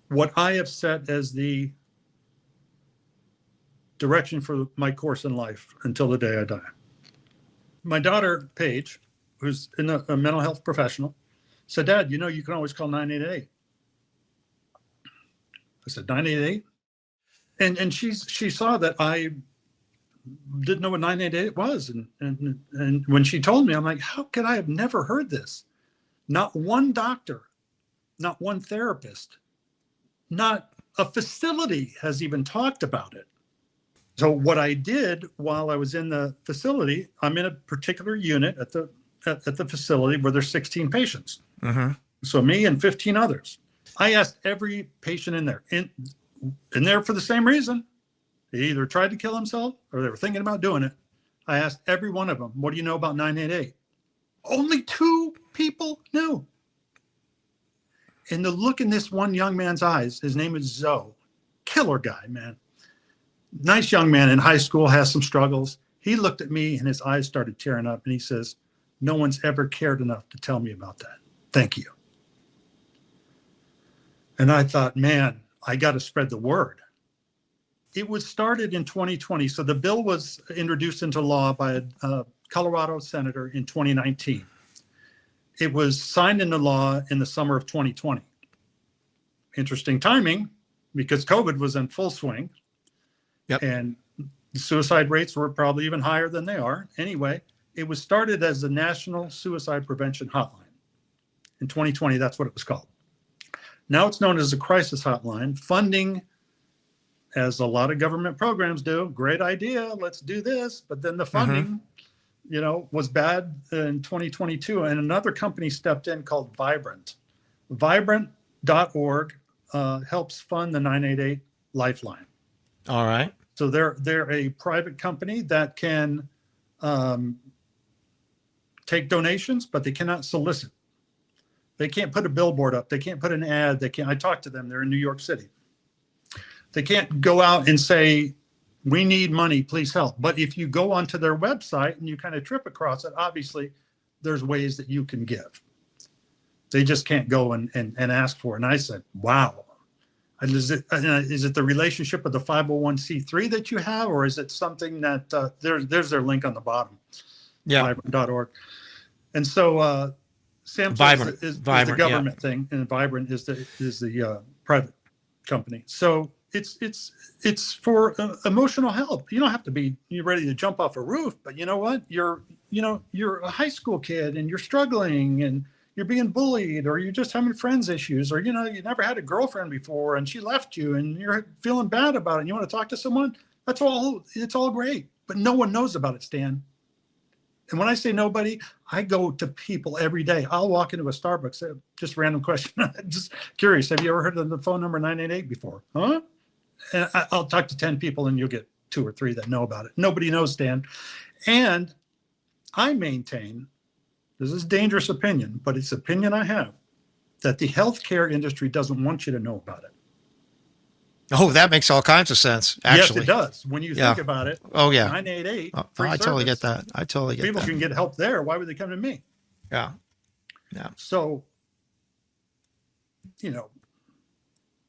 Speaker 2: what I have set as the direction for my course in life until the day I die. My daughter, Paige, who's a mental health professional, said, "Dad, you know, you can always call 988." I said, 988? And she saw that I didn't know what 988 was. And when she told me, I'm like, how could I have never heard this? Not one doctor, not one therapist, not a facility has even talked about it. So what I did while I was in the facility, I'm in a particular unit at the facility where there's 16 patients.
Speaker 1: Mm-hmm.
Speaker 2: So me and 15 others. I asked every patient in there for the same reason. They either tried to kill himself or they were thinking about doing it. I asked every one of them, what do you know about 988? Only 2 people knew. And the look in this one young man's eyes, his name is Zoe, killer guy, man. Nice young man in high school, has some struggles. He looked at me and his eyes started tearing up and he says, no one's ever cared enough to tell me about that. Thank you. And I thought, man, I got to spread the word. It was started in 2020. So the bill was introduced into law by a Colorado senator in 2019. It was signed into law in the summer of 2020. Interesting timing because COVID was in full swing.
Speaker 1: Yep.
Speaker 2: And the suicide rates were probably even higher than they are. Anyway, it was started as the National Suicide Prevention Hotline. In 2020, that's what it was called. Now it's known as a crisis hotline. Funding, as a lot of government programs do, great idea, let's do this. But then the funding, was bad in 2022. And another company stepped in called Vibrant. Vibrant.org helps fund the 988 Lifeline.
Speaker 1: All right.
Speaker 2: So they're a private company that can take donations, but they cannot solicit. They can't put a billboard up. They can't put an ad. They can't. I talked to them. They're in New York City. They can't go out and say, we need money, please help. But if you go onto their website and you kind of trip across it, obviously there's ways that you can give. They just can't go and ask for it. And I said, wow. Is it the relationship with the 501c3 that you have, or is it something that there's their link on the bottom?
Speaker 1: Yeah.
Speaker 2: Vibrant.org. And so Samsung
Speaker 1: Vibrant
Speaker 2: is the government thing, and Vibrant is the private company. So it's for emotional help. You don't have to be ready to jump off a roof, but you know what? You're a high school kid and you're struggling and you're being bullied, or you're just having friends issues, or you never had a girlfriend before and she left you and you're feeling bad about it and you want to talk to someone. It's all great, but no one knows about it, Stan. And when I say nobody, I go to people every day. I'll walk into a Starbucks, just random question. Just curious. Have you ever heard of the phone number 988 before? Huh? And I'll talk to 10 people and you'll get 2 or 3 that know about it. Nobody knows, Stan. And I maintain, this is dangerous opinion, but it's opinion I have, that the healthcare industry doesn't want you to know about it.
Speaker 1: Oh, that makes all kinds of sense, actually.
Speaker 2: Yes, it does. When you think about it.
Speaker 1: Oh, yeah.
Speaker 2: 988.
Speaker 1: I totally get that.
Speaker 2: People can get help there. Why would they come to me?
Speaker 1: Yeah. Yeah.
Speaker 2: So,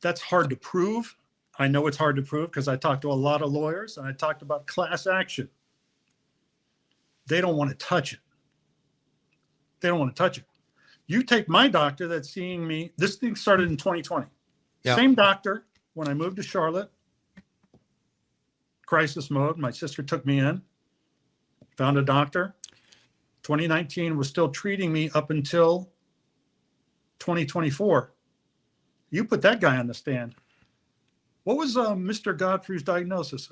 Speaker 2: that's hard to prove. I know it's hard to prove because I talked to a lot of lawyers and I talked about class action. They don't want to touch it. You take my doctor that's seeing me. This thing started in 2020.
Speaker 1: Yeah.
Speaker 2: Same doctor. When I moved to Charlotte, crisis mode, my sister took me in, found a doctor. 2019 was still treating me up until 2024. You put that guy on the stand. What was Mr. Godfrey's diagnosis?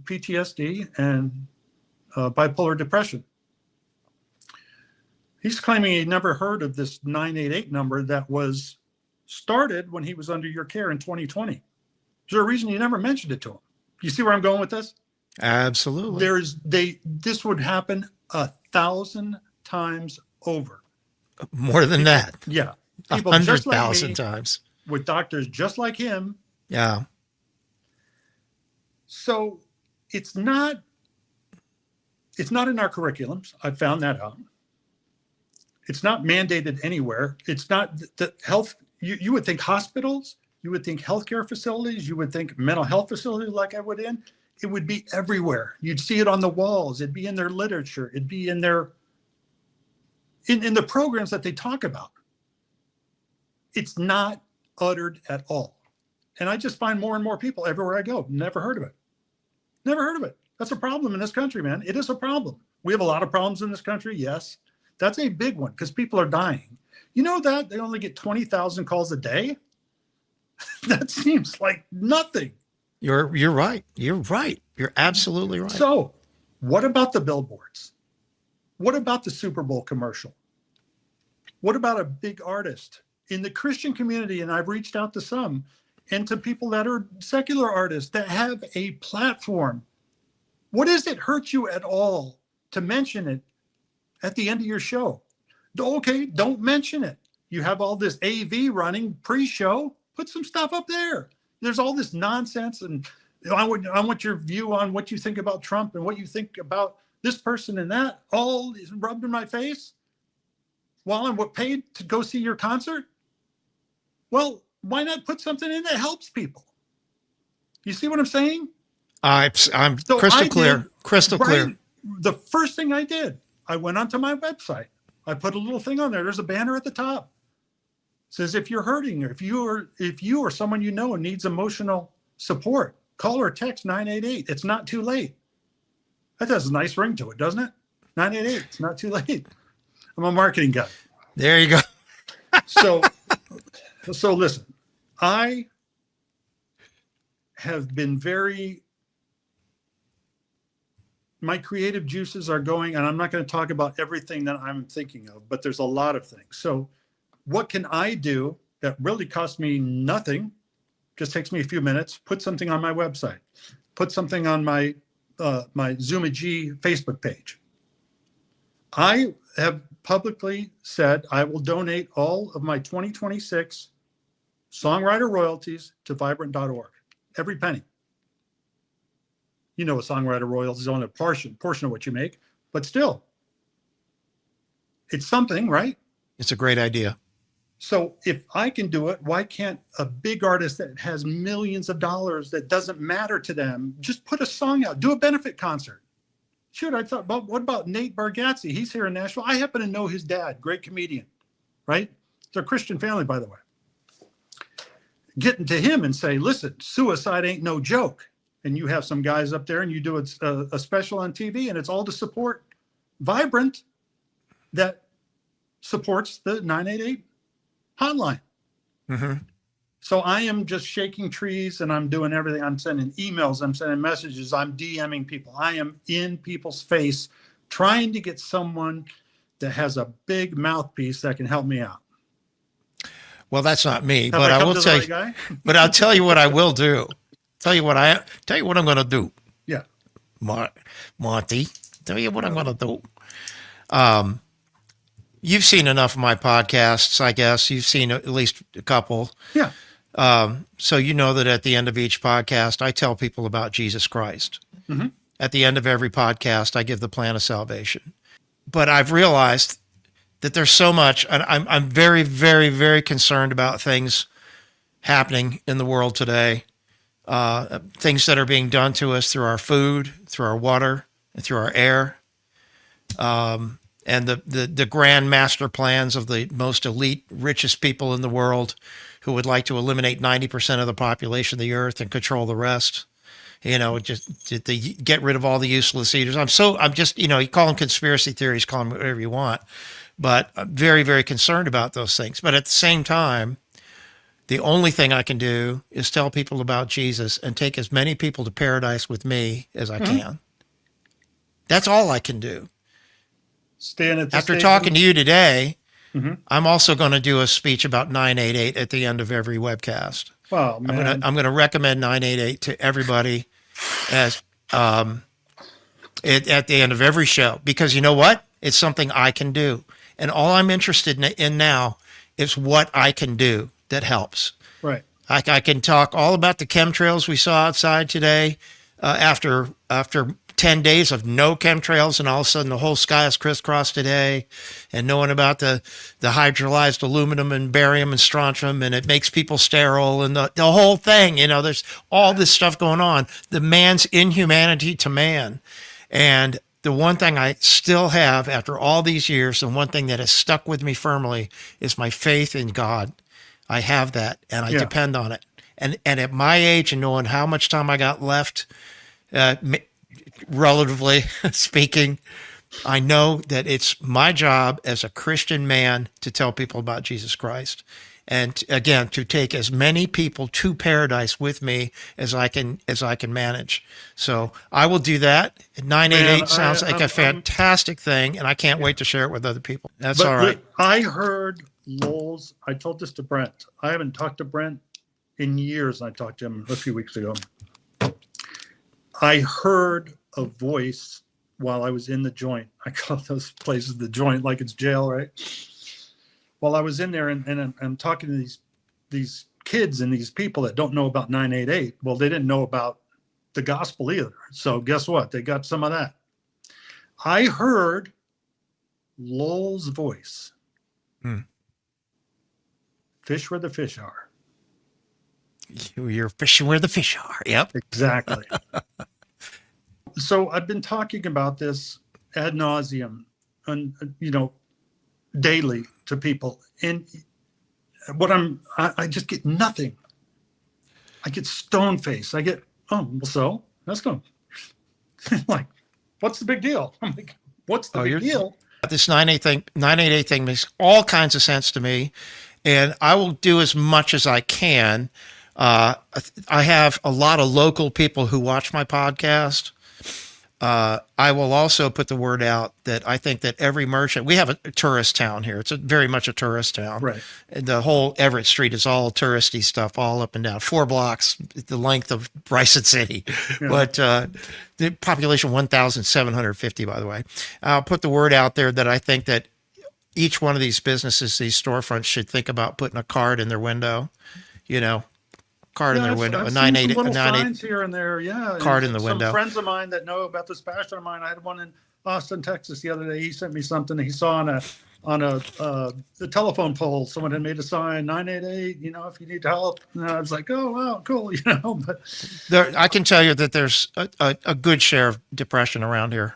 Speaker 2: PTSD and bipolar depression. He's claiming he never heard of this 988 number that was started when he was under your care in 2020. Is there a reason you never mentioned it to him? You see where I'm going with this?
Speaker 1: Absolutely.
Speaker 2: This would happen 1,000 times over.
Speaker 1: More than that.
Speaker 2: Yeah. People just like
Speaker 1: 100,000
Speaker 2: me
Speaker 1: times.
Speaker 2: with doctors just like him.
Speaker 1: Yeah.
Speaker 2: So it's not in our curriculums. I found that out. It's not mandated anywhere. It's not the health. You would think hospitals, you would think healthcare facilities, you would think mental health facilities like I would in. It would be everywhere. You'd see it on the walls. It'd be in their literature. It'd be in their in the programs that they talk about. It's not uttered at all. And I just find more and more people everywhere I go. Never heard of it. Never heard of it. That's a problem in this country, man. It is a problem. We have a lot of problems in this country. Yes. That's a big one because people are dying. You know that they only get 20,000 calls a day? That seems like nothing.
Speaker 1: You're right. You're right. You're absolutely right.
Speaker 2: So what about the billboards? What about the Super Bowl commercial? What about a big artist in the Christian community? And I've reached out to some and to people that are secular artists that have a platform. What does it hurt you at all to mention it at the end of your show? Okay, don't mention it. You have all this AV running pre-show. Put some stuff up there. There's all this nonsense, and I want your view on what you think about Trump and what you think about this person and that. All is rubbed in my face while I'm paid to go see your concert. Well, why not put something in that helps people? You see what I'm saying?
Speaker 1: I'm
Speaker 2: So
Speaker 1: crystal clear. Crystal clear.
Speaker 2: The first thing I did, I went onto my website. I put a little thing on there. There's a banner at the top. It says if you're hurting, or if you or someone you know needs emotional support, call or text 988. It's not too late. That has a nice ring to it, doesn't it? 988. It's not too late. I'm a marketing guy.
Speaker 1: There you go.
Speaker 2: So listen, I have been my creative juices are going, and I'm not going to talk about everything that I'm thinking of, but there's a lot of things. So what can I do that really costs me nothing? Just takes me a few minutes. Put something on my website. Put something on my Zuma G Facebook page. I have publicly said I will donate all of my 2026 songwriter royalties to vibrant.org. Every penny. You know, a songwriter royalties is only a portion of what you make, but still, it's something, right?
Speaker 1: It's a great idea.
Speaker 2: So if I can do it, why can't a big artist that has millions of dollars that doesn't matter to them just put a song out, do a benefit concert? Shoot, I thought, what about Nate Bargatze? He's here in Nashville. I happen to know his dad, great comedian, right? They're a Christian family, by the way. Getting to him and say, listen, suicide ain't no joke. And you have some guys up there and you do a special on TV, and it's all to support Vibrant that supports the 988 hotline. Mm-hmm. So I am just shaking trees and I'm doing everything. I'm sending emails, I'm sending messages, I'm DMing people. I am in people's face trying to get someone that has a big mouthpiece that can help me out.
Speaker 1: Well, that's not me, but I will tell you. But I'll tell you what I will do. Tell you what I'm going to do.
Speaker 2: Yeah,
Speaker 1: Monty. Tell you what I'm going to do. You've seen enough of my podcasts, I guess. You've seen at least a couple.
Speaker 2: Yeah.
Speaker 1: So you know that at the end of each podcast, I tell people about Jesus Christ. Mm-hmm. At the end of every podcast, I give the plan of salvation. But I've realized that there's so much, and I'm very, very, very concerned about things happening in the world today. Things that are being done to us through our food, through our water, and through our air. And the grand master plans of the most elite, richest people in the world who would like to eliminate 90% of the population of the earth and control the rest. You know, just to get rid of all the useless eaters. I'm just, you call them conspiracy theories, call them whatever you want. But I'm very, very concerned about those things. But at the same time, the only thing I can do is tell people about Jesus and take as many people to paradise with me as I can. That's all I can do. After talking to you today, I'm also going to do a speech about 988 at the end of every webcast.
Speaker 2: Wow, man.
Speaker 1: I'm going to recommend 988 to everybody as at the end of every show, because you know what? It's something I can do. And all I'm interested in now It's what I can do that helps.
Speaker 2: Right.
Speaker 1: I can talk all about the chemtrails we saw outside today, after 10 days of no chemtrails, and all of a sudden the whole sky is crisscrossed today, and knowing about the hydrolyzed aluminum and barium and strontium, and it makes people sterile, and the whole thing, there's all this stuff going on. The man's inhumanity to man. And the one thing I still have after all these years, and one thing that has stuck with me firmly, is my faith in God. I have that, and I depend on it. And at my age, and knowing how much time I got left, relatively speaking, I know that it's my job as a Christian man to tell people about Jesus Christ. And again, to take as many people to paradise with me as I can manage. So I will do that. 988 sounds like a fantastic thing, and I can't wait to share it with other people. That's all right.
Speaker 2: I heard Lowell's. I told this to Brent. I haven't talked to Brent in years. I talked to him a few weeks ago. I heard a voice while I was in the joint. I call those places the joint, like it's jail, right? While I was in there, and I'm talking to these kids and these people that don't know about 988. Well, they didn't know about the gospel either. So guess what? They got some of that. I heard Lowell's voice. Fish where the fish are.
Speaker 1: You're fishing where the fish are. Yep.
Speaker 2: Exactly. So I've been talking about this ad nauseum, and daily to people, and I just get nothing. I get stone face. I get, oh, well, so let's go. Like, what's the big deal? I'm like, what's the big deal?
Speaker 1: This 988 thing makes all kinds of sense to me, and I will do as much as I can. I have a lot of local people who watch my podcast. I will also put the word out that I think that every merchant, we have a tourist town here. It's very much a tourist town.
Speaker 2: Right.
Speaker 1: The whole Everett Street is all touristy stuff, all up and down, 4 blocks, the length of Bryson City. Yeah. But the population 1,750, by the way. I'll put the word out there that I think that each one of these businesses, these storefronts, should think about putting a card in their window, card in their window,
Speaker 2: I've
Speaker 1: a 988
Speaker 2: little signs here and there,
Speaker 1: card in the window.
Speaker 2: Some friends of mine that know about this passion of mine. I had one in Austin, Texas, the other day. He sent me something he saw on the telephone pole. Someone had made a sign, 988. If you need help. And I was like, oh wow, cool. But
Speaker 1: I can tell you that there's a good share of depression around here.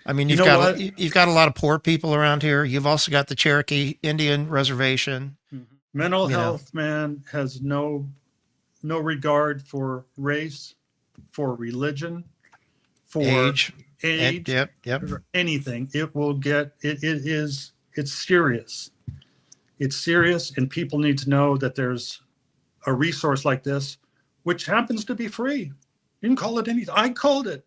Speaker 1: I mean, you've got a lot of poor people around here. You've also got the Cherokee Indian Reservation.
Speaker 2: Mental health, man, has no regard for race, for religion, for age,
Speaker 1: yep.
Speaker 2: or anything. It's serious. It's serious, and people need to know that there's a resource like this, which happens to be free. You can call it anything. I called it.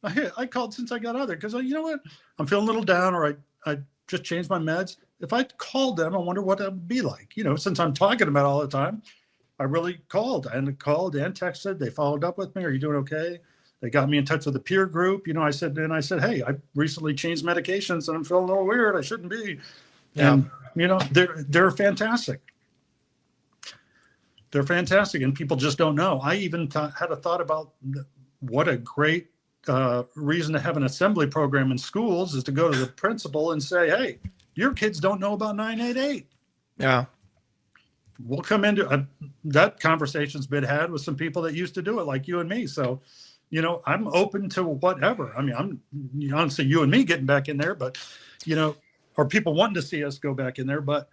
Speaker 2: I called since I got out there because you know what? I'm feeling a little down, or I just changed my meds. If I called them, I wonder what that would be like. Since I'm talking about it all the time, I really called and texted. They followed up with me. Are you doing okay? They got me in touch with a peer group. I said, hey, I recently changed medications and I'm feeling a little weird. I shouldn't be. Yeah. And they're fantastic. They're fantastic, and people just don't know. I even had a thought about what a great reason to have an assembly program in schools is to go to the principal and say, hey, your kids don't know about 988.
Speaker 1: Yeah.
Speaker 2: We'll come into that conversation's been had with some people that used to do it, like you and me. So, I'm open to whatever. I mean, I'm honestly you and me getting back in there, but, or people wanting to see us go back in there, but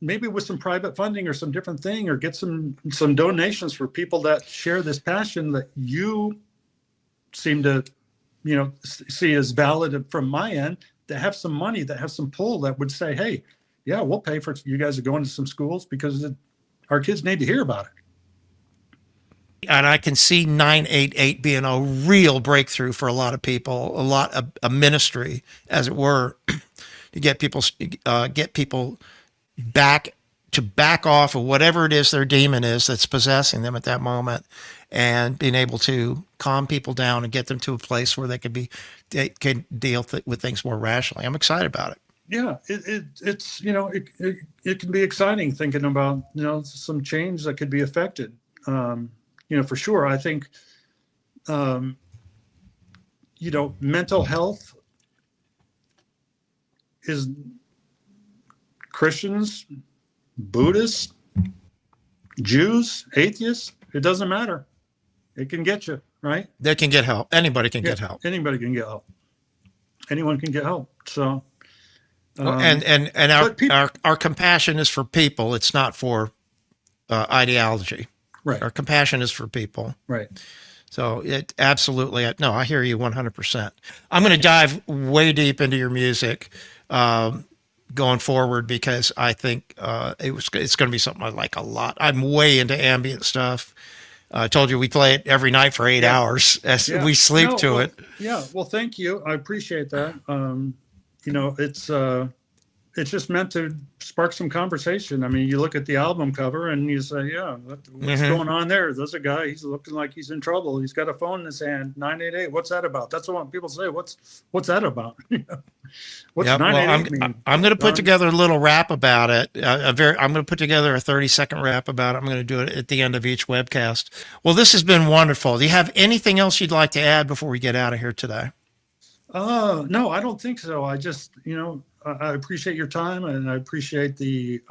Speaker 2: maybe with some private funding or some different thing, or get some donations for people that share this passion that you seem to, see as valid from my end, that have some money, that have some pull, that would say, hey, yeah, we'll pay for you guys to go into some schools because our kids need to hear about it.
Speaker 1: And I can see 988 being a real breakthrough for a lot of people, a ministry, as it were, to get people back off of whatever it is their demon is that's possessing them at that moment, and being able to calm people down and get them to a place where they can deal with things more rationally. I'm excited about it.
Speaker 2: yeah, it's, it can be exciting thinking about, some change that could be affected. For sure. I think, um, mental health is Christians, Buddhists, Jews, atheists. It doesn't matter. It can get you, right?
Speaker 1: They can get help. Anybody can
Speaker 2: Yeah,
Speaker 1: get help.
Speaker 2: anybody can get help. Anyone can get help. So,
Speaker 1: And
Speaker 2: but people,
Speaker 1: our compassion is for people. It's not for ideology.
Speaker 2: right,
Speaker 1: Our compassion is for people.
Speaker 2: right.
Speaker 1: So it absolutely, no, I hear you 100%. I'm going to dive way deep into your music going forward because I think it's going to be something I like a lot. I'm way into ambient stuff. I told you we play it every night for 8 hours as
Speaker 2: Yeah.
Speaker 1: we sleep
Speaker 2: No,
Speaker 1: to
Speaker 2: well,
Speaker 1: it.
Speaker 2: yeah. Well, thank you. I appreciate that. It's just meant to spark some conversation. I mean, you look at the album cover and you say, yeah, what's going on there? There's a guy, he's looking like he's in trouble. He's got a phone in his hand, 988. What's that about? That's what people say. What's that about? What's
Speaker 1: Yep. Well,
Speaker 2: 988 mean?
Speaker 1: I'm going to put together a little rap about it. I'm going to put together a 30-second rap about it. I'm going to do it at the end of each webcast. Well, this has been wonderful. Do you have anything else you'd like to add before we get out of here today?
Speaker 2: No, I don't think so. I just, I appreciate your time and I appreciate the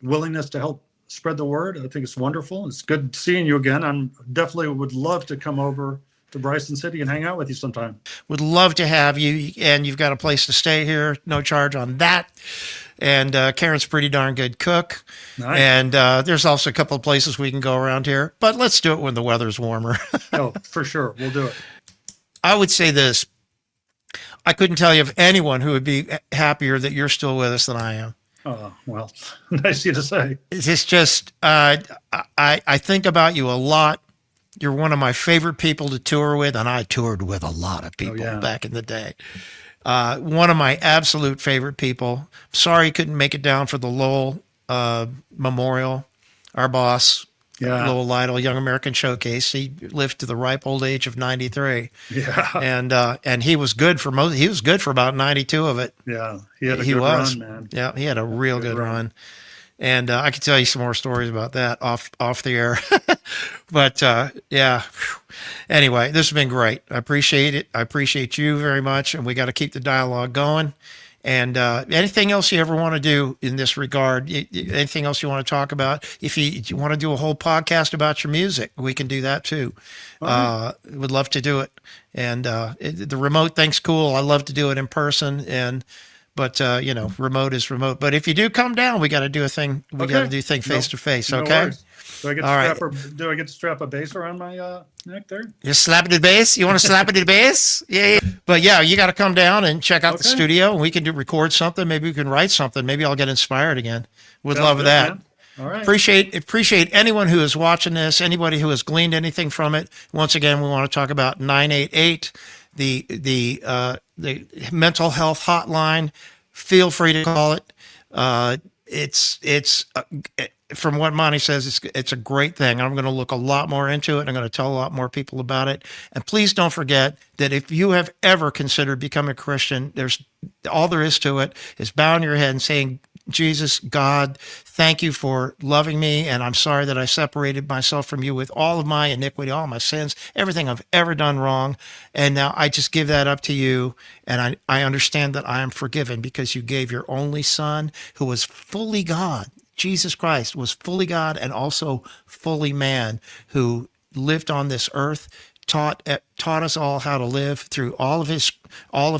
Speaker 2: willingness to help spread the word. I think it's wonderful. It's good seeing you again. I'm definitely would love to come over to Bryson City and hang out with you sometime.
Speaker 1: Would love to have you, and you've got a place to stay here. No charge on that. And Karen's a pretty darn good cook.
Speaker 2: Nice.
Speaker 1: And there's also a couple of places we can go around here, but let's do it when the weather's warmer.
Speaker 2: Oh, for sure. We'll do it.
Speaker 1: I would say this. I couldn't tell you of anyone who would be happier that you're still with us than I am.
Speaker 2: Oh, well, nice of you to say.
Speaker 1: It's just, I think about you a lot. You're one of my favorite people to tour with, and I toured with a lot of people back in the day. One of my absolute favorite people. Sorry you couldn't make it down for the Lowell Memorial. Our boss, Lowell Lytle Young American Showcase. He lived to the ripe old age of 93.
Speaker 2: Yeah.
Speaker 1: And he was good for most. He was good for about 92 of it.
Speaker 2: Yeah. He had a good run, man.
Speaker 1: Yeah, he had a real good run. And I could tell you some more stories about that off the air. But yeah. Anyway, this has been great. I appreciate it. I appreciate you very much. And we got to keep the dialogue going. And anything else you ever want to do in this regard, anything else you want to talk about, if you want to do a whole podcast about your music, we can do that too. Would love to do it. And the remote thing's cool. I love to do it in person. But remote is remote. But if you do come down, we got to do a thing. We got to do thing face to face. Okay.
Speaker 2: Do I get to strap a bass around my neck there?
Speaker 1: You slap it at the bass? You want to slap it at the bass? Yeah. But yeah, you got to come down and check out the studio, and we can record something. Maybe we can write something. Maybe I'll get inspired again. Would love that.
Speaker 2: Man. All right.
Speaker 1: Appreciate anyone who is watching this, anybody who has gleaned anything from it. Once again, we want to talk about 988, the mental health hotline. Feel free to call it. It's from what Monty says, it's a great thing. I'm going to look a lot more into it. I'm going to tell a lot more people about it. And please don't forget that if you have ever considered becoming a Christian, there's all there is to it is bowing your head and saying, Jesus, God, thank you for loving me, and I'm sorry that I separated myself from you with all of my iniquity, all my sins, everything I've ever done wrong, and now I just give that up to you, and I understand that I am forgiven because you gave your only Son, who was fully God. Jesus Christ was fully God and also fully man, who lived on this earth, taught us all how to live through all of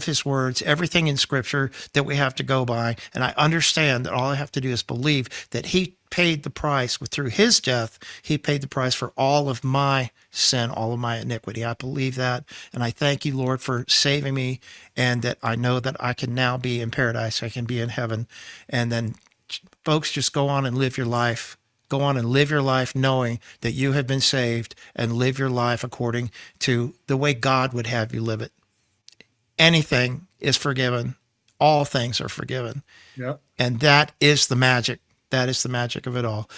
Speaker 1: his words, everything in Scripture that we have to go by. And I understand that all I have to do is believe that he paid the price through his death. He paid the price for all of my sin, all of my iniquity. I believe that. And I thank you, Lord, for saving me, and that I know that I can now be in paradise. I can be in heaven. And then folks, just go on and live your life. Go on and live your life knowing that you have been saved, and live your life according to the way God would have you live it. Anything is forgiven. All things are forgiven.
Speaker 2: Yeah.
Speaker 1: And that is the magic. That is the magic of it all.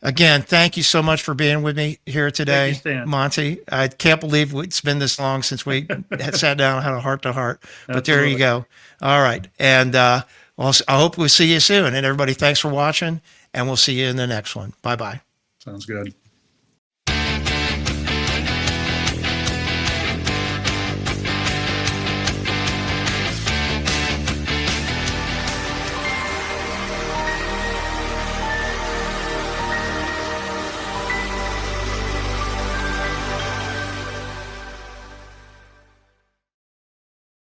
Speaker 1: Again, thank you so much for being with me here today,
Speaker 2: Thank you, Stan.
Speaker 1: Monty. I can't believe it's been this long since we had sat down and had a heart-to-heart. But there you go. All right. And Well, I hope we'll see you soon. And everybody, thanks for watching, and we'll see you in the next one. Bye-bye.
Speaker 2: Sounds good.